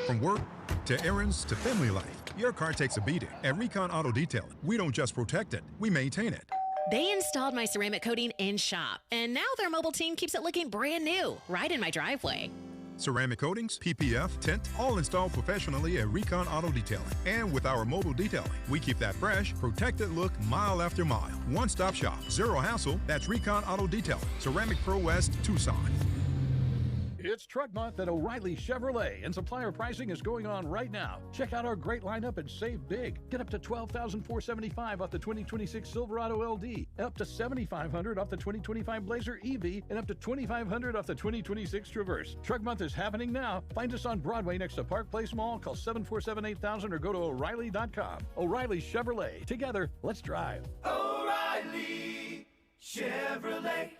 [SPEAKER 4] From work to errands to family life, your car takes a beating. At Recon Auto Detailing, we don't just protect it, we maintain it.
[SPEAKER 6] They installed my ceramic coating in shop, and now their mobile team keeps it looking brand new, right in my driveway.
[SPEAKER 4] Ceramic coatings, PPF, tint, all installed professionally at Recon Auto Detailing. And with our mobile detailing, we keep that fresh, protected look mile after mile. One-stop shop, zero hassle, that's Recon Auto Detailing, Ceramic Pro West, Tucson.
[SPEAKER 8] It's Truck Month at O'Reilly Chevrolet, and supplier pricing is going on right now. Check out our great lineup and save big. Get up to $12,475 off the 2026 Silverado LD, up to $7,500 off the 2025 Blazer EV, and up to $2,500 off the 2026 Traverse. Truck Month is happening now. Find us on Broadway next to Park Place Mall. Call 747-8000 or go to O'Reilly.com. O'Reilly Chevrolet. Together, let's drive.
[SPEAKER 12] O'Reilly Chevrolet.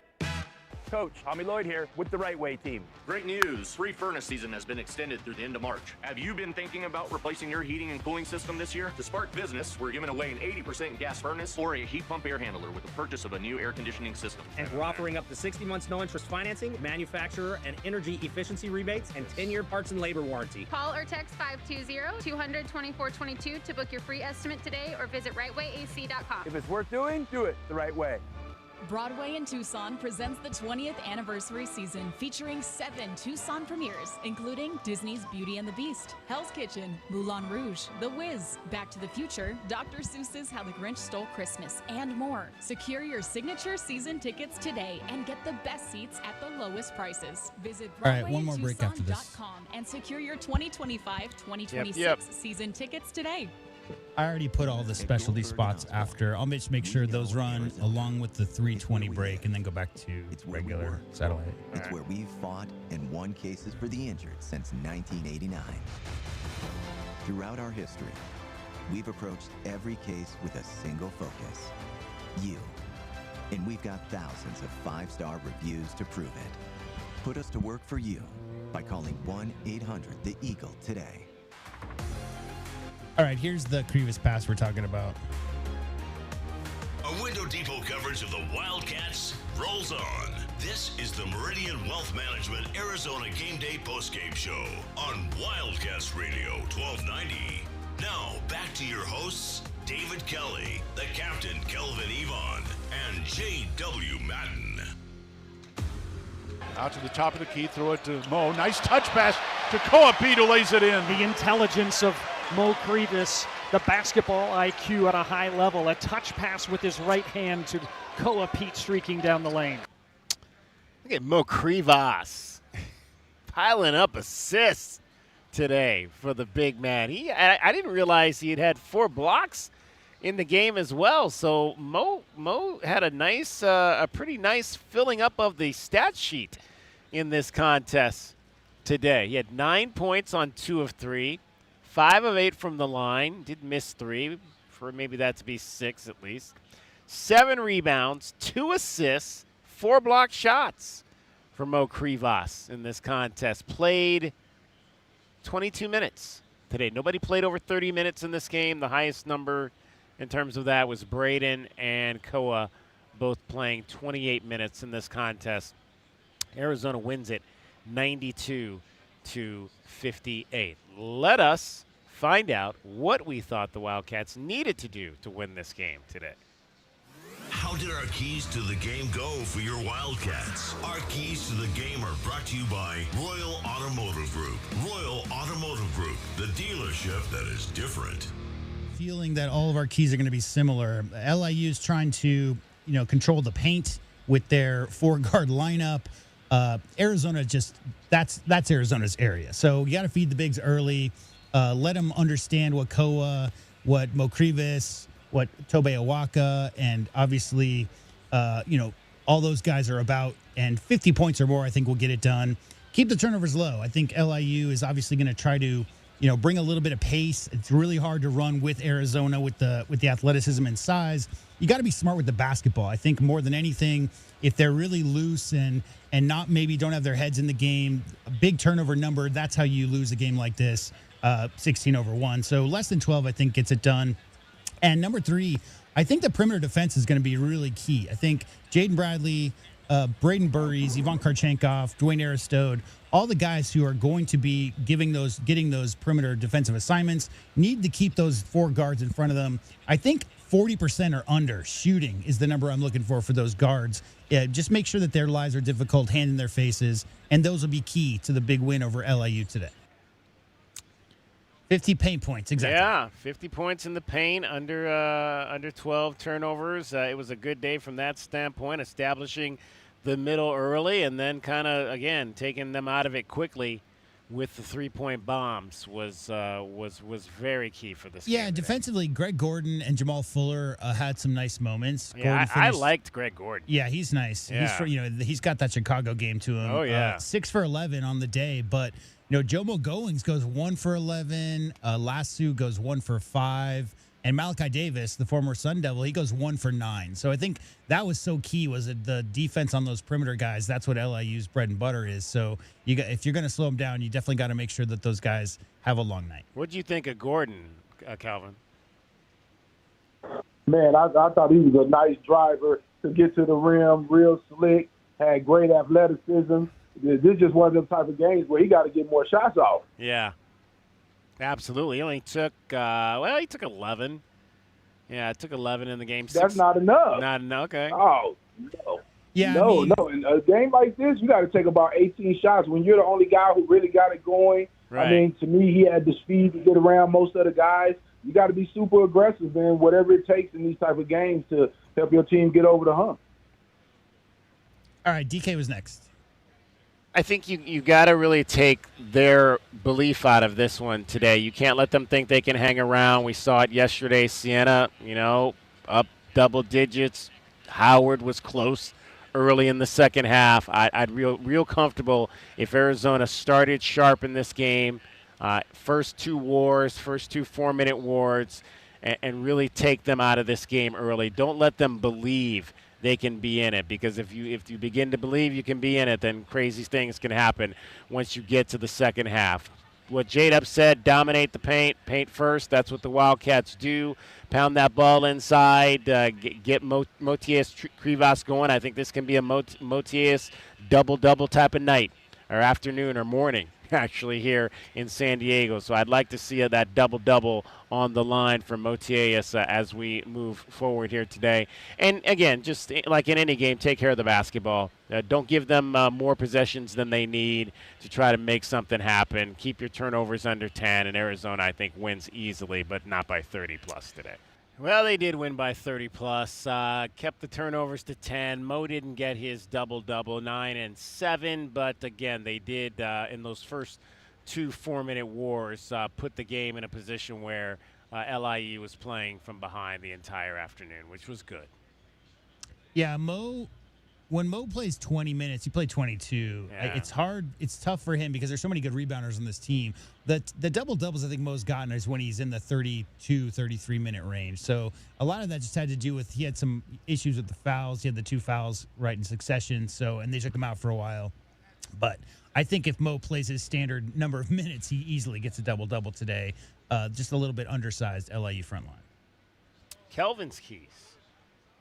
[SPEAKER 13] Coach, Tommy Lloyd here with the Right Way team.
[SPEAKER 14] Great news. Free furnace season has been extended through the end of March. Have you been thinking about replacing your heating and cooling system this year? To spark business, we're giving away an 80% gas furnace or a heat pump air handler with the purchase of a new air conditioning system.
[SPEAKER 28] And we're offering up to 60 months no interest financing, manufacturer and energy efficiency rebates, and 10-year parts and labor warranty.
[SPEAKER 29] Call or text 520-200-2422 to book your free estimate today or visit rightwayac.com.
[SPEAKER 13] If it's worth doing, do it the right way.
[SPEAKER 30] Broadway in Tucson presents the 20th anniversary season featuring 7 Tucson premieres, including Disney's Beauty and the Beast, Hell's Kitchen, Moulin Rouge, The Wiz, Back to the Future, Dr. Seuss's How the Grinch Stole Christmas, and more. Secure your signature season tickets today and get the best seats at the lowest prices. Visit BroadwayInTucson.com and secure your 2025-2026 season tickets today.
[SPEAKER 5] I already put all the specialty spots after. I'll make sure those run along with the 3:20 break and then go back to regular satellite.
[SPEAKER 31] It's where we've fought and won cases for the injured since 1989. Throughout our history, we've approached every case with a single focus: you. And we've got thousands of 5-star reviews to prove it. Put us to work for you by calling 1-800-THE-EAGLE today.
[SPEAKER 5] All right, here's the Krivas pass we're talking about.
[SPEAKER 1] A Window Depot coverage of the Wildcats rolls on. This is the Meridian Wealth Management Arizona Game Day postgame show on Wildcats Radio 1290. Now, back to your hosts, David Kelly, the captain, Kelvin Yvonne, and J.W. Madden.
[SPEAKER 32] Out to the top of the key, throw it to Mo. Nice touch pass to Peat, who lays it in.
[SPEAKER 33] The intelligence of Mo Krivas, the basketball IQ at a high level, a touch pass with his right hand to Peat streaking down the lane.
[SPEAKER 3] Look at Mo Krivas piling up assists today for the big man. I didn't realize he had 4 blocks in the game as well. So Mo had a pretty nice filling up of the stat sheet in this contest today. He had 9 points on 2 of 3. 5 of 8 from the line. Did miss 3, for maybe that to be 6 at least. 7 rebounds, 2 assists, 4 blocked shots for Mo Krivas in this contest. Played 22 minutes today. Nobody played over 30 minutes in this game. The highest number in terms of that was Brayden and Koa, both playing 28 minutes in this contest. Arizona wins it 92-58. Let us find out what we thought the Wildcats needed to do to win this game today.
[SPEAKER 1] How did our keys to the game go for your Wildcats? Our keys to the game are brought to you by Royal Automotive Group. Royal Automotive Group, the dealership that is different.
[SPEAKER 5] Feeling that all of our keys are going to be similar. LIU is trying to, control the paint with their 4-guard lineup. Arizona that's Arizona's area. So you got to feed the bigs early. Let them understand what Koa, what Mo Krivas, what Tobe Awaka, and obviously, all those guys are about, and 50 points or more, I think, will get it done. Keep the turnovers low. I think LIU is obviously going to try to, bring a little bit of pace. It's really hard to run with Arizona with the athleticism and size. You got to be smart with the basketball. I think more than anything, if they're really loose and not maybe don't have their heads in the game, a big turnover number, that's how you lose a game like this, 16-1. So less than 12, I think, gets it done. And number 3, I think the perimeter defense is going to be really key. I think Jaden Bradley, Brayden Burries, Ivan Kharchenkov, Dwayne Aristode, all the guys who are going to be getting those perimeter defensive assignments need to keep those 4 guards in front of them. I think 40% or under shooting is the number I'm looking for those guards. Just make sure that their lives are difficult, hand in their faces, and those will be key to the big win over LIU today. 50 paint points, exactly.
[SPEAKER 3] Yeah, 50 points in the paint, under 12 turnovers. It was a good day from that standpoint, establishing the middle early and then kind of, again, taking them out of it quickly with the 3-point bombs was very key for this game.
[SPEAKER 5] Yeah, defensively, Greg Gordon and Jamal Fuller had some nice moments.
[SPEAKER 3] Yeah, I liked Greg Gordon.
[SPEAKER 5] Yeah, he's nice.
[SPEAKER 3] Yeah.
[SPEAKER 5] He's got that Chicago game to him.
[SPEAKER 3] Oh, yeah.
[SPEAKER 5] 6 for 11 on the day, but Jomo Goings goes 1 for 11. Lasso goes 1 for 5. And Malachi Davis, the former Sun Devil, he goes 1 for 9. So I think that was so key, was the defense on those perimeter guys. That's what LIU's bread and butter is. So if you're going to slow them down, you definitely got to make sure that those guys have a long night.
[SPEAKER 3] What do you think of Gordon, Calvin?
[SPEAKER 7] Man, I thought he was a nice driver to get to the rim, real slick, had great athleticism. This is just one of those type of games where he got to get more shots off.
[SPEAKER 3] Yeah. Absolutely. He only took, he took 11. Yeah, it took 11 in the game.
[SPEAKER 7] That's not enough.
[SPEAKER 3] Not enough, okay.
[SPEAKER 7] Oh, no.
[SPEAKER 5] Yeah,
[SPEAKER 7] No. In a game like this, you got to take about 18 shots when you're the only guy who really got it going.
[SPEAKER 3] Right.
[SPEAKER 7] I mean, to me, he had the speed to get around most of the guys. You got to be super aggressive, man, whatever it takes in these type of games to help your team get over the hump.
[SPEAKER 5] All right, DK was next.
[SPEAKER 3] I think you got to really take their belief out of this one today. You can't let them think they can hang around. We saw it yesterday. Siena, up double digits. Howard was close early in the second half. I'd real comfortable if Arizona started sharp in this game. First 2 wars, first 2 4-minute wars, and really take them out of this game early. Don't let them believe they can be in it, because if you begin to believe you can be in it, then crazy things can happen once you get to the second half. What J-Dub said, dominate the paint first. That's what the Wildcats do. Pound that ball inside, get Motias Krivas going. I think this can be a Motias double-double type of night or afternoon or morning, actually, here in San Diego. So I'd like to see that double-double on the line for Motias as we move forward here today. And, again, just like in any game, take care of the basketball. Don't give them more possessions than they need to try to make something happen. Keep your turnovers under 10, and Arizona, I think, wins easily, but not by 30-plus today. Well, they did win by 30-plus. Kept the turnovers to 10. Mo didn't get his double-double, 9 and 7. But, again, they did, in those first 2 4-minute wars, put the game in a position where LIU was playing from behind the entire afternoon, which was good.
[SPEAKER 5] Yeah, when Mo plays 20 minutes, he played 22.
[SPEAKER 3] Yeah.
[SPEAKER 5] It's hard. It's tough for him because there's so many good rebounders on this team. The double-doubles I think Mo's gotten is when he's in the 32, 33-minute range. So a lot of that just had to do with he had some issues with the fouls. He had the 2 fouls right in succession, and they took him out for a while. But I think if Mo plays his standard number of minutes, he easily gets a double-double today. Just a little bit undersized LIU front line.
[SPEAKER 3] Kelvin's keys.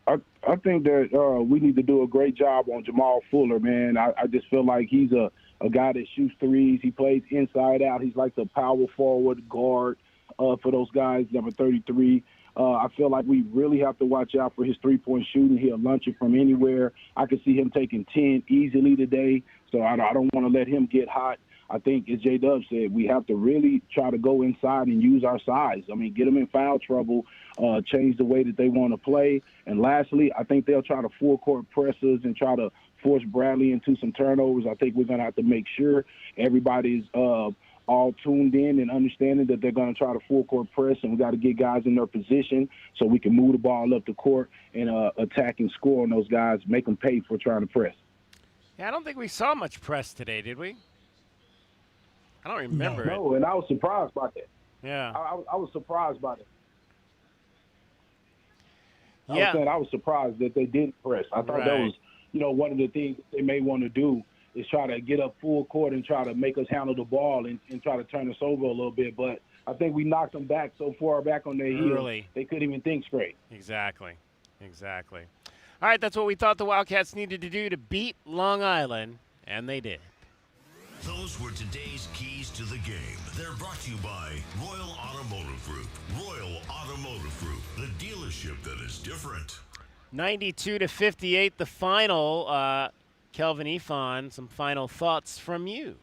[SPEAKER 7] I think that we need to do a great job on Jamal Fuller, man. I just feel like he's a guy that shoots threes. He plays inside out. He's like the power forward guard for those guys, number 33. I feel like we really have to watch out for his three-point shooting. He'll launch it from anywhere. I could see him taking 10 easily today, so I don't want to let him get hot. I think, as J-Dub said, we have to really try to go inside and use our size. I mean, get them in foul trouble, change the way that they want to play. And lastly, I think they'll try to full-court press us and try to force Bradley into some turnovers. I think we're going to have to make sure everybody's all tuned in and understanding that they're going to try to full court press, and we got to get guys in their position so we can move the ball up the court and attack and score on those guys, make them pay for trying to press.
[SPEAKER 3] Yeah, I don't think we saw much press today, did we? I don't remember it.
[SPEAKER 7] No, and I was surprised by that.
[SPEAKER 3] Yeah.
[SPEAKER 7] I was surprised by that.
[SPEAKER 3] Yeah.
[SPEAKER 7] I was surprised that they didn't press. I thought that was, one of the things they may want to do is try to get up full court and try to make us handle the ball and try to turn us over a little bit. But I think we knocked them back so far back on their heels, they couldn't even think straight.
[SPEAKER 3] Exactly. All right, that's what we thought the Wildcats needed to do to beat Long Island, and they did.
[SPEAKER 1] Those were today's keys to the game. They're brought to you by Royal Automotive Group. Royal Automotive Group, the dealership that is different.
[SPEAKER 3] 92-58, the final. Kelvin Ifan, some final thoughts from you.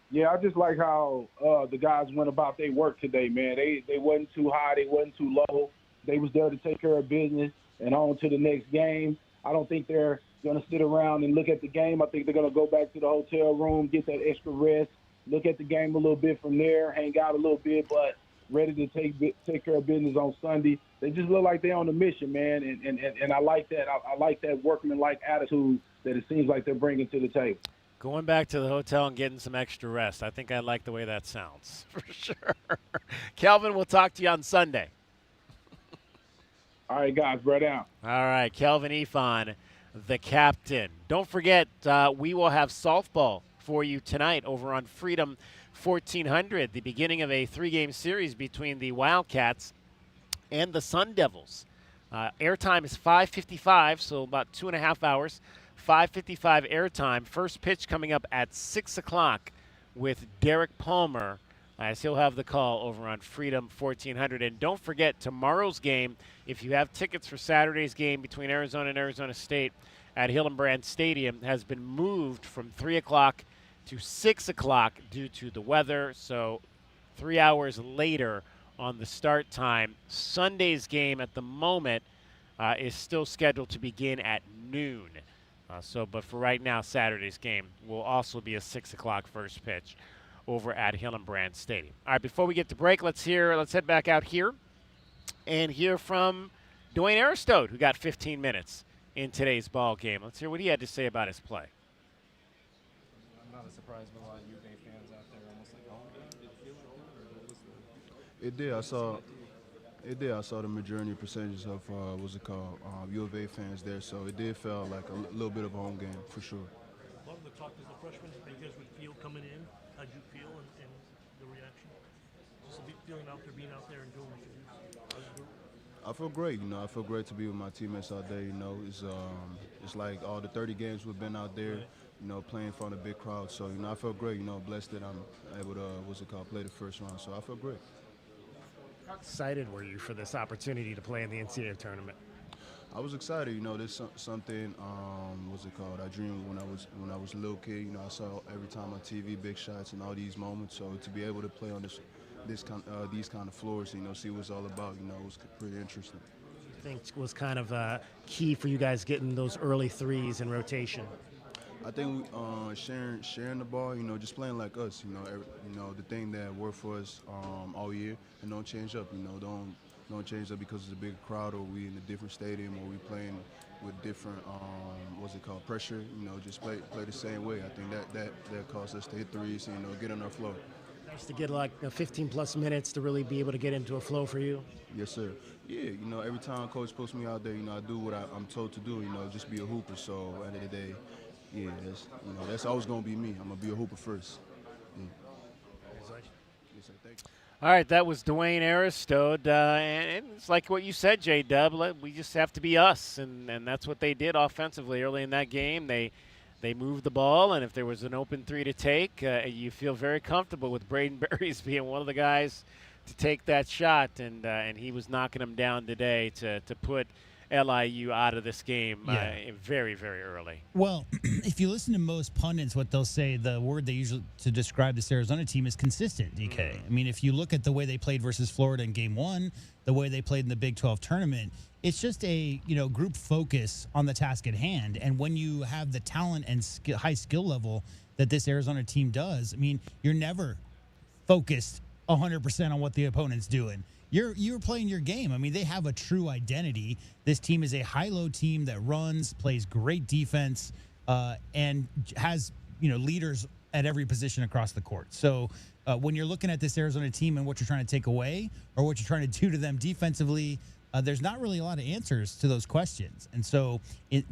[SPEAKER 7] Yeah, I just like how the guys went about their work today, man. They wasn't too high, they wasn't too low. They was there to take care of business and on to the next game. I don't think they're going to sit around and look at the game. I think they're going to go back to the hotel room, get that extra rest, look at the game a little bit from there, hang out a little bit, but ready to take care of business on Sunday. They just look like they're on a mission, man, and I like that. I like that workman-like attitude that it seems like they're bringing to the table.
[SPEAKER 3] Going back to the hotel and getting some extra rest. I think I like the way that sounds, for sure. Kelvin, we'll talk to you on Sunday.
[SPEAKER 7] All right, guys, right down.
[SPEAKER 3] All right, Kelvin Ifan, the captain. Don't forget, we will have softball for you tonight over on Freedom 1400, the beginning of a 3-game series between the Wildcats and the Sun Devils. Airtime is 5:55, so about 2.5 hours. 5:55 airtime. First pitch coming up at 6 o'clock with Derek Palmer, as he'll have the call over on Freedom 1400. And don't forget, tomorrow's game, if you have tickets for Saturday's game between Arizona and Arizona State at Hillenbrand Stadium, has been moved from 3 o'clock to 6 o'clock due to the weather. So 3 hours later on the start time. Sunday's game at the moment is still scheduled to begin at noon. But for right now, Saturday's game will also be a 6 o'clock first pitch over at Hillenbrand Stadium. All right, before we get to break, let's head back out here and hear from Dwayne Aristode, who got 15 minutes in today's ball game. Let's hear what he had to say about his play.
[SPEAKER 9] I'm not surprised with a lot of UVA fans out there, almost like, oh, did it feel like that, or what was the...
[SPEAKER 10] It did. I saw the majority percentages of U of A fans there, so it did feel like a little bit of a home game for sure.
[SPEAKER 11] A lot of the talk as a freshman, how you guys would feel coming in. How'd you feel and the reaction? Just feeling out there, being out there and doing what you do.
[SPEAKER 10] I feel great. I feel great to be with my teammates out there. It's like all the 30 games we've been out there. Playing in front of a big crowd. So I feel great. Blessed that I'm able to play the first round. So I feel great.
[SPEAKER 3] How excited were you for this opportunity to play in the NCAA tournament?
[SPEAKER 10] I was excited. This something. I dreamed when I was a little kid. I saw every time on TV big shots and all these moments. So to be able to play on these kind of floors, see what it's all about. Was pretty interesting.
[SPEAKER 3] I think was kind of key for you guys getting those early threes in rotation.
[SPEAKER 10] I think sharing the ball, just playing like us, the thing that worked for us all year, and don't change up, don't change up because it's a big crowd or we in a different stadium or we playing with different, pressure, just play the same way. I think that caused us to hit threes, get on our flow.
[SPEAKER 3] Nice to get 15-plus minutes to really be able to get into a flow for you.
[SPEAKER 10] Yes, sir. Yeah, every time coach puts me out there, I do what I'm told to do, just be a hooper. So at the end of the day, yeah, that's always going to be me. I'm going to be a hooper first. Yeah. Yes, sir. Thank you.
[SPEAKER 3] All right, that was Dwayne Aristode. And it's like what you said, J-Dub. We just have to be us, and that's what they did offensively early in that game. They moved the ball, and if there was an open three to take, you feel very comfortable with Brayden Burries being one of the guys to take that shot, and he was knocking them down today to put LIU out of this game very, very early.
[SPEAKER 5] Well, if you listen to most pundits, what they'll say, the word they use to describe this Arizona team is consistent, DK. I mean, if you look at the way they played versus Florida in Game 1, the way they played in the Big 12 tournament, it's just a group focus on the task at hand. And when you have the talent and high skill level that this Arizona team does. I mean, you're never focused 100% on what the opponent's doing. You're playing your game. I mean, they have a true identity. This team is a high-low team that runs, plays great defense, and has leaders at every position across the court. So when you're looking at this Arizona team and what you're trying to take away or what you're trying to do to them defensively, there's not really a lot of answers to those questions. And so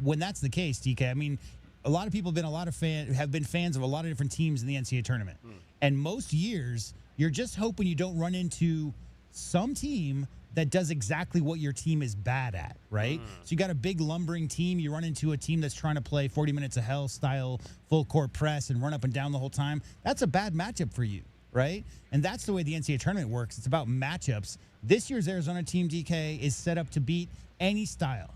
[SPEAKER 5] when that's the case, DK, I mean, a lot of people have been fans of a lot of different teams in the NCAA tournament. And most years, you're just hoping you don't run into some team that does exactly what your team is bad at, right? So you got a big lumbering team. You run into a team that's trying to play 40 minutes of hell style full court press and run up and down the whole time. That's a bad matchup for you, right? And that's the way the NCAA tournament works. It's about matchups. This year's Arizona team, DK, is set up to beat any style.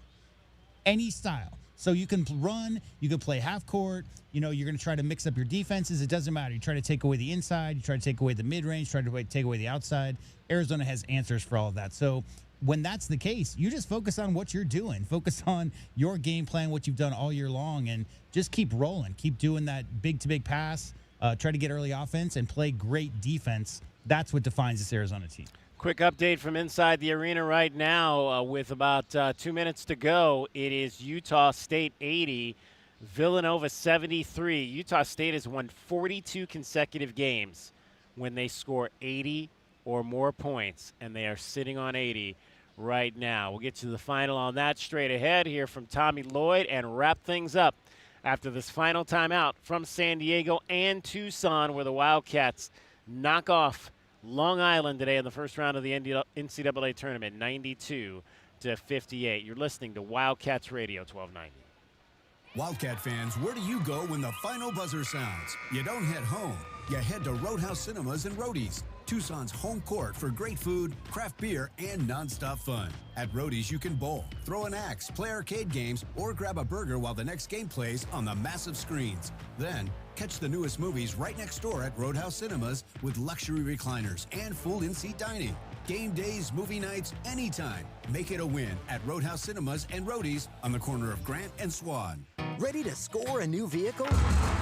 [SPEAKER 5] Any style. So you can run, you can play half court, you're going to try to mix up your defenses. It doesn't matter. You try to take away the inside, you try to take away the mid-range, try to take away the outside. Arizona has answers for all of that. So when that's the case, you just focus on what you're doing. Focus on your game plan, what you've done all year long, and just keep rolling. Keep doing that big-to-big pass, try to get early offense, and play great defense. That's what defines this Arizona team.
[SPEAKER 3] Quick update from inside the arena right now with about 2 minutes to go. It is Utah State 80, Villanova 73. Utah State has won 42 consecutive games when they score 80 or more points, and they are sitting on 80 right now. We'll get to the final on that straight ahead here from Tommy Lloyd and wrap things up after this final timeout from San Diego and Tucson, where the Wildcats knock off Long Island today in the first round of the NCAA tournament, 92-58. You're listening to Wildcats Radio 1290.
[SPEAKER 15] Wildcat fans, where do you go when the final buzzer sounds? You don't head home. You head to Roadhouse Cinemas and Roadies, Tucson's home court for great food, craft beer, and nonstop fun. At Roadies, you can bowl, throw an axe, play arcade games, or grab a burger while the next game plays on the massive screens. Then, catch the newest movies right next door at Roadhouse Cinemas with luxury recliners and full in-seat dining. Game days, movie nights, anytime. Make it a win at Roadhouse Cinemas and Roadies on the corner of Grant and Swan.
[SPEAKER 16] Ready to score a new vehicle?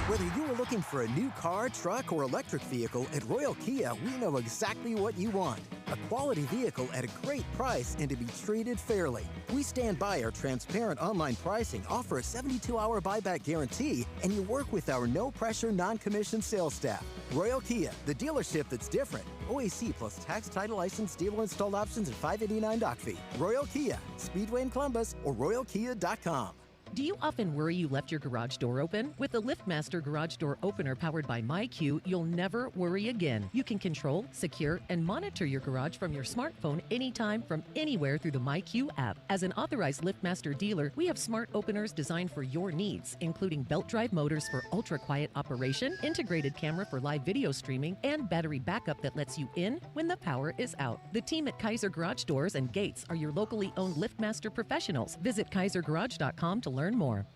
[SPEAKER 16] Whether you are looking for a new car, truck, or electric vehicle, at Royal Kia, we know exactly what you want. A quality vehicle at a great price and to be treated fairly. We stand by our transparent online pricing, offer a 72-hour buyback guarantee, and you work with our no-pressure, non-commissioned sales staff. Royal Kia, the dealership that's different. OAC plus tax, title, license, dealer installed options, and $589 doc fee. Royal Kia, Speedway in Columbus, or royalkia.com.
[SPEAKER 17] Do you often worry you left your garage door open? With the LiftMaster Garage Door Opener powered by MyQ, you'll never worry again. You can control, secure, and monitor your garage from your smartphone anytime from anywhere through the MyQ app. As an authorized LiftMaster dealer, we have smart openers designed for your needs, including belt drive motors for ultra-quiet operation, integrated camera for live video streaming, and battery backup that lets you in when the power is out. The team at Kaiser Garage Doors and Gates are your locally owned LiftMaster professionals. Visit KaiserGarage.com to learn more.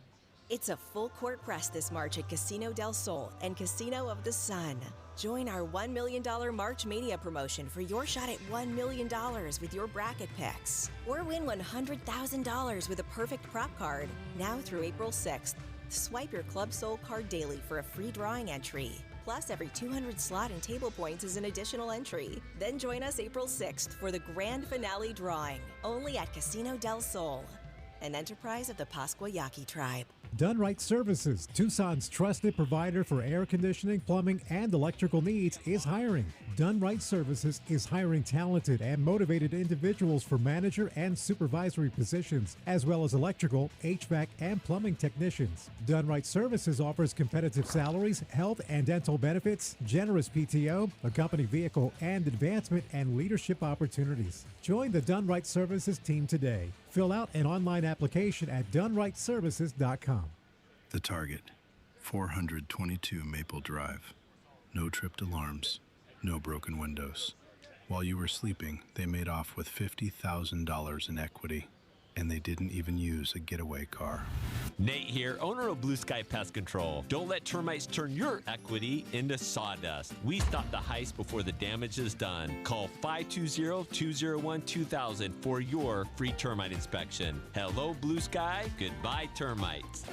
[SPEAKER 18] It's a full court press this March at Casino del Sol and Casino of the Sun. Join our $1 million March Mania promotion for your shot at $1 million with your bracket picks. Or win $100,000 with a perfect prop card now through April 6th. Swipe your Club Soul card daily for a free drawing entry. Plus, every 200 slot and table points is an additional entry. Then join us April 6th for the grand finale drawing, only at Casino del Sol, an enterprise of the Pasquayaki tribe.
[SPEAKER 19] Done Right Services, Tucson's trusted provider for air conditioning, plumbing, and electrical needs, is hiring. Done Right Services is hiring talented and motivated individuals for manager and supervisory positions, as well as electrical, HVAC, and plumbing technicians. Done Right Services offers competitive salaries, health and dental benefits, generous PTO, a company vehicle, and advancement and leadership opportunities. Join the Done Right Services team today. Fill out an online application at donerightservices.com.
[SPEAKER 20] The target, 422 Maple Drive. No tripped alarms, no broken windows. While you were sleeping, they made off with $50,000 in equity, and they didn't even use a getaway car.
[SPEAKER 21] Nate here, owner of Blue Sky Pest Control. Don't let termites turn your equity into sawdust. We stop the heist before the damage is done. Call 520-201-2000 for your free termite inspection. Hello, Blue Sky. Goodbye, termites.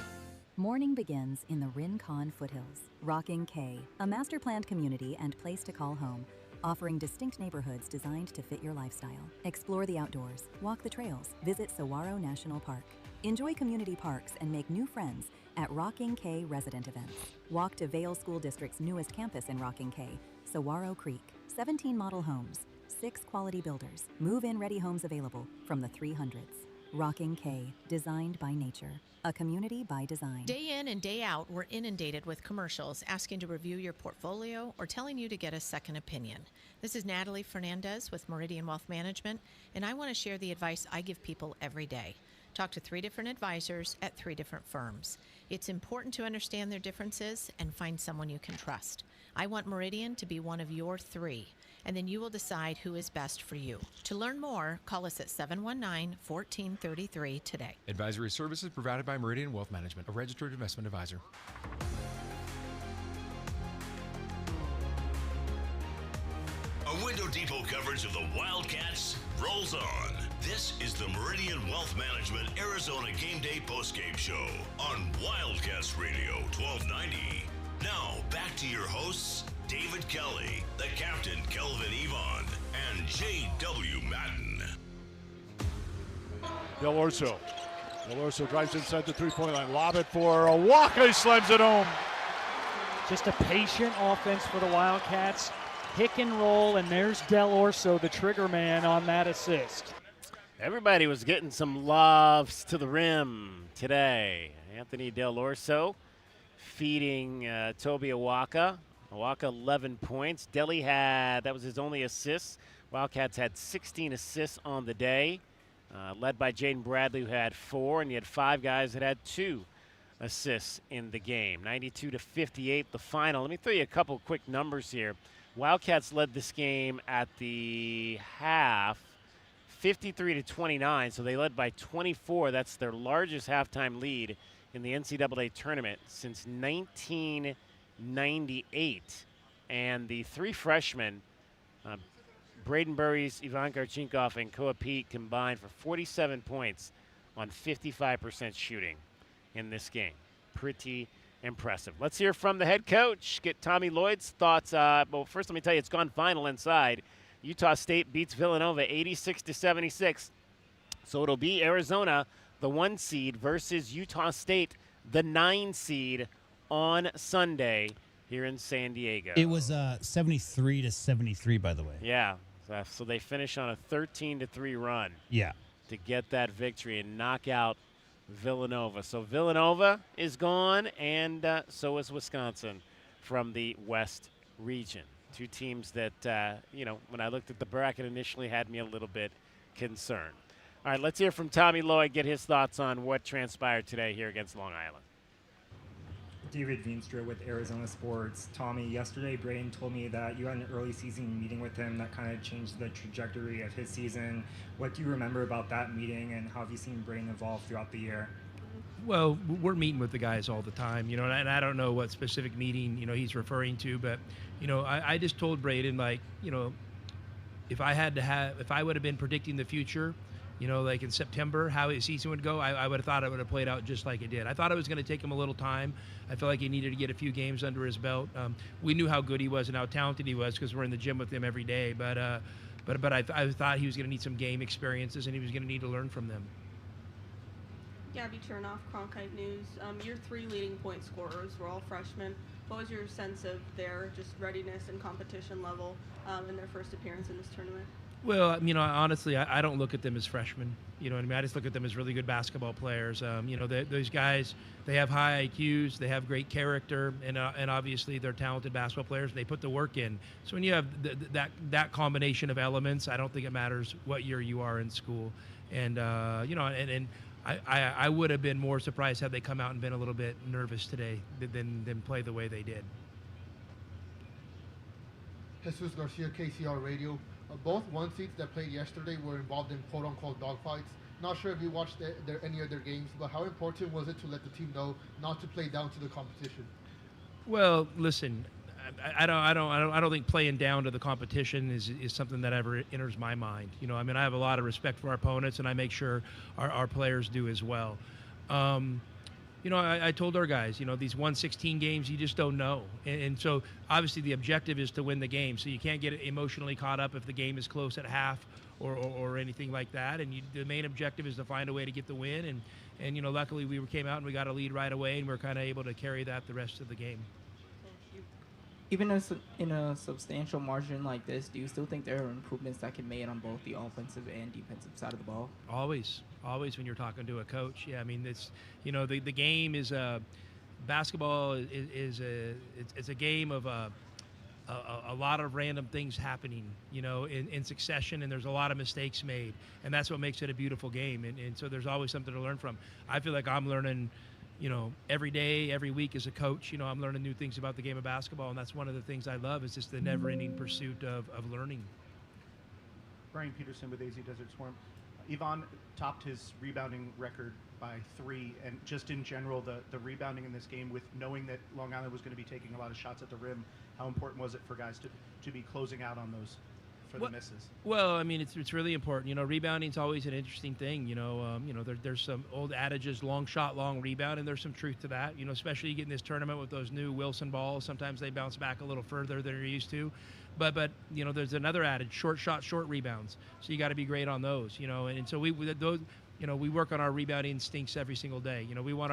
[SPEAKER 2] Morning begins in the Rincon foothills. Rocking K, a master-planned community and place to call home, offering distinct neighborhoods designed to fit your lifestyle. Explore the outdoors, walk the trails, visit Saguaro National Park. Enjoy community parks and make new friends at Rocking K resident events. Walk to Vail School District's newest campus in Rocking K, Saguaro Creek. 17 model homes, 6 quality builders. Move-in ready homes available from the 300s. Rocking K, designed by nature. A community by design.
[SPEAKER 4] Day in and day out, we're inundated with commercials asking to review your portfolio or telling you to get a second opinion. This is Natalie Fernandez with Meridian Wealth Management, and I want to share the advice I give people every day. Talk to 3 different advisors at 3 different firms. It's important to understand their differences and find someone you can trust. I want Meridian to be one of your 3, and then you will decide who is best for you. To learn more, call us at 719-1433 today.
[SPEAKER 6] Advisory services provided by Meridian Wealth Management, a registered investment advisor.
[SPEAKER 1] A Window Depot coverage of the Wildcats rolls on. This is the Meridian Wealth Management Arizona Game Day postgame show on Wildcats Radio 1290. Now, back to your hosts, David Kelly, the captain, Kelvin Yvonne, and J.W. Madden.
[SPEAKER 32] Del Orso. Del Orso drives inside the three-point line. Lob it for Awaka. He slams it home.
[SPEAKER 33] Just a patient offense for the Wildcats. Pick and roll, and there's Del Orso, the trigger man, on that assist.
[SPEAKER 3] Everybody was getting some loves to the rim today. Anthony Del Orso feeding Toby Awaka. Awaka 11 points. Deli that was his only assist. Wildcats had 16 assists on the day, led by Jaden Bradley, who had 4, and you had 5 guys that had 2 assists in the game. 92-58, the final. Let me throw you a couple quick numbers here. Wildcats led this game at the half, 53-29, so they led by 24. That's their largest halftime lead in the NCAA tournament since 1998. And the 3 freshmen, Brayden Burries, Ivan Kharchenkov, and Peat combined for 47 points on 55% shooting in this game. Pretty impressive. Let's hear from the head coach. Get Tommy Lloyd's thoughts. Well, first let me tell you, it's gone final inside. Utah State beats Villanova 86-76. So it'll be Arizona, the 1 seed, versus Utah State, the 9 seed, on Sunday here in San Diego.
[SPEAKER 5] It was 73-73, by the way.
[SPEAKER 3] Yeah. So they finish on a 13-3 run.
[SPEAKER 5] Yeah.
[SPEAKER 3] To get that victory and knock out Villanova. So Villanova is gone, and so is Wisconsin from the West region. 2 teams that, when I looked at the bracket initially had me a little bit concerned. All right, let's hear from Tommy Lloyd, get his thoughts on what transpired today here against Long Island.
[SPEAKER 8] David Veenstra with Arizona Sports. Tommy, yesterday Brayden told me that you had an early season meeting with him that kind of changed the trajectory of his season. What do you remember about that meeting, and how have you seen Brayden evolve throughout the year?
[SPEAKER 12] Well, we're meeting with the guys all the time, and I don't know what specific meeting, he's referring to, but, I just told Brayden, if I would have been predicting the future, like in September, how his season would go, I would have thought it would have played out just like it did. I thought it was going to take him a little time. I felt like he needed to get a few games under his belt. We knew how good he was and how talented he was because we're in the gym with him every day, but I thought he was going to need some game experiences and he was going to need to learn from them.
[SPEAKER 14] Gabby Chernoff, Cronkite News. Your 3 leading point scorers were all freshmen. What was your sense of their just readiness and competition level in their first appearance in this tournament?
[SPEAKER 12] Well, honestly, I don't look at them as freshmen. I just look at them as really good basketball players. Those guys, they have high IQs, they have great character, and obviously they're talented basketball players. And they put the work in. So when you have that combination of elements, I don't think it matters what year you are in school. And I would have been more surprised had they come out and been a little bit nervous today than play the way they did.
[SPEAKER 22] Jesus Garcia, KCR Radio. Both 1 seeds that played yesterday were involved in quote-unquote dogfights. Not sure if you watched any of their games, but how important was it to let the team know not to play down to the competition?
[SPEAKER 12] Well, listen, I don't think playing down to the competition is something that ever enters my mind. I have a lot of respect for our opponents, and I make sure our players do as well. I told our guys, these 116 games, you just don't know. And so obviously the objective is to win the game. So you can't get emotionally caught up if the game is close at half or anything like that. And the main objective is to find a way to get the win. And luckily we came out and we got a lead right away, and we're kind of able to carry that the rest of the game.
[SPEAKER 7] Even in a substantial margin like this, do you still think there are improvements that can be made on both the offensive and defensive side of the ball?
[SPEAKER 12] Always when you're talking to a coach. Yeah, I mean, it's the game is basketball is a game of a lot of random things happening, in succession, and there's a lot of mistakes made, and that's what makes it a beautiful game. And so there's always something to learn from. I feel like I'm learning, every day, every week as a coach. I'm learning new things about the game of basketball, and that's one of the things I love, is just the never-ending pursuit of learning.
[SPEAKER 9] Brian Peterson with AZ Desert Swarm. Ivan topped his rebounding record by 3, and just in general, the rebounding in this game, with knowing that Long Island was going to be taking a lot of shots at the rim, how important was it for guys to be closing out on those for the misses?
[SPEAKER 12] Well, I mean, it's really important. Rebounding's always an interesting thing. There's some old adages, long shot, long rebound, and there's some truth to that. Especially you get in this tournament with those new Wilson balls. Sometimes they bounce back a little further than you're used to. But there's another adage: short shot, short rebounds. So you got to be great on those. And so we work on our rebounding instincts every single day. We want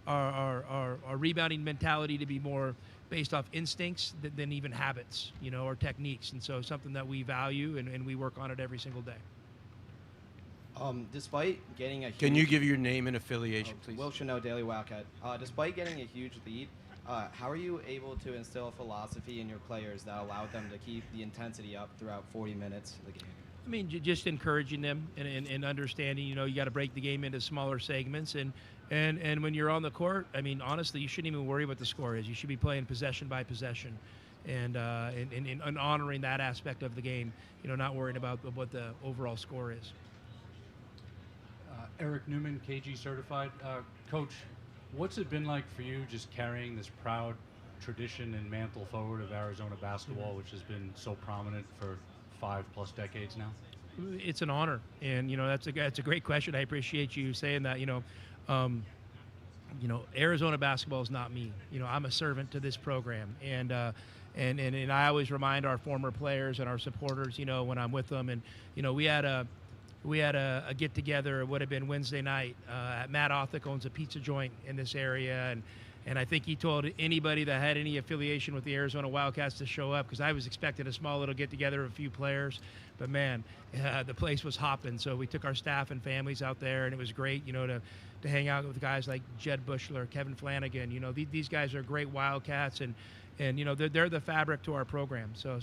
[SPEAKER 12] our rebounding mentality to be more based off instincts than even habits, or techniques. And so something that we value, and we work on it every single day.
[SPEAKER 11] Despite getting a
[SPEAKER 13] Can you give your name and affiliation, please?
[SPEAKER 11] Will Chanel, Daily Wildcat. Despite getting a huge lead, how are you able to instill a philosophy in your players that allowed them to keep the intensity up throughout 40 minutes of the game?
[SPEAKER 12] I mean, just encouraging them and understanding, you got to break the game into smaller segments. And when you're on the court, I mean, honestly, you shouldn't even worry what the score is. You should be playing possession by possession and honoring that aspect of the game, not worrying about what the overall score is.
[SPEAKER 23] Eric Newman, KG certified. Coach, what's it been like for you just carrying this proud tradition and mantle forward of Arizona basketball, which has been so prominent for 5+ decades now?
[SPEAKER 12] It's an honor, and that's a great question. I appreciate you saying that. Arizona basketball is not me. I'm a servant to this program, and I always remind our former players and our supporters, when I'm with them. And we had a get together. It would have been Wednesday night. Matt Othick owns a pizza joint in this area, and I think he told anybody that had any affiliation with the Arizona Wildcats to show up, because I was expecting a small little get-together of a few players. But, man, the place was hopping. So we took our staff and families out there, and it was great, to hang out with guys like Jed Bushler, Kevin Flanagan. These guys are great Wildcats, and they're the fabric to our program. So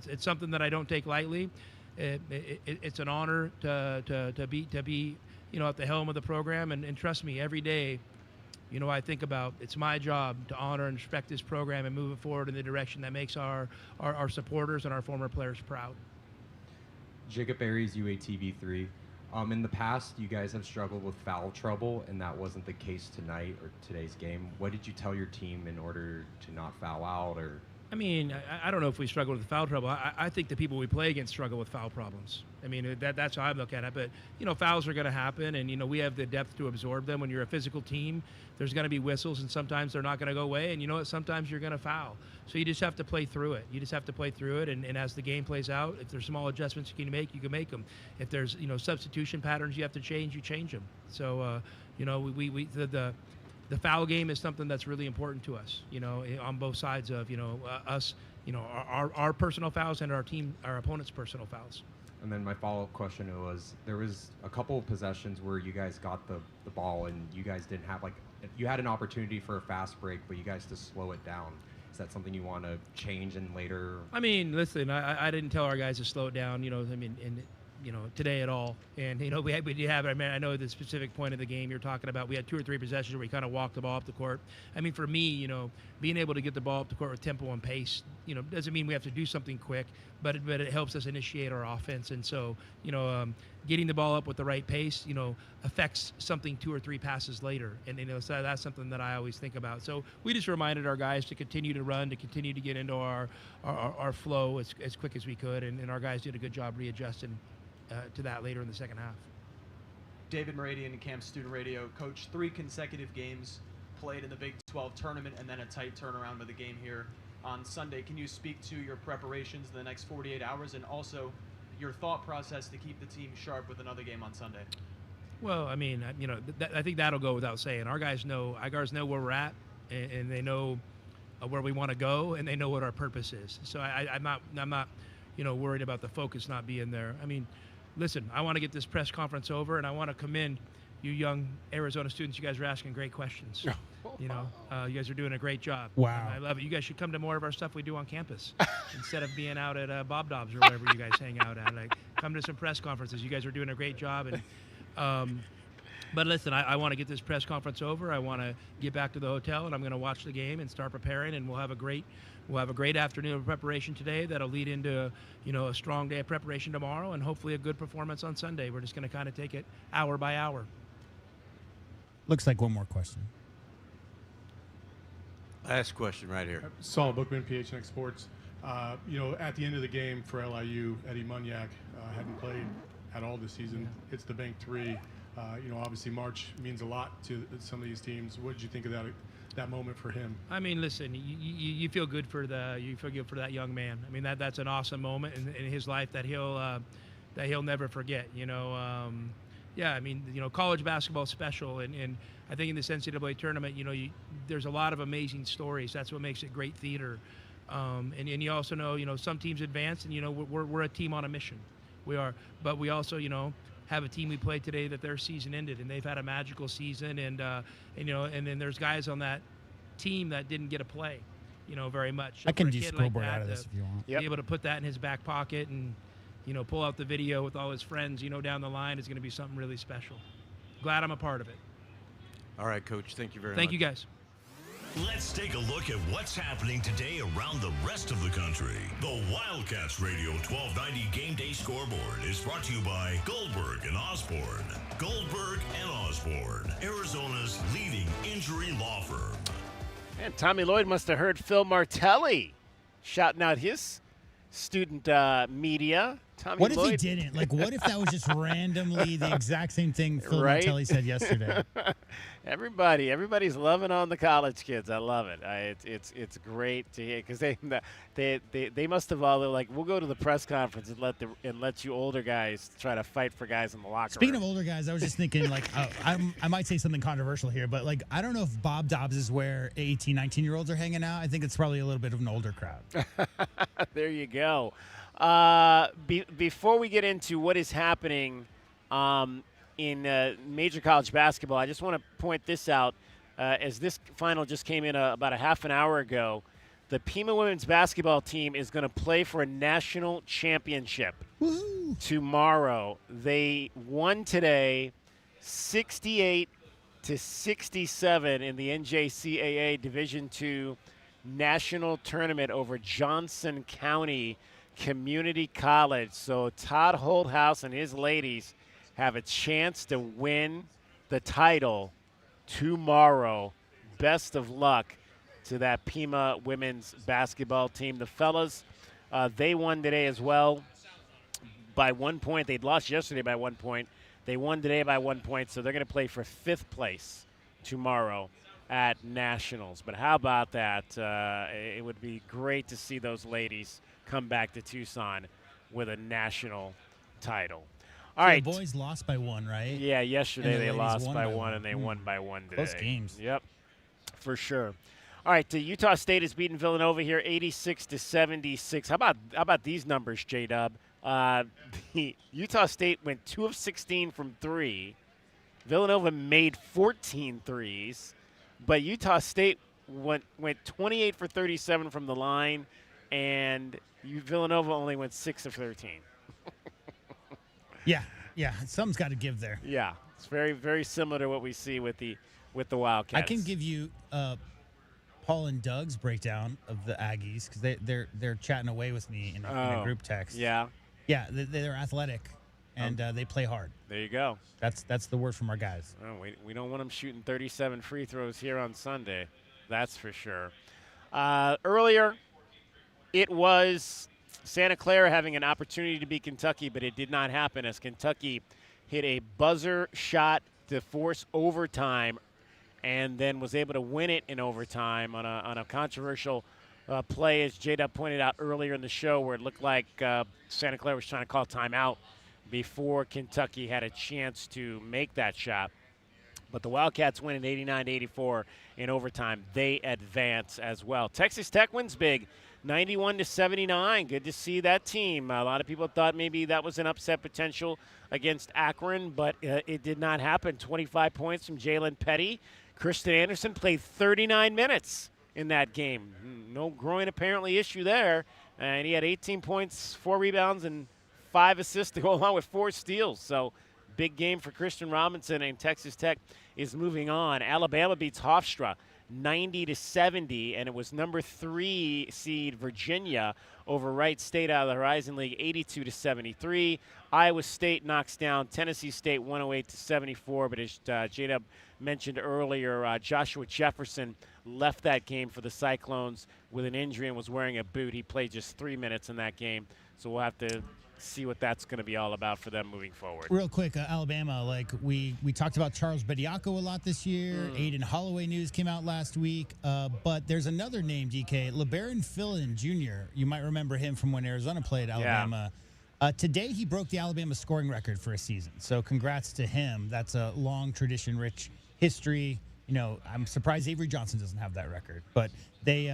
[SPEAKER 12] it's something that I don't take lightly. It's an honor to be at the helm of the program, and trust me, every day, I think about it's my job to honor and respect this program and move it forward in the direction that makes our supporters and our former players proud.
[SPEAKER 24] Jacob Berries, UATV3. In the past, you guys have struggled with foul trouble, and that wasn't the case tonight or today's game. What did you tell your team in order to not foul out? Or
[SPEAKER 12] I mean, I don't know if we struggle with foul trouble. I think the people we play against struggle with foul problems. I mean, that's how I look at it. But, fouls are going to happen, and, we have the depth to absorb them. When you're a physical team, there's going to be whistles, and sometimes they're not going to go away. And you know what? Sometimes you're going to foul. So you just have to play through it. And as the game plays out, if there's small adjustments you can make them. If there's, substitution patterns you have to change, you change them. So, the foul game is something that's really important to us, on both sides of, us, our personal fouls and our opponent's personal fouls.
[SPEAKER 24] And then my follow-up question was, there was a couple of possessions where you guys got the ball and you guys didn't have, you had an opportunity for a fast break, but you guys just slow it down. Is that something you want to change in later?
[SPEAKER 12] I mean, listen, I didn't tell our guys to slow it down, today at all. And, we did have, I know the specific point of the game you're talking about, we had 2 or 3 possessions where we kind of walked the ball up the court. I mean, for me, being able to get the ball up the court with tempo and pace, doesn't mean we have to do something quick, but it helps us initiate our offense. And so, getting the ball up with the right pace, affects something 2 or 3 passes later. And, so that's something that I always think about. So we just reminded our guys to continue to run, to continue to get into our flow as quick as we could. And our guys did a good job readjusting to that later in the second half.
[SPEAKER 10] David Meridian, Camp Student Radio. Coach, 3 consecutive games played in the Big 12 tournament and then a tight turnaround with a game here on Sunday. Can you speak to your preparations in the next 48 hours and also your thought process to keep the team sharp with another game on Sunday?
[SPEAKER 12] Well, I mean, I think that'll go without saying. Our guys know where we're at, and they know where we want to go, and they know what our purpose is. So I'm not, worried about the focus not being there. I mean, listen, I want to get this press conference over, and I want to commend you young Arizona students. You guys are asking great questions. You guys are doing a great job.
[SPEAKER 5] Wow.
[SPEAKER 12] And I love it. You guys should come to more of our stuff we do on campus instead of being out at Bob Dobbs or wherever you guys hang out at. Like, come to some press conferences. You guys are doing a great job. And but listen, I want to get this press conference over. I want to get back to the hotel, and I'm going to watch the game and start preparing. And we'll have a great afternoon of preparation today that'll lead into a strong day of preparation tomorrow, and hopefully a good performance on Sunday. We're just going to kind of take it hour by hour.
[SPEAKER 5] Looks like one more question.
[SPEAKER 13] Last question right here.
[SPEAKER 15] Saul Bookman, PHNX Sports. At the end of the game for LIU, Eddie Munyak hadn't played at all this season. It's the bank 3. Obviously March means a lot to some of these teams. What did you think of that moment for him?
[SPEAKER 12] I mean, listen, you feel good for that young man. I mean, that's an awesome moment in his life that he'll never forget. I mean, college basketball is special, and I think in this NCAA tournament, there's a lot of amazing stories. That's what makes it great theater. And you also know, some teams advance, and we're a team on a mission. We are, but we also, have a team we played today that their season ended, and they've had a magical season, and then there's guys on that team that didn't get a play, very much. So
[SPEAKER 5] I can
[SPEAKER 12] do
[SPEAKER 5] scoreboard out of this if you want.
[SPEAKER 12] Be able to put that in his back pocket and pull out the video with all his friends, down the line is going to be something really special. Glad I'm a part of it.
[SPEAKER 13] All right, Coach. Thank you very much.
[SPEAKER 12] Thank you, guys.
[SPEAKER 1] Let's take a look at what's happening today around the rest of the country. The Wildcats Radio 1290 Game Day Scoreboard is brought to you by Goldberg and Osborne. Goldberg and Osborne, Arizona's leading injury law firm.
[SPEAKER 3] And Tommy Lloyd must have heard Phil Martelli shouting out his student media. Tommy
[SPEAKER 5] What if
[SPEAKER 3] Lloyd.
[SPEAKER 5] he didn't? Like, what if that was just randomly the exact same thing Phil Martelli said yesterday?
[SPEAKER 3] Everybody's loving on the college kids. I love it. It's great to hear because they must have all like, we'll go to the press conference and let you older guys try to fight for guys in the locker room.
[SPEAKER 5] Speaking of older guys, I was just thinking like I might say something controversial here, but like I don't know if Bob Dobbs is where 18, 19-year-olds are hanging out. I think it's probably a little bit of an older crowd.
[SPEAKER 3] There you go. Before we get into what is happening in major college basketball, I just want to point this out. As this final just came in about a half an hour ago, the Pima women's basketball team is going to play for a national championship tomorrow. They won today 68-67 in the NJCAA Division II National Tournament over Johnson County Community College. So Todd Holthouse and his ladies have a chance to win the title tomorrow. Best of luck to that Pima women's basketball team. The fellas, they won today as well by 1 point. They'd lost yesterday by 1 point. They won today by 1 point, so they're going to play for 5th place tomorrow at Nationals. But how about that? It would be great to see those ladies come back to Tucson with a national title. All right.
[SPEAKER 5] The boys lost by 1, right?
[SPEAKER 3] Yeah, yesterday they lost by 1, and they won by 1 today.
[SPEAKER 5] Close games.
[SPEAKER 3] Yep, for sure. All right, Utah State has beaten Villanova here 86-76. How about these numbers, J-Dub? Utah State went 2 of 16 from 3. Villanova made 14 threes, but Utah State went 28 for 37 from the line, and Villanova only went 6 of 13.
[SPEAKER 5] Yeah, something's got to give there.
[SPEAKER 3] Yeah, it's very, very similar to what we see with the Wildcats.
[SPEAKER 5] I can give you Paul and Doug's breakdown of the Aggies because they're chatting away with me in a group text.
[SPEAKER 3] Yeah,
[SPEAKER 5] they're athletic and they play hard.
[SPEAKER 3] There you go.
[SPEAKER 5] That's the word from our guys.
[SPEAKER 3] Oh, we don't want them shooting 37 free throws here on Sunday. That's for sure. Earlier, it was Santa Clara having an opportunity to beat Kentucky, but it did not happen as Kentucky hit a buzzer shot to force overtime and then was able to win it in overtime on a controversial play, as J-Dub pointed out earlier in the show, where it looked like Santa Clara was trying to call timeout before Kentucky had a chance to make that shot. But the Wildcats win at 89-84 in overtime. They advance as well. Texas Tech wins big, 91-79. Good to see that team. A lot of people thought maybe that was an upset potential against Akron, but it did not happen. 25 points from Jalen Petty. Kristen Anderson played 39 minutes in that game. No groin apparently issue there. And he had 18 points, 4 rebounds, and 5 assists to go along with 4 steals. So big game for Christian Robinson, and Texas Tech is moving on. Alabama beats Hofstra 90-70, and it was number 3 seed Virginia over Wright State out of the Horizon League 82-73. Iowa State knocks down Tennessee State 108-74, but as J-Dub mentioned earlier, Joshua Jefferson left that game for the Cyclones with an injury and was wearing a boot. He played just 3 minutes in that game, so we'll have to see what that's going to be all about for them moving forward.
[SPEAKER 5] Real quick, Alabama, like we talked about Charles Bediako a lot this year. Aiden Holloway news came out last week. But there's another name, DK, LeBaron Philin Jr. You might remember him from when Arizona played Alabama. Yeah. Today he broke the Alabama scoring record for a season. So congrats to him. That's a long tradition-rich history. You know, I'm surprised Avery Johnson doesn't have that record. But they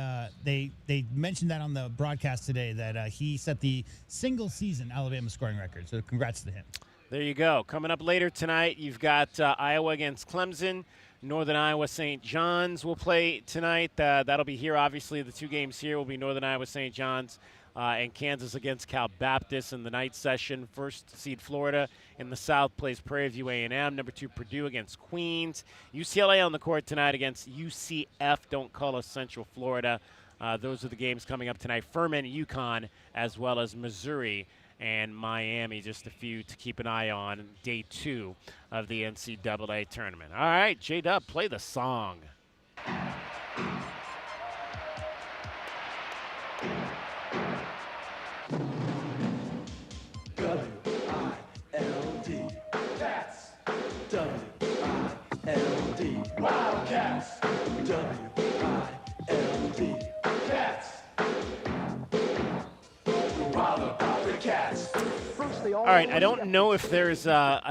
[SPEAKER 5] mentioned that on the broadcast today, that he set the single-season Alabama scoring record. So congrats to him.
[SPEAKER 3] There you go. Coming up later tonight, you've got Iowa against Clemson. Northern Iowa St. John's will play tonight. That'll be here, obviously. The 2 games here will be Northern Iowa St. John's and Kansas against Cal Baptist in the night session. First seed Florida in the South plays Prairie View A&M. Number 2 Purdue against Queens. UCLA on the court tonight against UCF. Don't call us Central Florida. Those are the games coming up tonight. Furman, UConn, as well as Missouri and Miami. Just a few to keep an eye on day 2 of the NCAA tournament. All right, J-Dub, play the song.
[SPEAKER 16] W-I-L-D. That's W-I-L-D. Wildcats. W-I-L-D. Cats. Wild about the Cats.
[SPEAKER 3] All right, I don't know if there's a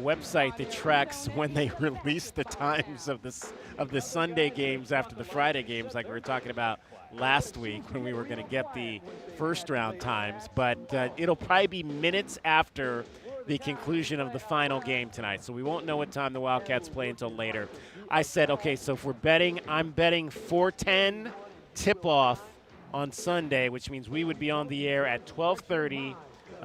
[SPEAKER 3] website that tracks when they release the times of the Sunday games after the Friday games, like we were talking about last week when we were going to get the first round times, but it'll probably be minutes after the conclusion of the final game tonight, so we won't know what time the Wildcats play until later. I said, okay, so if we're betting, I'm betting 4:10 tip-off on Sunday, which means we would be on the air at 12:30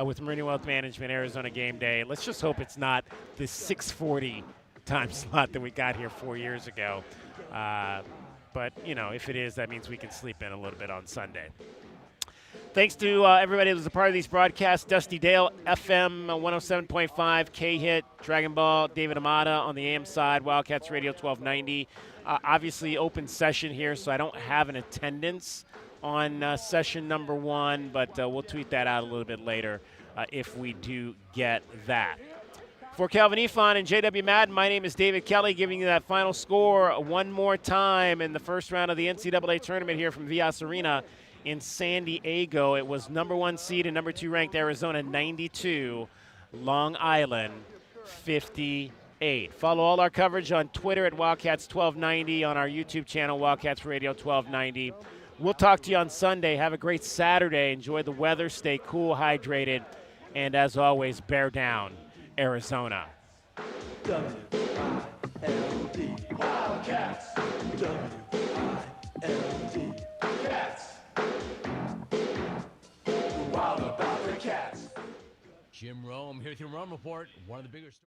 [SPEAKER 3] with Meridian Wealth Management, Arizona Game Day. Let's just hope it's not the 6:40 time slot that we got here 4 years ago. But, you know, if it is, that means we can sleep in a little bit on Sunday. Thanks to everybody that was a part of these broadcasts. Dusty Dale, FM 107.5, K-Hit, Dragon Ball, David Amata on the AM side, Wildcats Radio 1290. Obviously, open session here, so I don't have an attendance on session number 1, but we'll tweet that out a little bit later if we do get that. For Calvin Ifan and J.W. Madden, my name is David Kelly, giving you that final score one more time in the first round of the NCAA tournament here from Vias Arena in San Diego. It was number 1 seed and number 2 ranked Arizona 92, Long Island 58. Follow all our coverage on Twitter at Wildcats 1290, on our YouTube channel Wildcats Radio 1290. We'll talk to you on Sunday. Have a great Saturday. Enjoy the weather. Stay cool, hydrated, and as always, bear down, Arizona.
[SPEAKER 16] W-I-L-D. Wildcats. W-I-L-D. Cats. Wild about the Cats.
[SPEAKER 17] Jim Rome here with your Rome Report. One of the bigger stories.